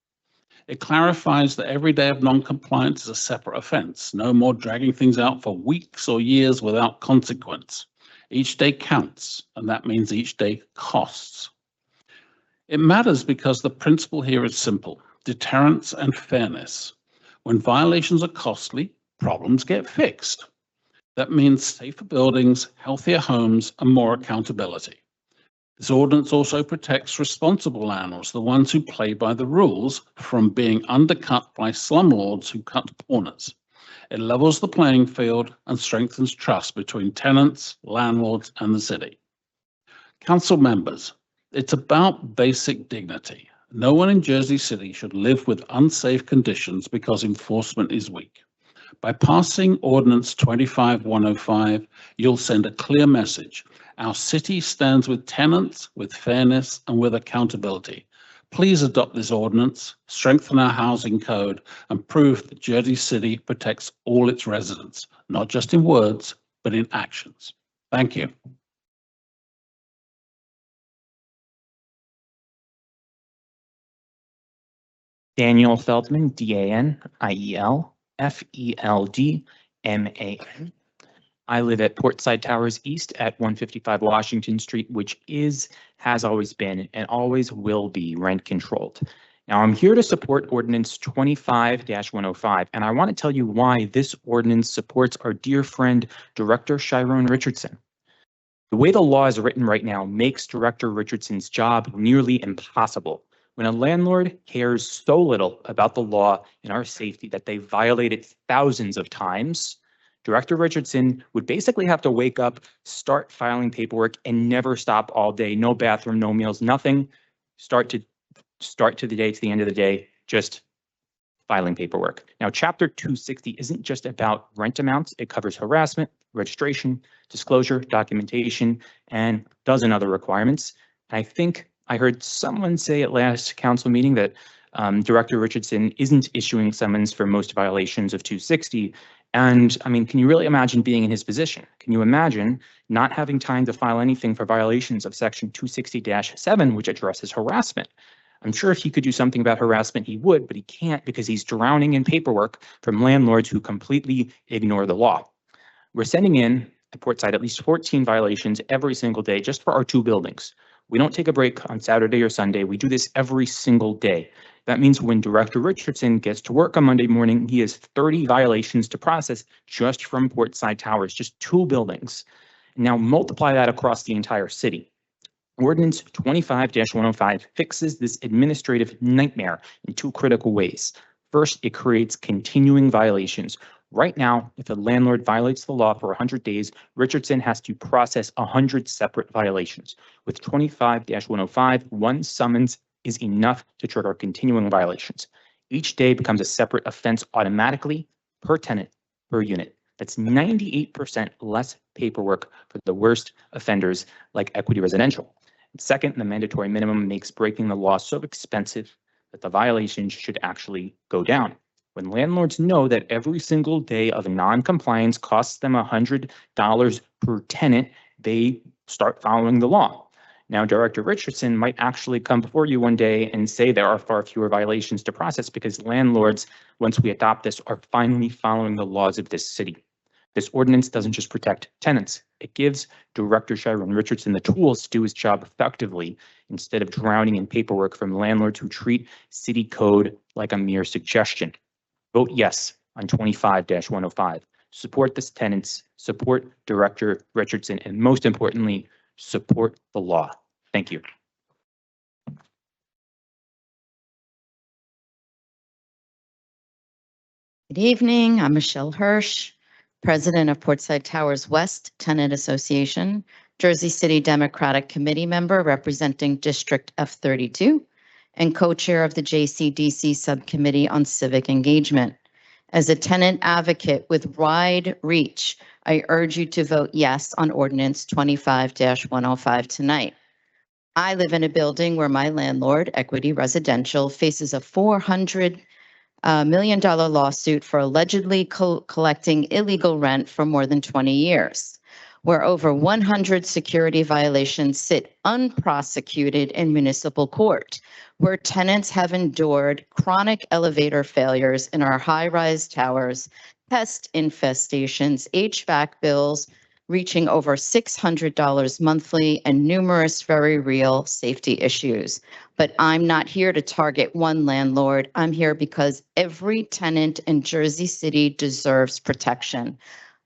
It clarifies that every day of non-compliance is a separate offense. No more dragging things out for weeks or years without consequence. Each day counts, and that means each day costs. It matters because the principle here is simple: deterrence and fairness. When violations are costly, problems get fixed. That means safer buildings, healthier homes, and more accountability. This ordinance also protects responsible landlords, the ones who play by the rules, from being undercut by slumlords who cut corners. It levels the playing field and strengthens trust between tenants, landlords, and the city. Council members, it's about basic dignity. No one in Jersey City should live with unsafe conditions because enforcement is weak. By passing Ordinance 25105, you'll send a clear message. Our city stands with tenants, with fairness, and with accountability. Please adopt this ordinance, strengthen our housing code, and prove that Jersey City protects all its residents, not just in words, but in actions. Thank you. Daniel Feldman, DANIEL-FELDMAN. I live at Portside Towers East at 155 Washington Street, which has always been, and always will be rent controlled. Now, I'm here to support Ordinance 25-105, and I want to tell you why this ordinance supports our dear friend, Director Chiron Richardson. The way the law is written right now makes Director Richardson's job nearly impossible. When a landlord cares so little about the law and our safety that they violate it thousands of times, Director Richardson would basically have to wake up, start filing paperwork, and never stop all day. No bathroom, no meals, nothing. Start to the end of the day, just filing paperwork. Now, Chapter 260 isn't just about rent amounts. It covers harassment, registration, disclosure, documentation, and a dozen other requirements. I think I heard someone say at last council meeting that Director Richardson isn't issuing summons for most violations of 260. And I mean, can you really imagine being in his position? Can you imagine not having time to file anything for violations of Section 260-7, which addresses harassment? I'm sure if he could do something about harassment, he would, but he can't because he's drowning in paperwork from landlords who completely ignore the law. We're sending in at Portside at least 14 violations every single day just for our two buildings. We don't take a break on Saturday or Sunday. We do this every single day. That means when Director Richardson gets to work on Monday morning, he has 30 violations to process just from Portside Towers, just two buildings. Now multiply that across the entire city. Ordinance 25-105 fixes this administrative nightmare in two critical ways. First, it creates continuing violations. Right now, if a landlord violates the law for 100 days, Richardson has to process 100 separate violations. With 25-105, one summons is enough to trigger continuing violations. Each day becomes a separate offense automatically per tenant, per unit. That's 98% less paperwork for the worst offenders like Equity Residential. Second, the mandatory minimum makes breaking the law so expensive that the violations should actually go down. When landlords know that every single day of non-compliance costs them $100 per tenant, they start following the law. Now, Director Richardson might actually come before you one day and say there are far fewer violations to process because landlords, once we adopt this, are finally following the laws of this city. This ordinance doesn't just protect tenants. It gives Director Chiron Richardson the tools to do his job effectively instead of drowning in paperwork from landlords who treat city code like a mere suggestion. Vote yes on 25-105. Support the tenants, support Director Richardson, and most importantly, support the law. Thank you. Good evening. I'm Michelle Hirsch, President of Portside Towers West Tenant Association, Jersey City Democratic Committee member representing District F32, and co-chair of the JCDC Subcommittee on Civic Engagement. As a tenant advocate with wide reach, I urge you to vote yes on Ordinance 25-105 tonight. I live in a building where my landlord, Equity Residential, faces a $400 million lawsuit for allegedly collecting illegal rent for more than 20 years, where over 100 security violations sit unprosecuted in municipal court, where tenants have endured chronic elevator failures in our high-rise towers, pest infestations, HVAC bills reaching over $600 monthly, and numerous very real safety issues. But I'm not here to target one landlord. I'm here because every tenant in Jersey City deserves protection.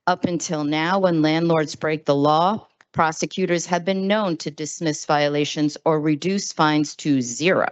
Up until now, when landlords break the law, Prosecutors have been known to dismiss violations or reduce fines to zero.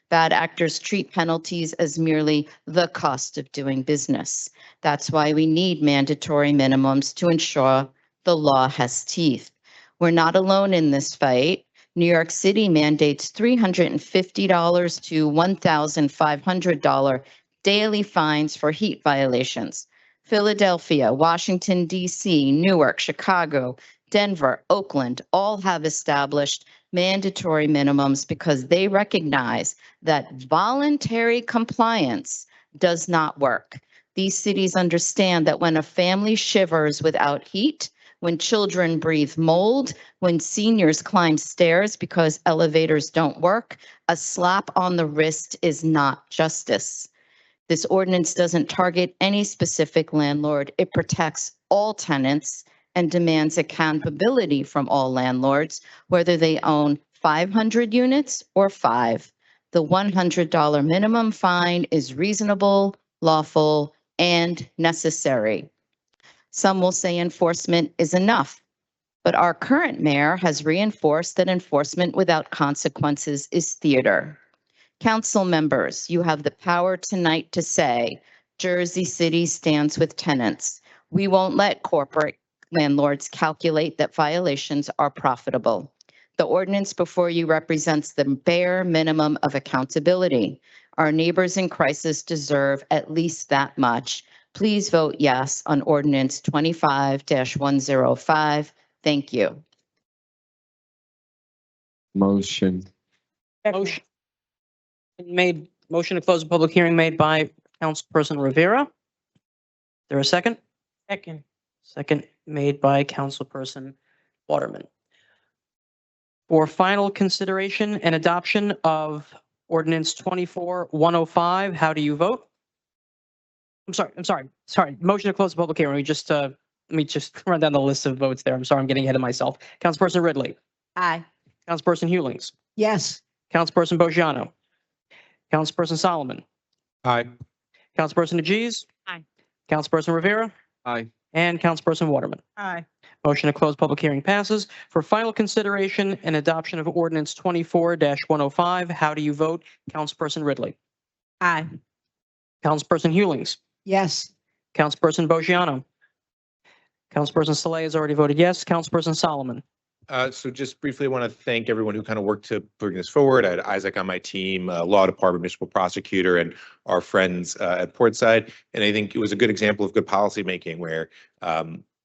Bad actors treat penalties as merely the cost of doing business. That's why we need mandatory minimums to ensure the law has teeth. We're not alone in this fight. New York City mandates $350 to $1,500 daily fines for heat violations. Philadelphia, Washington, D.C., Newark, Chicago, Denver, Oakland all have established mandatory minimums because they recognize that voluntary compliance does not work. These cities understand that when a family shivers without heat, when children breathe mold, when seniors climb stairs because elevators don't work, a slap on the wrist is not justice. This ordinance doesn't target any specific landlord. It protects all tenants and demands accountability from all landlords, whether they own 500 units or 5. The $100 minimum fine is reasonable, lawful, and necessary. Some will say enforcement is enough, but our current mayor has reinforced that enforcement without consequences is theater. Council members, you have the power tonight to say, Jersey City stands with tenants. We won't let corporate landlords calculate that violations are profitable. The ordinance before you represents the bare minimum of accountability. Our neighbors in crisis deserve at least that much. Please vote yes on ordinance 25-105. Thank you. Motion. Motion motion to close the public hearing made by Councilperson Rivera. Is there a second? Second. Second made by Councilperson Waterman. For final consideration and adoption of ordinance 24-105, how do you vote? I'm sorry. Motion to close the public hearing. Let me just run down the list of votes there. I'm sorry, I'm getting ahead of myself. Councilperson Ridley. Aye. Councilperson Hewlings. Yes. Councilperson Bojano. Councilperson Solomon. Aye. Councilperson Najez. Aye. Councilperson Rivera. Aye. And Councilperson Waterman. Aye. Motion to close public hearing passes. For final consideration and adoption of ordinance 24-105, how do you vote? Councilperson Ridley. Aye. Councilperson Hewlings. Yes. Councilperson Bojano. Councilperson Saleh has already voted yes. Councilperson Solomon. So just briefly, I want to thank everyone who kind of worked to bring this forward. I had Isaac on my team, law department, municipal prosecutor, and our friends at Portside. And I think it was a good example of good policymaking where,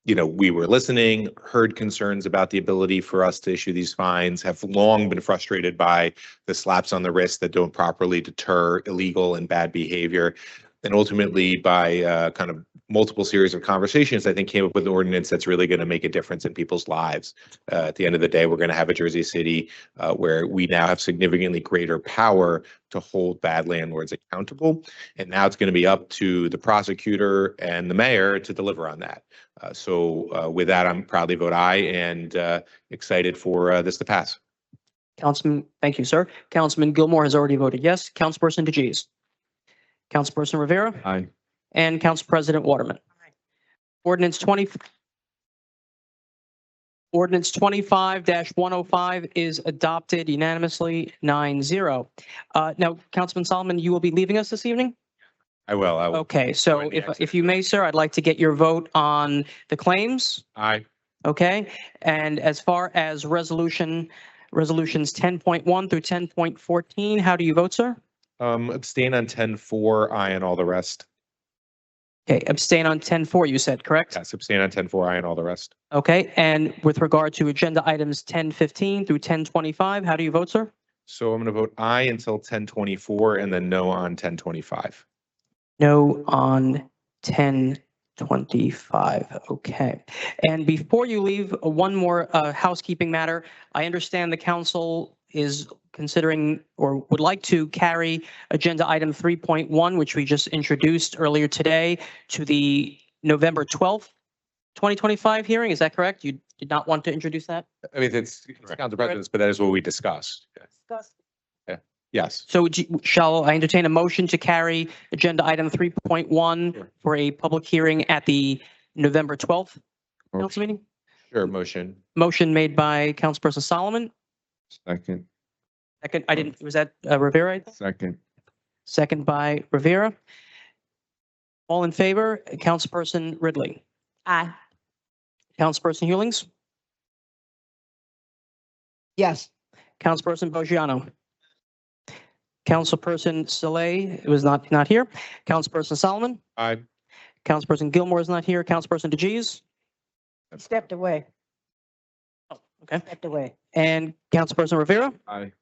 we were listening, heard concerns about the ability for us to issue these fines, have long been frustrated by the slaps on the wrist that don't properly deter illegal and bad behavior. And ultimately, by kind of multiple series of conversations, I think came up with an ordinance that's really going to make a difference in people's lives. At the end of the day, we're going to have a Jersey City where we now have significantly greater power to hold bad landlords accountable. And now it's going to be up to the prosecutor and the mayor to deliver on that. So with that, I'm proudly vote aye and excited for this to pass. Councilman, thank you, sir. Councilman Gilmore has already voted yes. Councilperson DeGise. Councilperson Rivera. Aye. And Council President Waterman. Ordinance 25-105 is adopted unanimously 9-0. Now, Councilman Solomon, you will be leaving us this evening? I will. Okay, so if you may, sir, I'd like to get your vote on the claims. Aye. Okay, and as far as resolutions 10.1 through 10.14, how do you vote, sir? Abstain on 10-4, aye on all the rest. Okay, abstain on 10.4, you said, correct? Yes, abstain on 10-4, aye on all the rest. Okay, and with regard to agenda items 10.15 through 10.25, how do you vote, sir? So I'm going to vote aye until 10-24 and then no on 10-25. No on 10.25. Okay. And before you leave, one more housekeeping matter. I understand the council is considering or would like to carry agenda item 3.1, which we just introduced earlier today, to the November 12th, 2025 hearing. Is that correct? You did not want to introduce that? I mean, it's Council President's, but that is what we discussed. Yeah. Yes. So shall I entertain a motion to carry agenda item 3.1 for a public hearing at the November 12th council meeting? Sure, motion. Motion made by Councilperson Solomon. Second. Second, I didn't, was that Rivera? I think? Second. Second by Rivera. All in favor, Councilperson Ridley. Aye. Councilperson Hewlings. Yes. Councilperson Bogiano. Councilperson Saleh was not here. Councilperson Solomon. Aye. Councilperson Gilmore is not here. Councilperson DeGeez. Stepped away. Okay. Stepped away. And Councilperson Rivera. Aye.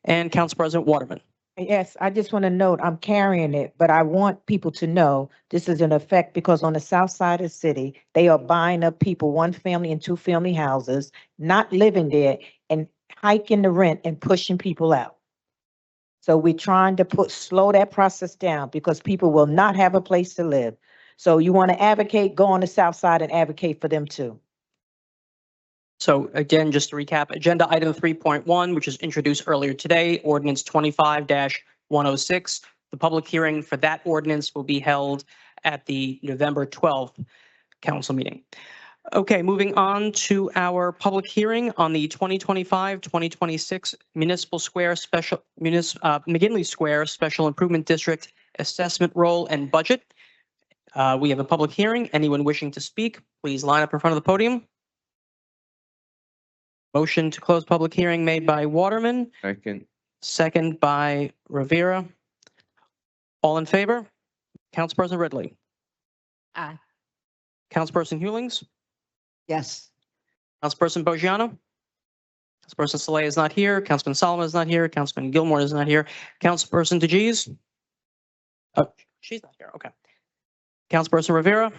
And Council President Waterman. Yes, I just want to note, I'm carrying it, but I want people to know this is in effect because on the south side of the city, they are buying up people, 1-family and 2-family houses, not living there and hiking the rent and pushing people out. So we're trying to slow that process down because people will not have a place to live. So you want to advocate, go on the south side and advocate for them too. So again, just to recap, agenda item 3.1, which was introduced earlier today, ordinance 25-106. The public hearing for that ordinance will be held at the November 12th council meeting. Okay, moving on to our public hearing on the 2025-2026 Municipal Square McGinley Square Special Improvement District Assessment Roll and Budget. We have a public hearing. Anyone wishing to speak, please line up in front of the podium. Motion to close public hearing made by Waterman, Second. second by Rivera. All in favor? Councilperson Ridley. Aye. Councilperson Hewlings. Yes. Councilperson Bogiano. Councilperson Saleh is not here. Councilman Solomon is not here. Councilman Gilmore is not here. Councilperson DeGeez. Oh, she's not here. Okay. Councilperson Rivera.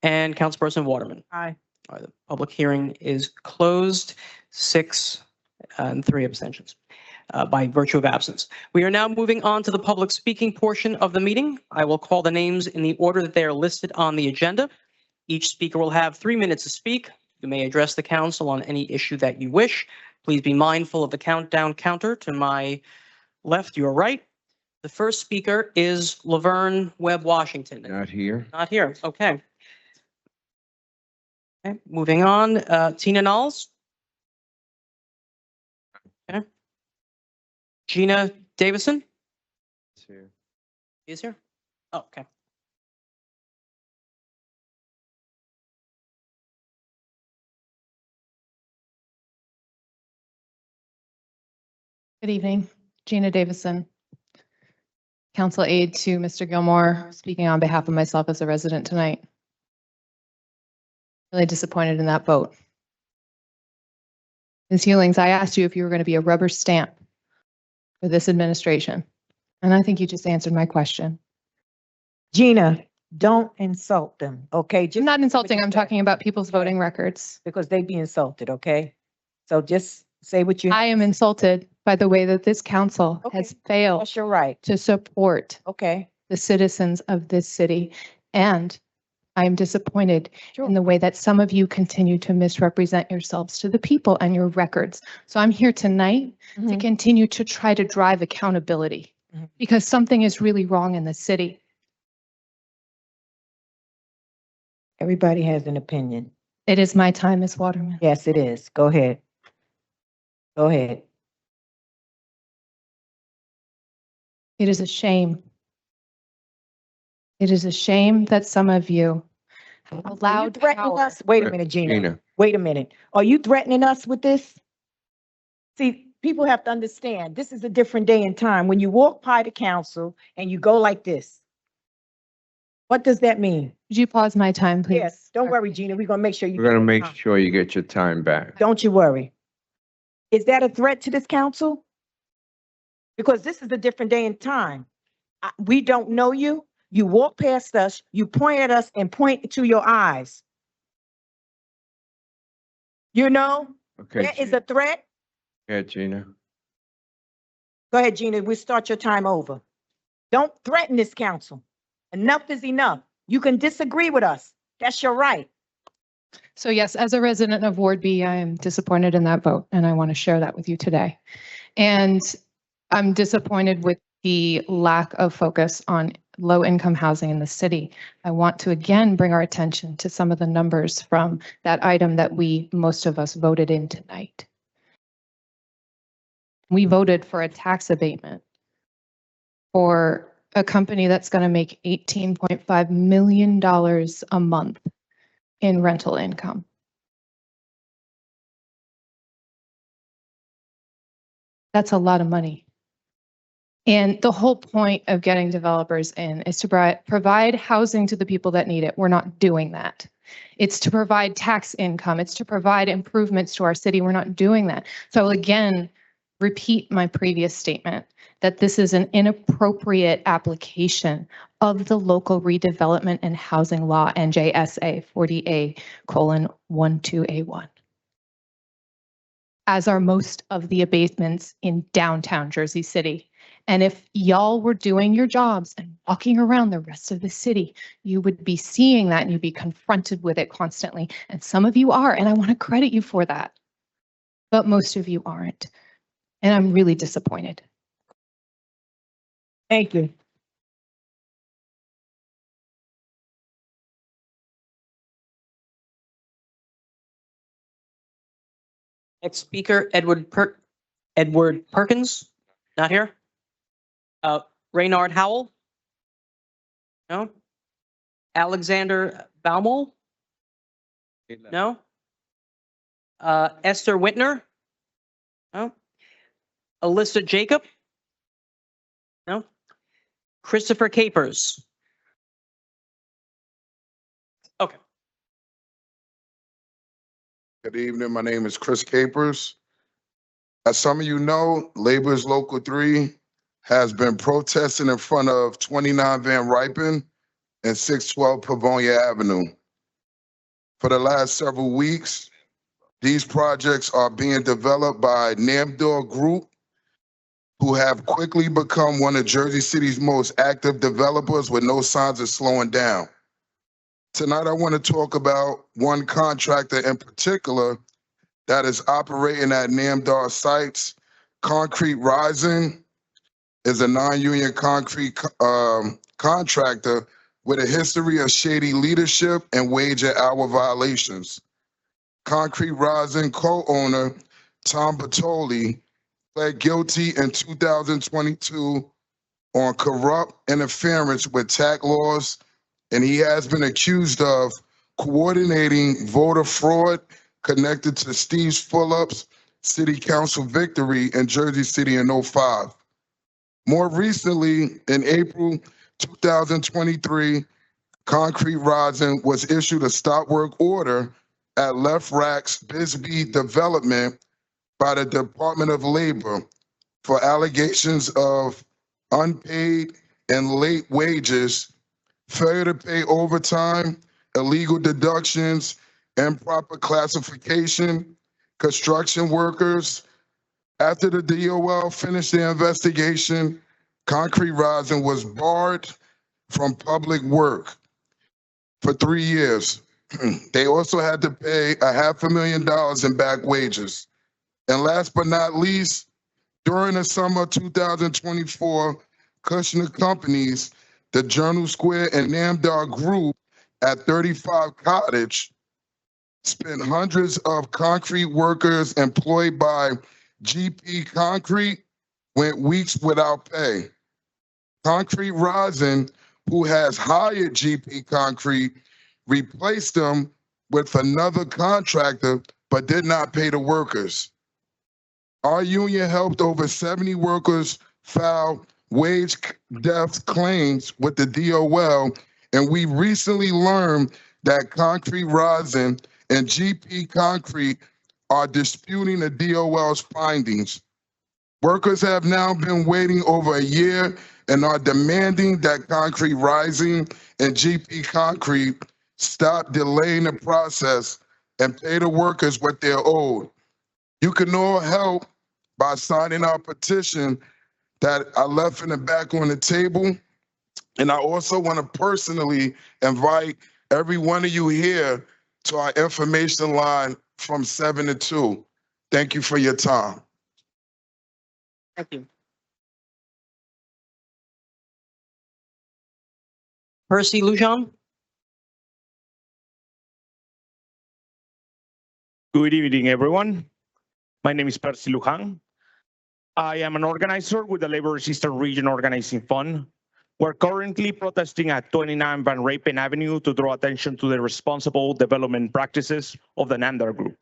And Councilperson Waterman. Aye. All right, the public hearing is closed, 6 and 3 abstentions by virtue of absence. We are now moving on to the public speaking portion of the meeting. I will call the names in the order that they are listed on the agenda. Each speaker will have 3 minutes to speak. You may address the council on any issue that you wish. Please be mindful of the countdown counter to my left, your right. The first speaker is Laverne Webb Washington. Not here. Not here, okay. Okay, moving on, Tina Knowles. Okay. Gina Davison. Is here? Oh, okay. Good evening, Gina Davison. Council aide to Mr. Gilmore, speaking on behalf of myself as a resident tonight. Really disappointed in that vote. Ms. Hewlings, I asked you if you were going to be a rubber stamp for this administration, and I think you just answered my question. Gina, don't insult them, okay? I'm not insulting, I'm talking about people's voting records. Because they be insulted, okay? So just say what you. I am insulted by the way that this council has failed That's your right. to support Okay. the citizens of this city. And I am disappointed in the way that some of you continue to misrepresent yourselves to the people and your records. So I'm here tonight to continue to try to drive accountability because something is really wrong in the city. Everybody has an opinion. It is my time, Ms. Waterman. Yes, it is. Go ahead. Go ahead. It is a shame. It is a shame that some of you have allowed Threatening power. us? Wait a minute, Gina. Gina. Wait a minute. Are you threatening us with this? See, people have to understand, this is a different day and time. When you walk by the council and you go like this, what does that mean? Would you pause my time, please? Yes, don't worry, Gina. We're gonna make sure you. We're going to make sure you get your time back. Don't you worry. Is that a threat to this council? Because this is a different day and time. We don't know you. You walk past us, you point at us and point to your eyes. You know, Okay. that is a threat. Yeah, Gina. Go ahead, Gina. We'll start your time over. Don't threaten this council. Enough is enough. You can disagree with us. That's your right. So yes, as a resident of Ward B, I am disappointed in that vote, and I want to share that with you today. And I'm disappointed with the lack of focus on low-income housing in the city. I want to again bring our attention to some of the numbers from that item that most of us voted in tonight. We voted for a tax abatement for a company that's going to make $18.5 million a month in rental income. That's a lot of money. And the whole point of getting developers in is to provide housing to the people that need it. We're not doing that. It's to provide tax income. It's to provide improvements to our city. We're not doing that. So I will again repeat my previous statement that this is an inappropriate application of the local redevelopment and housing law, NJSA 40A:12A1. As are most of the abatements in downtown Jersey City. And if y'all were doing your jobs and walking around the rest of the city, you would be seeing that and you'd be confronted with it constantly. And some of you are, and I want to credit you for that. But most of you aren't. And I'm really disappointed. Thank you. Next speaker, Edward Perkins, not here. Raynard Howell? No. Alexander Baumel? No. Esther Whitner? No. Alyssa Jacob? No. Christopher Capers? Okay. Good evening. My name is Chris Capers. As some of you know, Labor's Local 3 has been protesting in front of 29 Van Ripen and 612 Pavonia Avenue. For the last several weeks, these projects are being developed by Namdor Group, who have quickly become one of Jersey City's most active developers with no signs of slowing down. Tonight, I want to talk about one contractor in particular that is operating at Namdar sites. Concrete Rising is a non-union concrete contractor with a history of shady leadership and wage and hour violations. Concrete Rising co-owner Tom Bertoli pled guilty in 2022 on corrupt interference with tax laws, and he has been accused of coordinating voter fraud connected to Steve Fulop's city council victory in Jersey City in 2005. More recently, in April 2023, Concrete Rising was issued a stop work order at Left Rack's Bisbee development by the Department of Labor for allegations of unpaid and late wages, failure to pay overtime, illegal deductions, improper classification, construction workers. After the DOL finished their investigation, Concrete Rising was barred from public work for 3 years. They also had to pay $500,000 in back wages. And last but not least, during the summer of 2024, Kushner Companies, the Journal Square and Namdar Group at 35 Cottage spent hundreds of concrete workers employed by GP Concrete went weeks without pay. Concrete Rising, who has hired GP Concrete, replaced them with another contractor but did not pay the workers. Our union helped over 70 workers file wage death claims with the DOL, and we recently learned that Concrete Rising and GP Concrete are disputing the DOL's findings. Workers have now been waiting over a year and are demanding that Concrete Rising and GP Concrete stop delaying the process and pay the workers what they're owed. You can all help by signing our petition that I left in the back on the table. And I also want to personally invite every one of you here to our information line from 7 to 2. Thank you for your time. Thank you. Percy Lujan. Good evening, everyone. My name is Percy Lujan. I am an organizer with the Labor Resistance Region Organizing Fund. We're currently protesting at 29 Van Rapen Avenue to draw attention to the responsible development practices of the Nandar Group.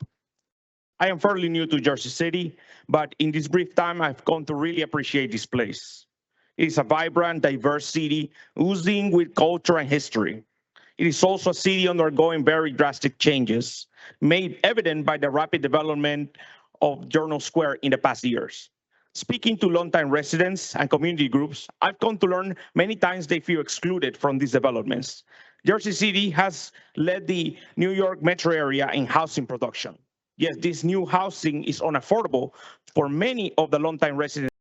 I am fairly new to Jersey City, but in this brief time, I've come to really appreciate this place. It is a vibrant, diverse city oozing with culture and history. It is also a city undergoing very drastic changes, made evident by the rapid development of Journal Square in the past years. Speaking to longtime residents and community groups, I've come to learn many times they feel excluded from these developments. Jersey City has led the New York metro area in housing production. Yet this new housing is unaffordable for many of the longtime residents.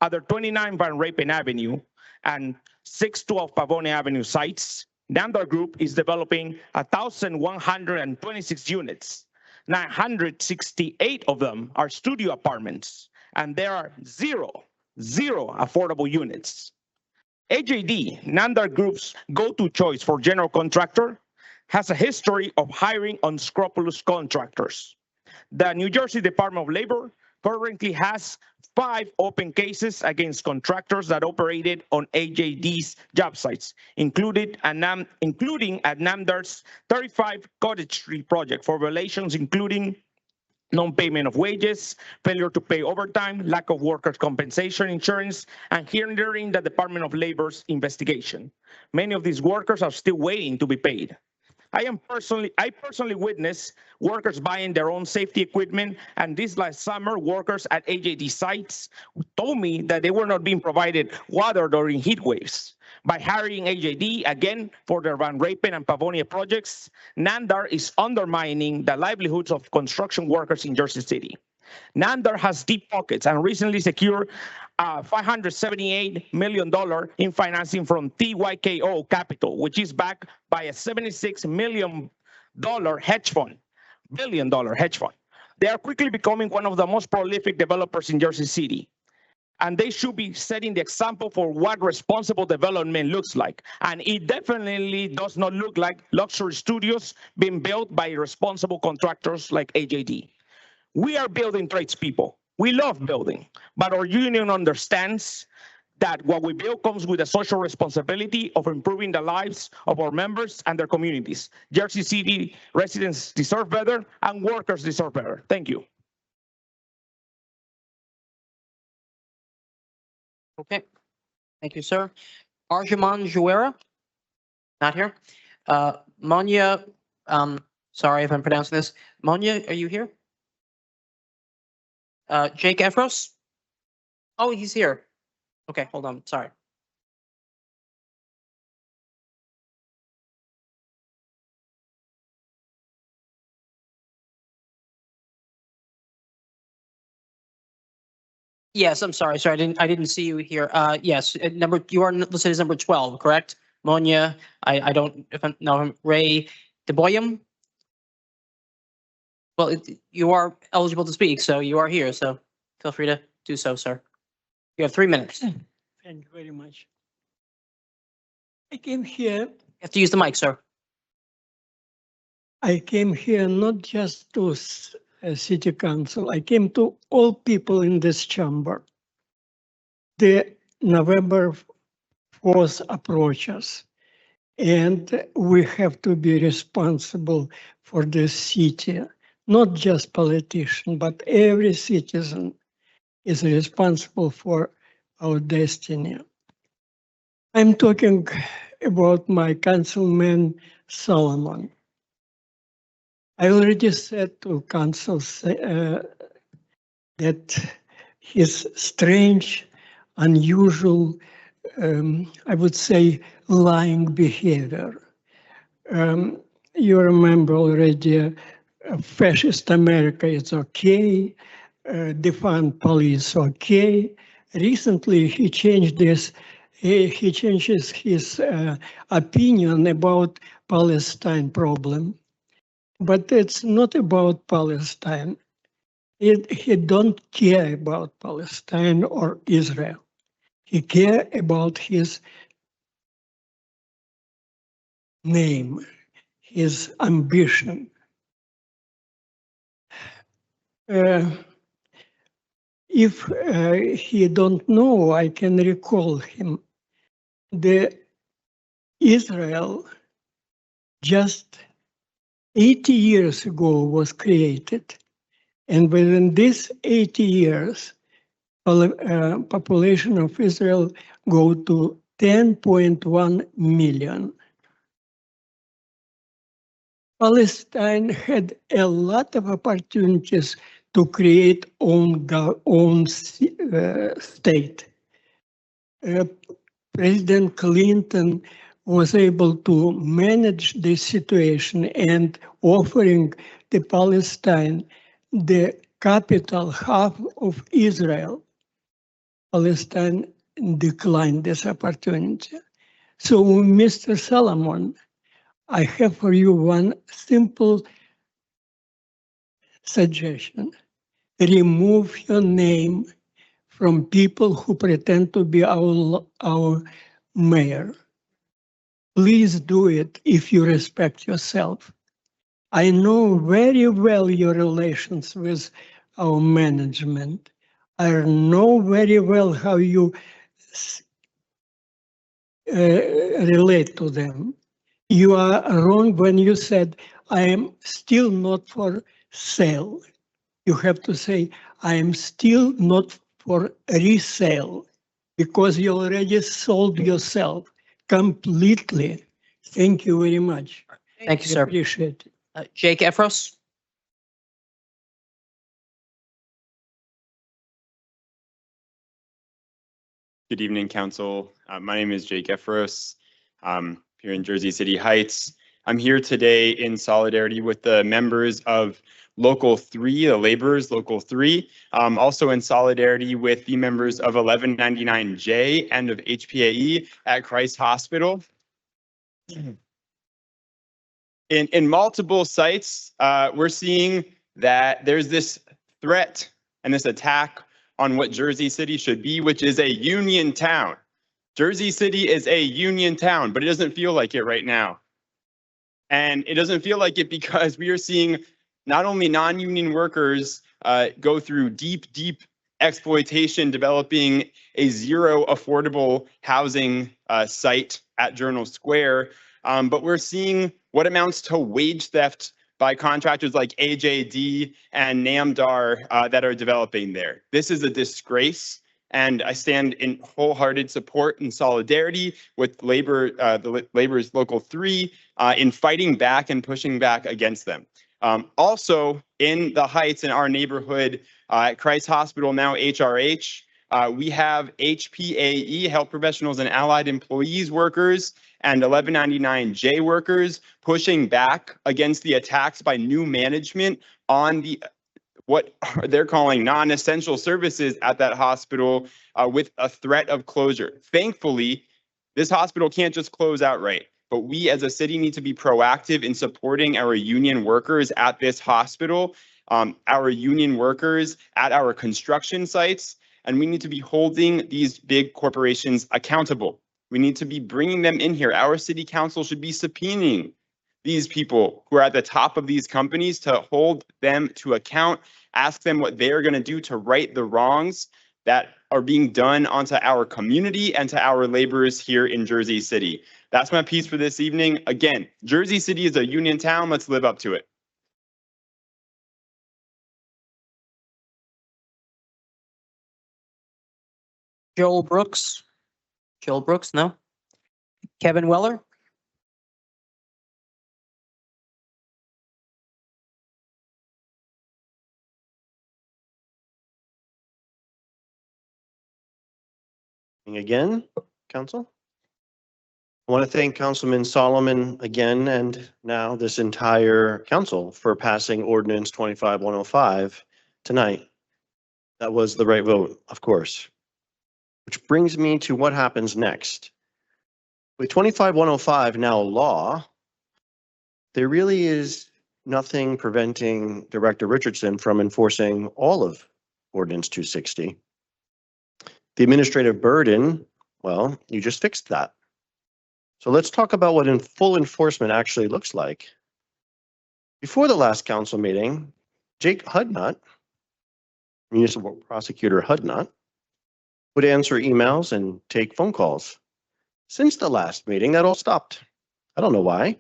At the 29 Van Rapen Avenue and 612 Pavone Avenue sites, Nandar Group is developing 1,126 units. 968 of them are studio apartments, and there are zero affordable units. AJD, Nandar Group's go-to choice for general contractor, has a history of hiring unscrupulous contractors. The New Jersey Department of Labor currently has 5 open cases against contractors that operated on AJD's job sites, including at Namdar's 35 Cottage Street project for violations including non-payment of wages, failure to pay overtime, lack of workers' compensation insurance, and hindering the Department of Labor's investigation. Many of these workers are still waiting to be paid. I personally witnessed workers buying their own safety equipment, and this last summer, workers at AJD sites told me that they were not being provided water during heat waves. By hiring AJD again for their Van Rapen and Pavonia projects, Nandar is undermining the livelihoods of construction workers in Jersey City. Nandar has deep pockets and recently secured $578 million in financing from TYKO Capital, which is backed by a $76 million hedge fund, billion-dollar hedge fund. They are quickly becoming one of the most prolific developers in Jersey City. And they should be setting the example for what responsible development looks like. And it definitely does not look like luxury studios being built by responsible contractors like AJD. We are building tradespeople. We love building, but our union understands that what we build comes with a social responsibility of improving the lives of our members and their communities. Jersey City residents deserve better and workers deserve better. Thank you. Okay, thank you, sir. Arjuman Juera, not here. Monia, sorry if I'm pronouncing this. Monia, are you here? Jake Efros? Oh, he's here. Okay, hold on, sorry. Yes, I'm sorry. I didn't see you here. Yes, you are listed as number 12, correct? Monia, I don't, if I'm, no, Ray DeBoyum? Well, you are eligible to speak, so you are here, so feel free to do so, sir. You have 3 minutes. You Thank you very much. I came here. have to use the mic, sir. I came here not just to city council. I came to all people in this chamber. The November 4th approaches, and we have to be responsible for the city. Not just politician, but every citizen is responsible for our destiny. I'm talking about my councilman Solomon. I already said to council that his strange, unusual, I would say, lying behavior. You remember already, fascist America is okay, defund police okay. Recently, he changed this. He changes his opinion about Palestine problem. But it's not about Palestine. He don't care about Palestine or Israel. He care about his name, his ambition. If he don't know, I can recall him. The Israel just 80 years ago was created. And within these 80 years, population of Israel go to 10.1 million. Palestine had a lot of opportunities to create own state. President Clinton was able to manage this situation and offering the Palestine the capital, half of Israel. Palestine declined this opportunity. So, Mr. Solomon, I have for you one simple suggestion. Remove your name from people who pretend to be our mayor. Please do it if you respect yourself. I know very well your relations with our management. I know very well how you relate to them. You are wrong when you said, I am still not for sale. You have to say, I am still not for resale, because you already sold yourself completely. Thank you very much. Thank you, I sir. appreciate it. Jake Efros? Good evening, Council. My name is Jake Efros, here in Jersey City Heights. I'm here today in solidarity with the members of Local 3, the laborers, Local 3, also in solidarity with the members of 1199J and of HPAE at Christ Hospital. In multiple sites, we're seeing that there's this threat and this attack on what Jersey City should be, which is a union town. Jersey City is a union town, but it doesn't feel like it right now. And it doesn't feel like it because we are seeing not only non-union workers go through deep exploitation, developing a zero affordable housing site at Journal Square, but we're seeing what amounts to wage theft by contractors like AJD and NAMDAR that are developing there. This is a disgrace, and I stand in wholehearted support and solidarity with the laborers Local 3 in fighting back and pushing back against them. Also, in the Heights in our neighborhood, at Christ Hospital, now HRH, we have HPAE, Health Professionals and Allied Employees workers, and 1199J workers pushing back against the attacks by new management on the what they're calling non-essential services at that hospital with a threat of closure. Thankfully, this hospital can't just close outright, but we as a city need to be proactive in supporting our union workers at this hospital, our union workers at our construction sites, and we need to be holding these big corporations accountable. We need to be bringing them in here. Our city council should be subpoenaing these people who are at the top of these companies to hold them to account, ask them what they are going to do to right the wrongs that are being done onto our community and to our laborers here in Jersey City. That's my piece for this evening. Again, Jersey City is a union town. Let's live up to it. Joel Brooks? Joel Brooks, no? Kevin Weller? Again, Council. I want to thank Councilman Solomon again and now this entire council for passing ordinance 25105 tonight. That was the right vote, of course. Which brings me to what happens next. With 25105 now law, there really is nothing preventing Director Richardson from enforcing all of Ordinance 260. The administrative burden, well, you just fixed that. So let's talk about what full enforcement actually looks like. Before the last council meeting, Jake Hudnut, Municipal Prosecutor Hudnut, would answer emails and take phone calls. Since the last meeting, that all stopped. I don't know why.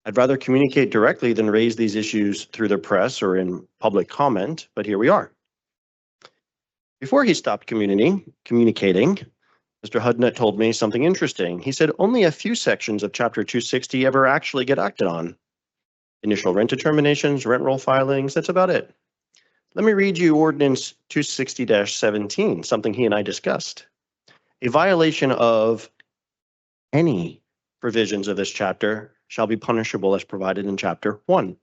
I'd rather communicate directly than raise these issues through the press or in public comment, but here we are. Before he stopped communicating, Mr. Hudnut told me something interesting. He said only a few sections of Chapter 260 ever actually get acted on. Initial rent determinations, rent roll filings, that's about it. Let me read you Ordinance 260-17, something he and I discussed. A violation of any provisions of this chapter shall be punishable as provided in Chapter 1.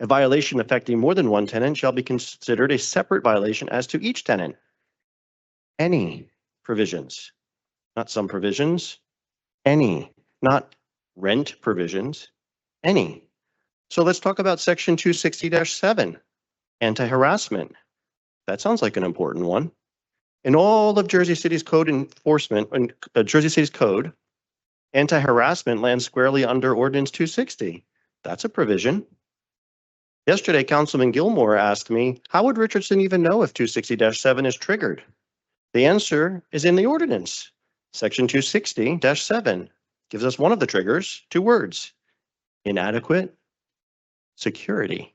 A violation affecting more than one tenant shall be considered a separate violation as to each tenant. Any provisions, not some provisions, any, not rent provisions, any. So let's talk about Section 260-7, anti-harassment. That sounds like an important one. In all of Jersey City's code enforcement, Jersey City's code, anti-harassment lands squarely under Ordinance 260. That's a provision. Yesterday, Councilman Gilmore asked me, how would Richardson even know if 260-7 is triggered? The answer is in the ordinance. Section 260-7 gives us one of the triggers, 2 words, inadequate security.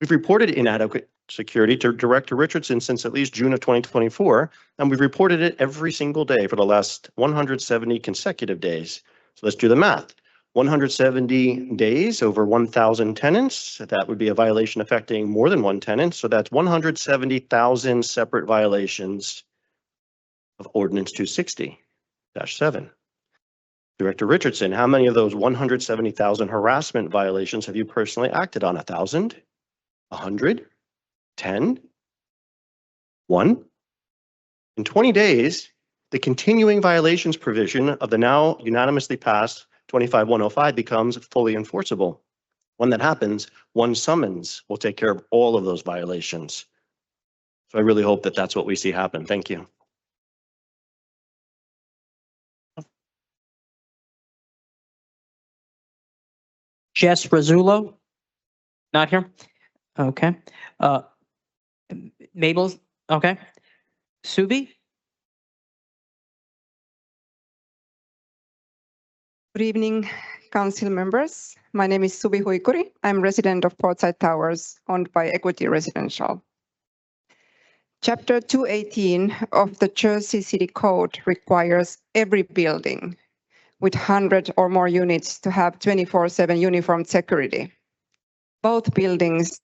We've reported inadequate security to Director Richardson since at least June of 2024, and we've reported it every single day for the last 170 consecutive days. So let's do the math. 170 days over 1,000 tenants, that would be a violation affecting more than one tenant. So that's 170,000 separate violations of Ordinance 260-7. Director Richardson, how many of those 170,000 harassment violations have you personally acted on? 1,000? 100? 10? 1? In 20 days, the continuing violations provision of the now unanimously passed 25-105 becomes fully enforceable. When that happens, one summons will take care of all of those violations. So I really hope that that's what we see happen. Thank you. Jess Razullo? Not here? Okay. Mabel? Okay. Subi? Good evening, council members. My name is Subi Huikuri. I'm resident of Portside Towers, owned by Equity Residential. Chapter 218 of the Jersey City Code requires every building with 100 or more units to have 24/7 uniformed security. Both buildings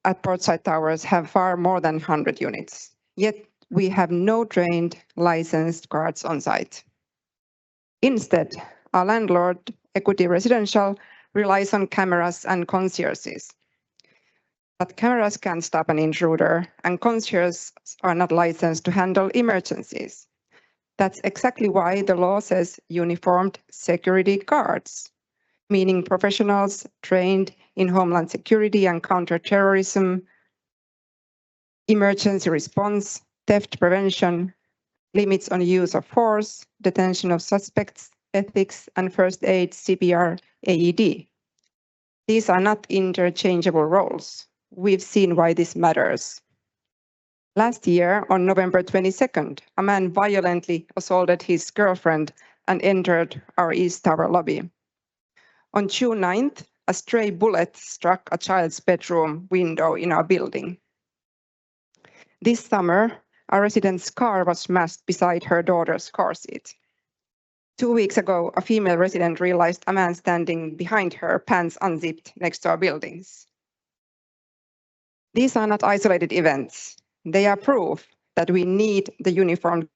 at Portside Towers have far more than 100 units, yet we have no trained licensed guards on site. Instead, our landlord, Equity Residential, relies on cameras and concierges. But cameras can't stop an intruder, and concierges are not licensed to handle emergencies. That's exactly why the law says uniformed security guards, meaning professionals trained in homeland security and counterterrorism, emergency response, theft prevention, limits on use of force, detention of suspects, ethics, and first aid, CPR, AED. These are not interchangeable roles. We've seen why this matters. Last year, on November 22nd, a man violently assaulted his girlfriend and entered our East Tower lobby. On June 9th, a stray bullet struck a child's bedroom window in our building. This summer, a resident's car was smashed beside her daughter's car seat. 2 weeks ago, a female resident realized a man standing behind her, pants unzipped, next to our buildings. These are not isolated events. They are proof that we need the uniformed